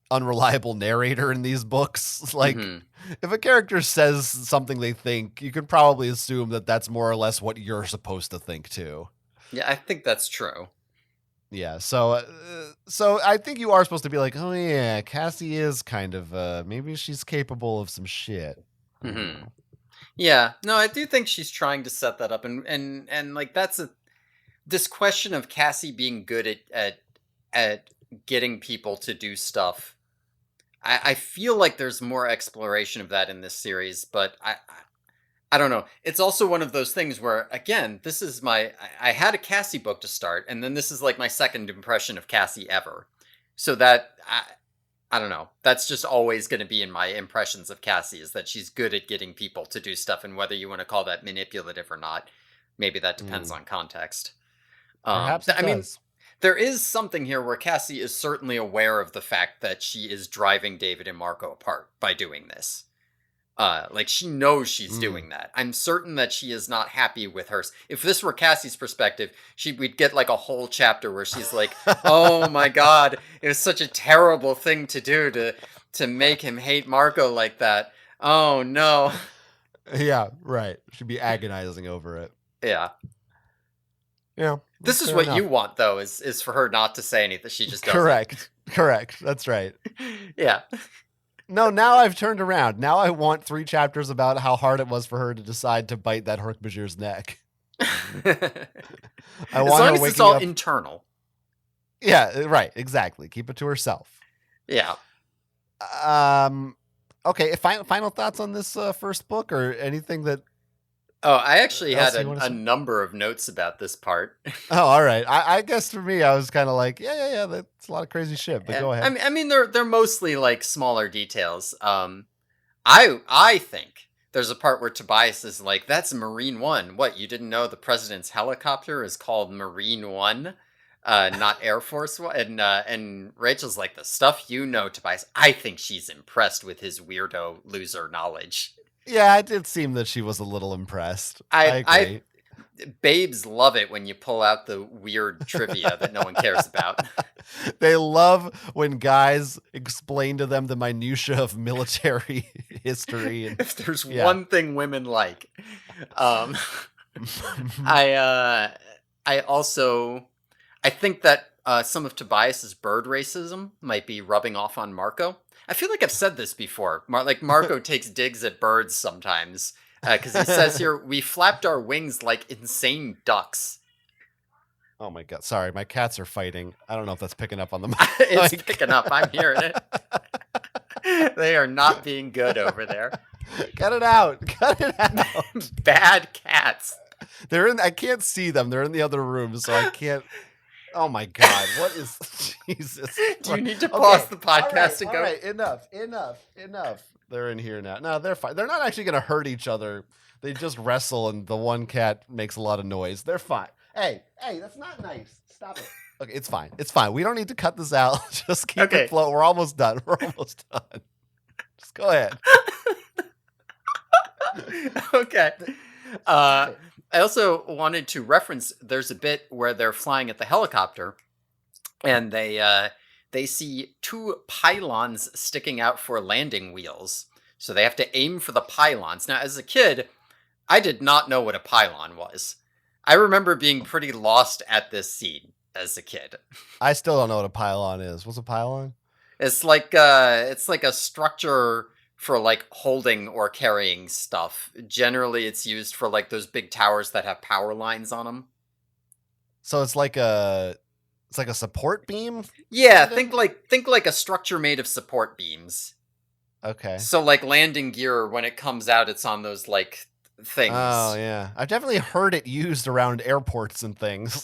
unreliable narrator in these books. Like, if a character says something they think, you can probably assume that that's more or less what you're supposed to think too. Yeah, I think that's true. Yeah, so I think you are supposed to be like, oh yeah, Cassie is kind of maybe she's capable of some shit. Yeah, no, I do think she's trying to set that up, and like this question of Cassie being good at getting people to do stuff. I feel like there's more exploration of that in this series, but I don't know. It's also one of those things where, again, this is I had a Cassie book to start, and then this is like my second impression of Cassie ever. So that, I don't know. That's just always going to be in my impressions of Cassie, is that she's good at getting people to do stuff, and whether you want to call that manipulative or not, maybe that depends on context. Perhaps it does. There is something here where Cassie is certainly aware of the fact that she is driving David and Marco apart by doing this. Like, she knows she's doing that. I'm certain that she is not happy with her. If this were Cassie's perspective, we'd get like a whole chapter where she's like, oh my God, it was such a terrible thing to do to make him hate Marco like that. Oh no. Yeah, right. She'd be agonizing over it. Yeah. Yeah. This is what you want, though, is for her not to say anything. She just doesn't. Correct. That's right. Yeah. No, now I've turned around. Now I want 3 chapters about how hard it was for her to decide to bite that Hork-Bajir's neck. I As want long her as it's waking all up. internal. Yeah, right. Exactly. Keep it to herself. Yeah. Okay. Final thoughts on this first book, or anything that Oh, I actually had else you want to a say? number of notes about this part. Oh, all right. I guess for me, I was kind of like, yeah. That's a lot of crazy shit. But Yeah. go ahead. I mean they're mostly like smaller details. I think there's a part where Tobias is like, "That's Marine One. What, you didn't know the president's helicopter is called Marine One, not Air Force One?" And Rachel's like, "The stuff you know, Tobias." I think she's impressed with his weirdo loser knowledge. Yeah, it did seem that she was a little impressed. I I agree. babes love it when you pull out the weird trivia that no one cares about. They love when guys explain to them the minutia of military history, and If there's yeah. one thing women like, um, I uh, I also I think that some of Tobias's bird racism might be rubbing off on Marco. I feel like I've said this before. Like Marco takes digs at birds sometimes because he says here we flapped our wings like insane ducks. Oh my god! Sorry, my cats are fighting. I don't know if that's picking up on the It's mic. picking up. I'm hearing it. They are not being good over there. Cut it out! Cut it out! Bad cats. They're in. I can't see them. They're in the other room, so I can't. Oh my god! What is Jesus? Do you need to pause the podcast and All go? right, enough. They're in here now. No, they're fine. They're not actually gonna hurt each other. They just wrestle, and the one cat makes a lot of noise. They're fine. Hey, that's not nice. Stop it. Okay, it's fine. It's fine. We don't need to cut this out. Just keep Okay. it flow. We're almost done. Just go ahead. Okay. I also wanted to reference. There's a bit where they're flying at the helicopter, and they see two pylons sticking out for landing wheels. So they have to aim for the pylons. Now, as a kid, I did not know what a pylon was. I remember being pretty lost at this scene as a kid. I still don't know what a pylon is. What's a pylon? It's like a structure for like holding or carrying stuff. Generally, it's used for like those big towers that have power lines on them. So it's like a support beam. Yeah, Kinda? think like a structure made of support beams. Okay. So like landing gear, when it comes out, it's on those like things. Oh yeah, I've definitely heard it used around airports and things.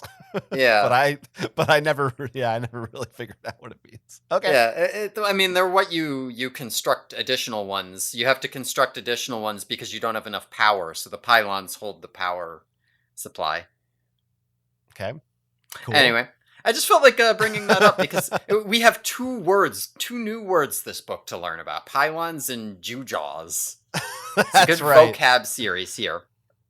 Yeah. but I never really figured out what it means. Okay. Yeah, I mean, they're what you construct additional ones. You have to construct additional ones because you don't have enough power, so the pylons hold the power supply. Okay. Cool. Anyway, I just felt like bringing that up because we have two new words this book to learn about: pylons and gewgaws. It's a That's good right. vocab series here.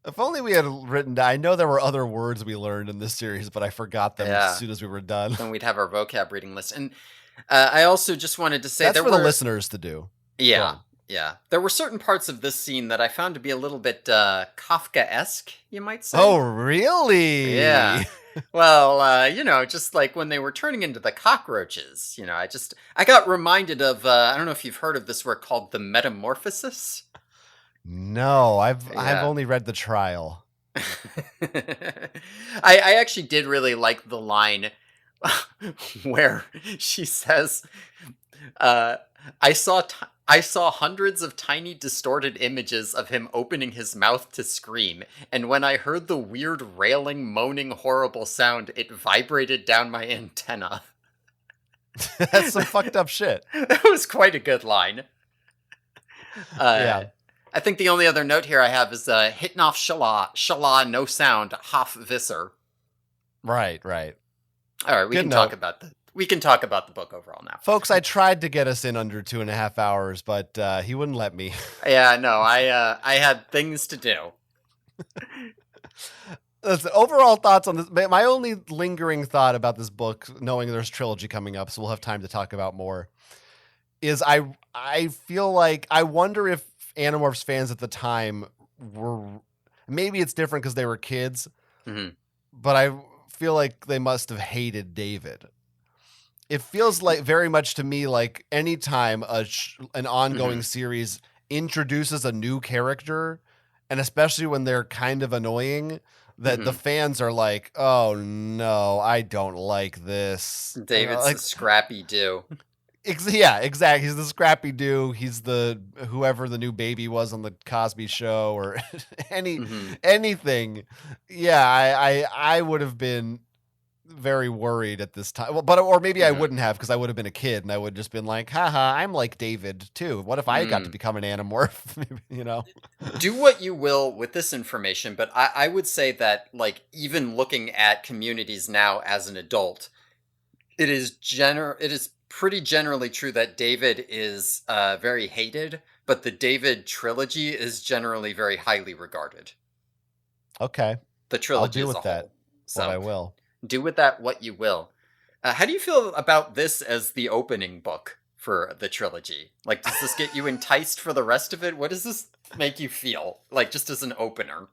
If only we had written down. I know there were other words we learned in this series, but I forgot them Yeah. as soon as we were done. Then we'd have our vocab reading list. And I also just wanted to say That's there for were the listeners to do. Yeah, yeah. There were certain parts of this scene that I found to be a little bit Kafka-esque, you might say. Oh, really? Yeah. Well, just like when they were turning into the cockroaches, I got reminded of, I don't know if you've heard of this work called The Metamorphosis. No, I've Yeah. only read The Trial. I actually did really like the line where she says, uh, I saw hundreds of tiny distorted images of him opening his mouth to scream, and when I heard the weird railing, moaning, horrible sound, it vibrated down my antenna. That's some fucked up shit. That was quite a good line. Yeah. I think the only other note here I have is hitting off shala, no sound, hof visser. Right. All right, we Good can note. talk about the book overall now. Folks, I tried to get us in under 2.5 hours, but he wouldn't let me. Yeah, no, I had things to do. Listen, overall thoughts on this. My only lingering thought about this book, knowing there's trilogy coming up, so we'll have time to talk about more, is I feel like I wonder if Animorphs fans at the time were, maybe it's different because they were kids, but I feel like they must have hated David. It feels like very much to me like anytime an ongoing series introduces a new character, and especially when they're kind of annoying, that the fans are like, oh no, I don't like this. David's the Like, scrappy do. yeah, exactly. He's the scrappy do. He's the whoever the new baby was on the Cosby Show or any Hmm. anything. Yeah, I would have been very worried at this time. Well, but or maybe I Hmm. wouldn't have because I would have been a kid and I would have just been like, haha, I'm like David too. What if I got to Mm. become an Animorph? You know? Do what you will with this information, but I would say that, like, even looking at communities now as an adult, it is pretty generally true that David is very hated, but the David trilogy is generally very highly regarded. Okay, The I'll trilogy deal as a with that. whole. What So I will. do with that what you will. How do you feel about this as the opening book for the trilogy? Like, does this get you enticed for the rest of it? What does this make you feel like, just as an opener?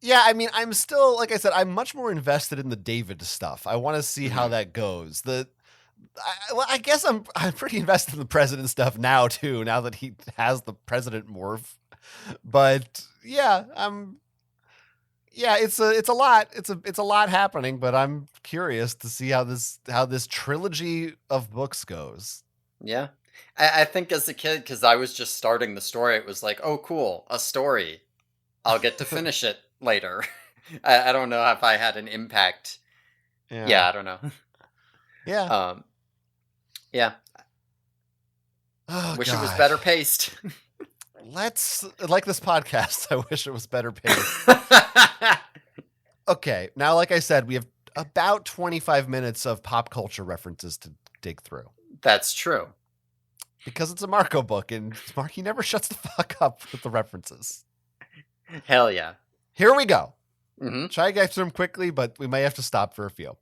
Yeah, I mean, I'm still, like I said, I'm much more invested in the David stuff. I want to see how Hmm. that goes. Well, I guess I'm pretty invested in the president stuff now too. Now that he has the president morph, but yeah, yeah, it's a lot. It's a lot happening, but I'm curious to see how this trilogy of books goes. Yeah. I think as a kid, because I was just starting the story, it was like, oh, cool, a story. I'll get to finish it later. I don't know if I had an impact. Yeah, Yeah, I don't know. yeah. Um, yeah, Oh wish it was better gosh, paced. let's like this podcast. I wish it was better paced. Okay, now like I said, we have about 25 minutes of pop culture references to dig through That's true. because it's a Marco book, and Marky never shuts the fuck up with the references. Hell yeah. Here we go. Hmm. Try to get through them quickly, but we may have to stop for a few.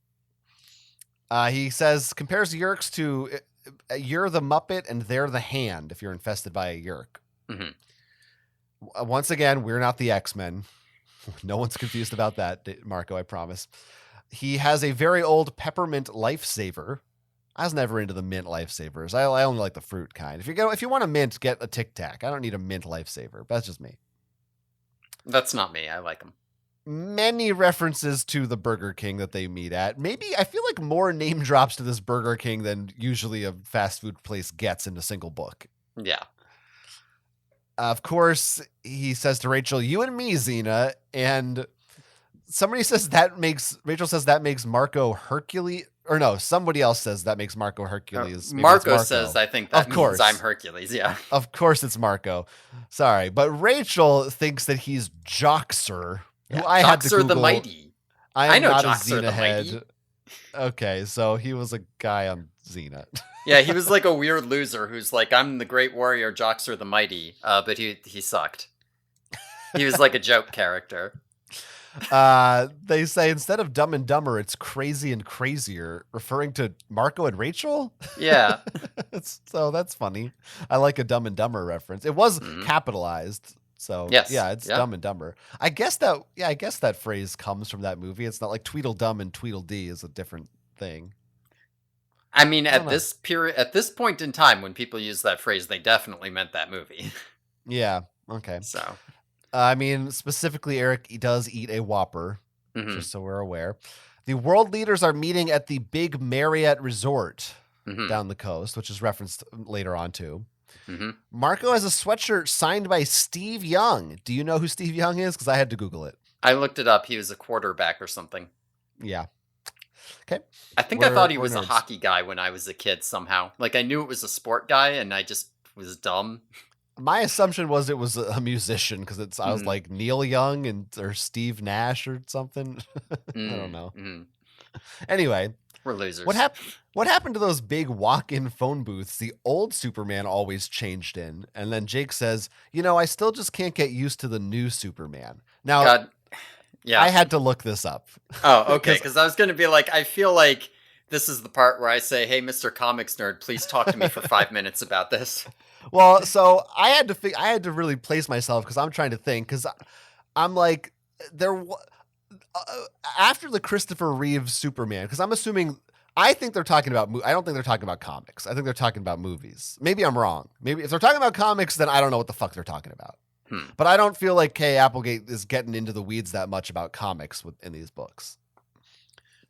He says, compares Yerks to you're the Muppet and they're the Hand if you're infested by a Yerk. Hmm. Once again, we're not the X-Men. No one's confused about that, Marco, I promise. He has a very old peppermint lifesaver. I was never into the mint lifesavers. I only like the fruit kind. If you want a mint, get a Tic Tac. I don't need a mint lifesaver. That's just me. That's not me. I like them. Many references to the Burger King that they meet at. Maybe I feel like more name drops to this Burger King than usually a fast food place gets in a single book. Yeah. Of course, he says to Rachel, "You and me, Xena," and somebody says Rachel says that makes Marco Hercules, or no, somebody else says that makes Marco Hercules. Maybe it's Marco says, I think that Of means course. I'm Hercules. Yeah. Of course, it's Marco. Sorry, but Rachel thinks that he's Joxer, who I had to Joxer Google. the Mighty. I I am know not a Joxer the Xena Mighty. head. Okay, so he was a guy on Xena. Yeah, he was like a weird loser who's like, I'm the great warrior Joxer the Mighty, but he sucked. He was like a joke character. They say instead of Dumb and Dumber, it's Crazy and Crazier, referring to Marco and Rachel. Yeah. So that's funny. I like a Dumb and Dumber reference. It was Mhm. capitalized. So Yes. yeah, it's Yeah. Dumb and Dumber. I guess that phrase comes from that movie. It's not like Tweedledum and Tweedledee is a different thing. I mean, I don't at this point in time, when people use that phrase, they definitely meant that movie. Yeah. Okay. So, I mean, specifically, Eric does eat a Whopper, mhm, just so we're aware. The world leaders are meeting at the big Marriott Resort mhm, down the coast, which is referenced later on too. mhm. Marco has a sweatshirt signed by Steve Young. Do you know who Steve Young is? Because I had to Google it. I looked it up. He was a quarterback or something. Yeah. Okay. I think I thought he We're was a nerds. hockey guy when I was a kid somehow. Like, I knew it was a sport guy, and I just was dumb. My assumption was it was a musician because I was Mhm. like Neil Young or Steve Nash or something. I don't know. Mhm. Anyway, We're losers. What happened to those big walk-in phone booths the old Superman always changed in? And then Jake says, I still just can't get used to the new Superman. Now, God. Yeah. I had to look this up. Oh, okay. Because I was going to be like, I feel like this is the part where I say, "Hey, Mr. Comics Nerd, please talk to me for 5 minutes about this." Well, so I had to really place myself because I'm trying to think because I'm like after the Christopher Reeve Superman because I'm assuming I think they're talking about I don't think they're talking about comics. I think they're talking about movies. Maybe I'm wrong. Maybe if they're talking about comics, then I don't know what the fuck they're talking about. Hmm. But I don't feel like Kay Applegate is getting into the weeds that much about comics in these books.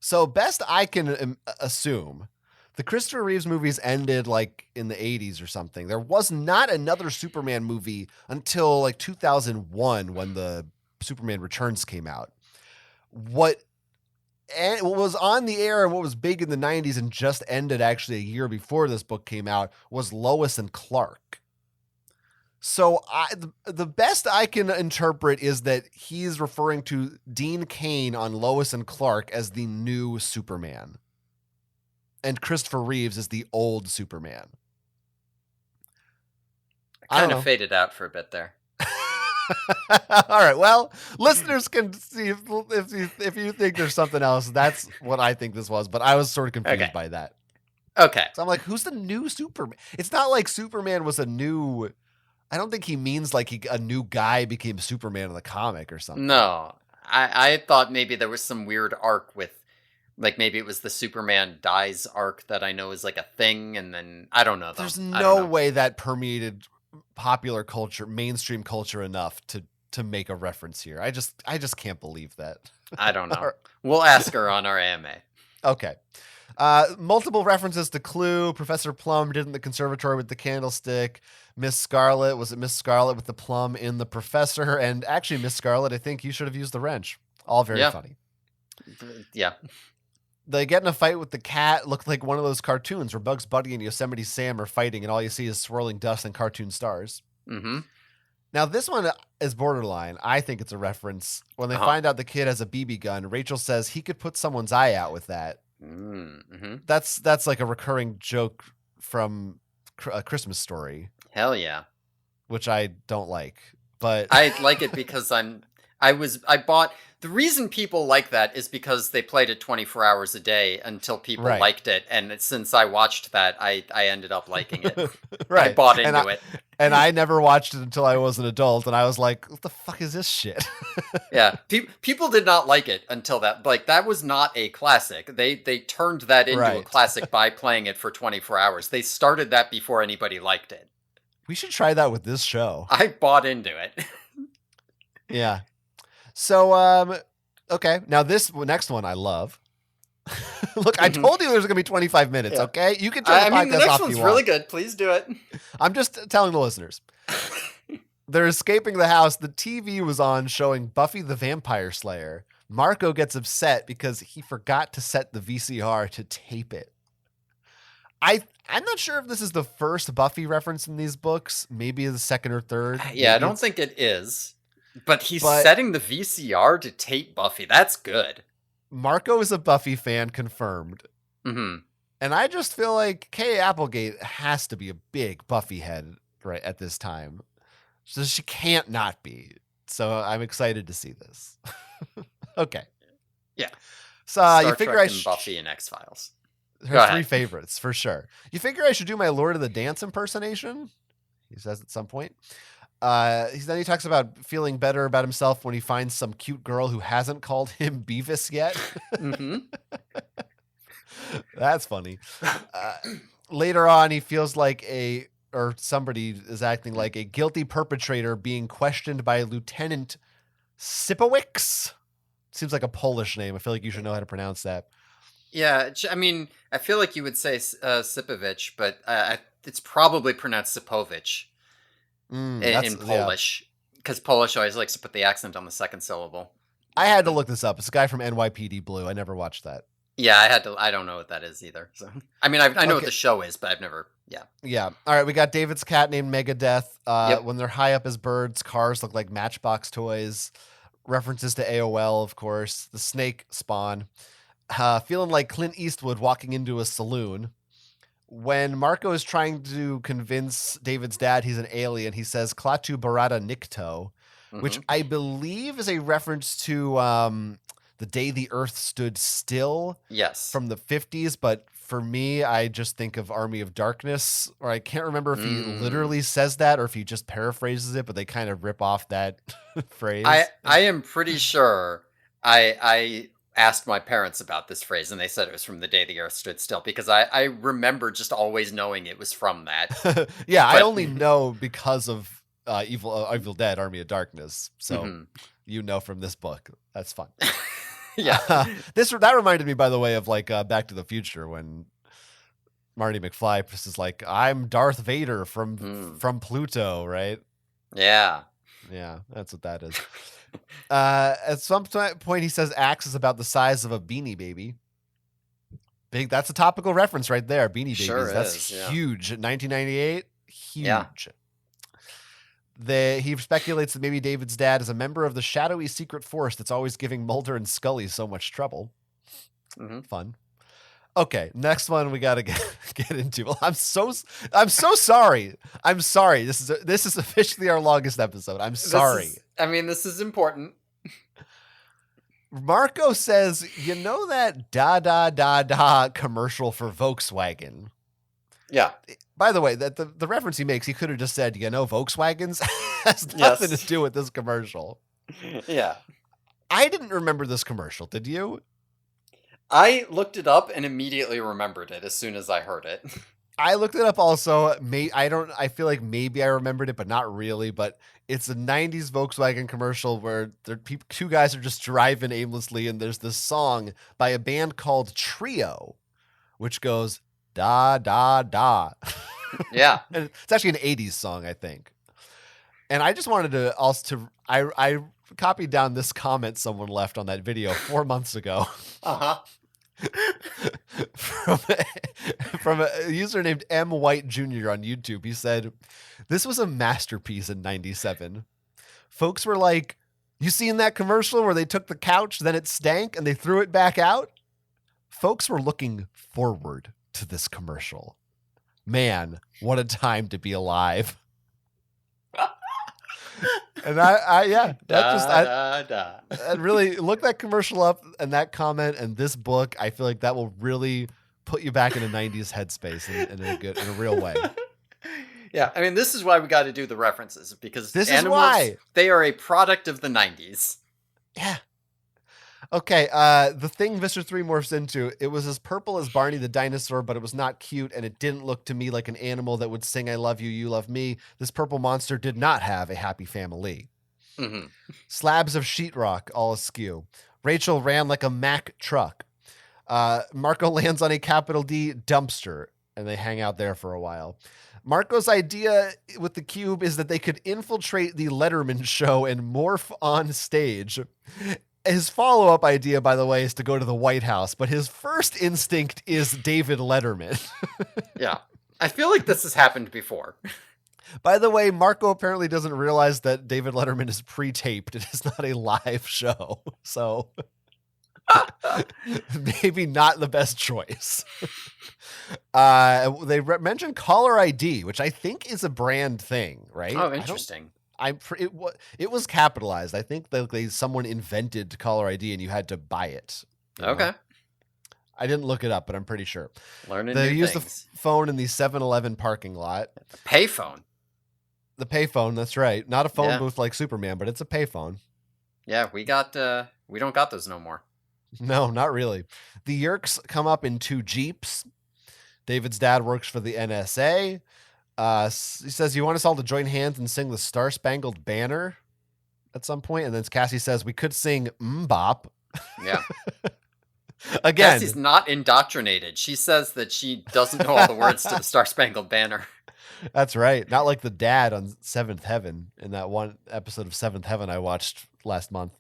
So best I can assume, the Christopher Reeves movies ended like in the 80s or something. There was not another Superman movie until like 2001 when the Superman Returns came out. What was on the air and what was big in the 90s and just ended actually a year before this book came out was Lois and Clark. So the best I can interpret is that he's referring to Dean Cain on Lois and Clark as the new Superman. And Christopher Reeves is the old Superman. I kind of faded out for a bit there. All right. Well, listeners can see if you think there's something else. That's what I think this was, but I was sort of confused by that. Okay. So I'm like, who's the new Superman? It's not like Superman was a new. I don't think he means like a new guy became Superman in the comic or something. No, I thought maybe there was some weird arc with, like, maybe it was the Superman dies arc that I know is like a thing, and then I don't know. There's no way that permeated popular culture, mainstream culture enough to make a reference here. I just can't believe that. I don't know. We'll ask her on our AMA. Okay. Multiple references to Clue. Professor Plum did in the conservatory with the candlestick. Miss Scarlet, was it Miss Scarlet with the plum in the professor? And actually, Miss Scarlet, I think you should have used the wrench. All very funny. Yeah. They get in a fight with the cat. Looked like one of those cartoons where Bugs Bunny and Yosemite Sam are fighting, and all you see is swirling dust and cartoon stars. Mm-hmm. Now, this one is borderline. I think it's a reference. When they find out the kid has a BB gun, Rachel says he could put someone's eye out with that. Mm-hmm. That's like a recurring joke from A Christmas Story. Hell yeah. Which I don't like, but I like it because the reason people like that is because they played it 24 hours a day until people liked it. And since I watched that, I ended up liking it. Right. I bought into it. And I never watched it until I was an adult. And I was like, what the fuck is this shit? Yeah. People did not like it until that. Like, that was not a classic. They turned that into a classic by playing it for 24 hours. They started that before anybody liked it. We should try that with this show. I bought into it. Yeah. So, okay. Now this next one I love. Look, I told you there's going to be 25 minutes, okay? You can turn the podcast off. The next one's really good. Please do it. I'm just telling the listeners. They're escaping the house. The TV was on showing Buffy the Vampire Slayer. Marco gets upset because he forgot to set the VCR to tape it. I'm not sure if this is the first Buffy reference in these books. Maybe the second or third. Yeah, I don't think it is. But he's setting the VCR to tape Buffy. That's good. Marco is a Buffy fan, confirmed. Mm-hmm. And I just feel like Kay Applegate has to be a big Buffy head right at this time. So she can't not be. So I'm excited to see this. Okay. Yeah. So Star you figure Trek and Buffy and X-Files. Her three favorites, for sure. You figure I should do my Lord of the Dance impersonation? He says at some point. Then he talks about feeling better about himself when he finds some cute girl who hasn't called him Beavis yet. Mm-hmm. That's funny. Later on, he feels like somebody is acting like a guilty perpetrator being questioned by Lieutenant Sipowicz. Seems like a Polish name. I feel like you should know how to pronounce that. Yeah, I mean, I feel like you would say Sipovich, but it's probably pronounced Sipovich in Polish, because Polish always likes to put the accent on the second syllable. I had to look this up. It's a guy from NYPD Blue. I never watched that. Yeah, I don't know what that is either. So I mean, I know what the show is, but I've never. Yeah. Yeah. All right. We got David's cat named Megadeth. When they're high up as birds, cars look like Matchbox toys. References to AOL, of course. The snake Spawn. Feeling like Clint Eastwood walking into a saloon. When Marco is trying to convince David's dad he's an alien, he says Klaatu Barada Nikto, which I believe is a reference to The Day the Earth Stood Still. Yes. From the 50s, but for me, I just think of Army of Darkness, or I can't remember if he literally says that or if he just paraphrases it, but they kind of rip off that phrase. I am pretty sure I asked my parents about this phrase, and they said it was from The Day the Earth Stood Still, because I remember just always knowing it was from that. Yeah, I only know because of Evil Dead: Army of Darkness. So Mhm. from this book. That's fun. Yeah. That reminded me, by the way, of like Back to the Future when Marty McFly is like, "I'm Darth Vader Mm. from Pluto," right? Yeah. Yeah, that's what that is. At some point, he says Axe is about the size of a Beanie Baby. Big. That's a topical reference right there. Beanie Sure Babies. That's is, yeah. huge. 1998. Yeah. Huge. He speculates that maybe David's dad is a member of the shadowy secret force that's always giving Mulder and Scully so much trouble. Mhm. Fun. Okay, next one we got to get into. Well, I'm so sorry. I'm sorry. This is officially our longest episode. I'm sorry. This is important. Marco says, "You know that da da da da commercial for Volkswagen?" Yeah. By the way, that the reference he makes, he could have just said, Volkswagens has nothing Yes. to do with this commercial. Yeah. I didn't remember this commercial. Did you? I looked it up and immediately remembered it as soon as I heard it. I looked it up also. I feel like maybe I remembered it, but not really. But it's a 90s Volkswagen commercial where two guys are just driving aimlessly, and there's this song by a band called Trio, which goes da da da. Yeah. And it's actually an 80s song, I think. And I just wanted to I copied down this comment someone left on that video 4 months ago. Uh-huh. from a user named M White Jr. on YouTube. He said, "This was a masterpiece in 97. Folks were like, you seen that commercial where they took the couch, then it stank, and they threw it back out? Folks were looking forward to this commercial. Man, what a time to be alive." And I really look that commercial up and that comment and this book. I feel like that will really put you back in a 90s headspace in a real way. Yeah, this is why we got to do the references, because this is why they are a product of the 90s. Yeah. Okay, the thing Visser 3 morphs into, it was as purple as Barney the dinosaur, but it was not cute, and it didn't look to me like an animal that would sing "I love you, you love me." This purple monster did not have a happy family. Mm-hmm. Slabs of sheetrock all askew. Rachel ran like a Mack truck. Marco lands on a capital D dumpster, and they hang out there for a while. Marco's idea with the cube is that they could infiltrate the Letterman show and morph on stage. His follow-up idea, by the way, is to go to the White House, but his first instinct is David Letterman. Yeah. I feel like this has happened before. By the way, Marco apparently doesn't realize that David Letterman is pre-taped. It is not a live show. So maybe not the best choice. They mentioned caller ID, which I think is a brand thing, right? Oh, interesting. It was capitalized. I think that someone invented caller ID and you had to buy it. Okay. I didn't look it up, but I'm pretty sure. They used the phone in the 7-Eleven parking lot. The payphone. The payphone, that's right. Not a phone booth like Superman, but it's a payphone. Yeah, we don't got those no more. No, not really. The Yerks come up in 2 Jeeps. David's dad works for the NSA. He says, "You want us all to join hands and sing the Star Spangled Banner at some point?" And then Cassie says, "We could sing Mbop." Yeah. Again, Cassie's not indoctrinated. She says that she doesn't know all the words to the Star Spangled Banner. That's right. Not like the dad on Seventh Heaven in that one episode of Seventh Heaven I watched last month.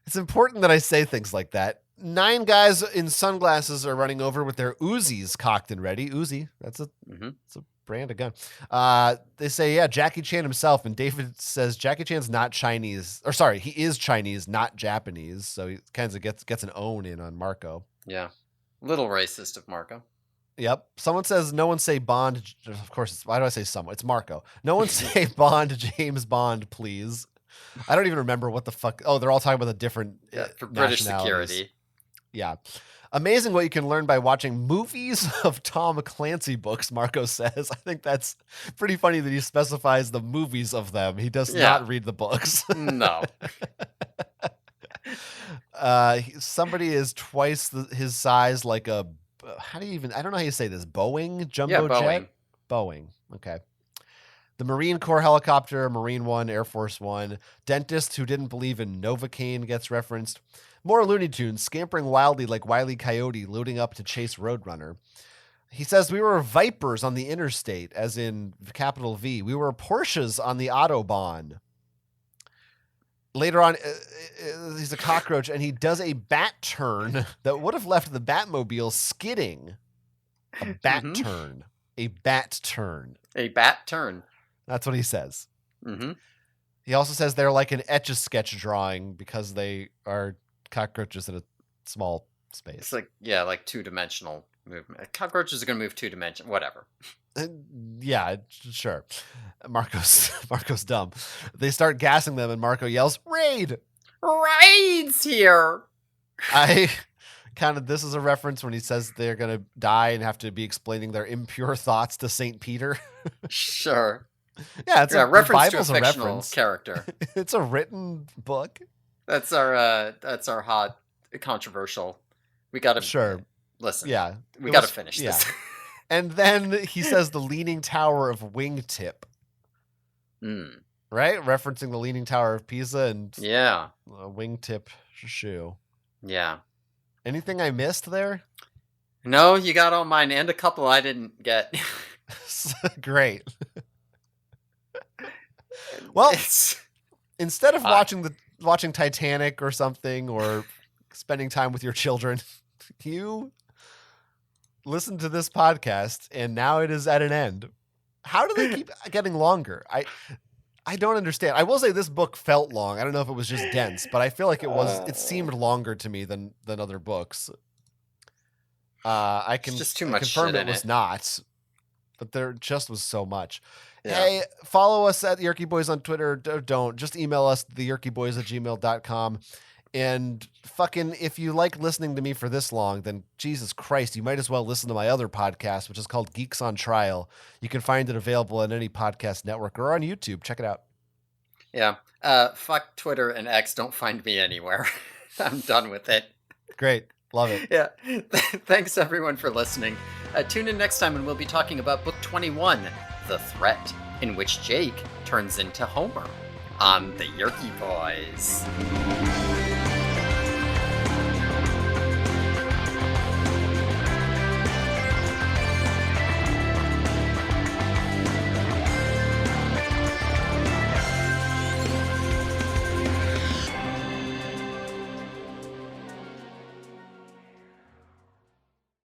It's important that I say things like that. 9 guys in sunglasses are running over with their Uzis cocked and ready. Uzi, that's a brand of gun. They say, yeah, Jackie Chan himself, and David says Jackie Chan's not Chinese. Or sorry, he is Chinese, not Japanese. So he kind of gets an own in on Marco. Yeah. Little racist of Marco. Yep. Someone says, no one say Bond. Of course, why do I say someone? It's Marco. No one say Bond, James Bond, please. I don't even remember what the fuck. Oh, they're all talking about the different for British security. Yeah. Amazing what you can learn by watching movies of Tom Clancy books, Marco says. I think that's pretty funny that he specifies the movies of them. He does not read the books. No. Somebody is twice his size, like a, I don't know how you say this, Boeing? Jumbo jet? Boeing. Boeing. Okay. The Marine Corps helicopter, Marine One, Air Force One. Dentist who didn't believe in Novocaine gets referenced. More Looney Tunes scampering wildly like Wile E. Coyote, loading up to chase Roadrunner. He says we were Vipers on the interstate, as in capital V. We were Porsches on the Autobahn. Later on, he's a cockroach, and he does a bat turn that would have left the Batmobile skidding. A bat turn. A bat turn. A bat turn. That's what he says. Mm-hmm. He also says they're like an Etch-a-Sketch drawing because they are cockroaches in a small space. It's like, yeah, like two-dimensional movement. Cockroaches are going to move two-dimensional. Whatever. Yeah, sure. Marco's dumb. They start gassing them, and Marco yells, "Raid! Raid's here!" This is a reference when he says they're going to die and have to be explaining their impure thoughts to St. Peter. Sure. Yeah, it's a reference Bible's to a fictional character. It's a written book. That's our hot, controversial. We got to listen. Yeah, we got to finish this. And then he says the Leaning Tower of Wingtip. Right? Referencing the Leaning Tower of Pisa and a wingtip shoe. Yeah. Anything I missed there? No, you got all mine and a couple I didn't get. Great. Well, instead of watching Titanic or something, or spending time with your children, you listen to this podcast, and now it is at an end. How do they keep getting longer? I don't understand. I will say this book felt long. I don't know if it was just dense, but I feel like it seemed longer to me than other books. I can just too much confirm shit it was not, but there just was so much. Yeah. Hey, follow us at the Yerky Boys on Twitter. Don't. Just email us, theyerkyboys@gmail.com. And fucking, if you like listening to me for this long, then Jesus Christ, you might as well listen to my other podcast, which is called Geeks on Trial. You can find it available on any podcast network or on YouTube. Check it out. Yeah. Fuck Twitter and X. Don't find me anywhere. I'm done with it. Great. Love it. Yeah. Thanks, everyone, for listening. Tune in next time, and we'll be talking about Book 21, The Threat, in which Jake turns into Homer on the Yerky Boys.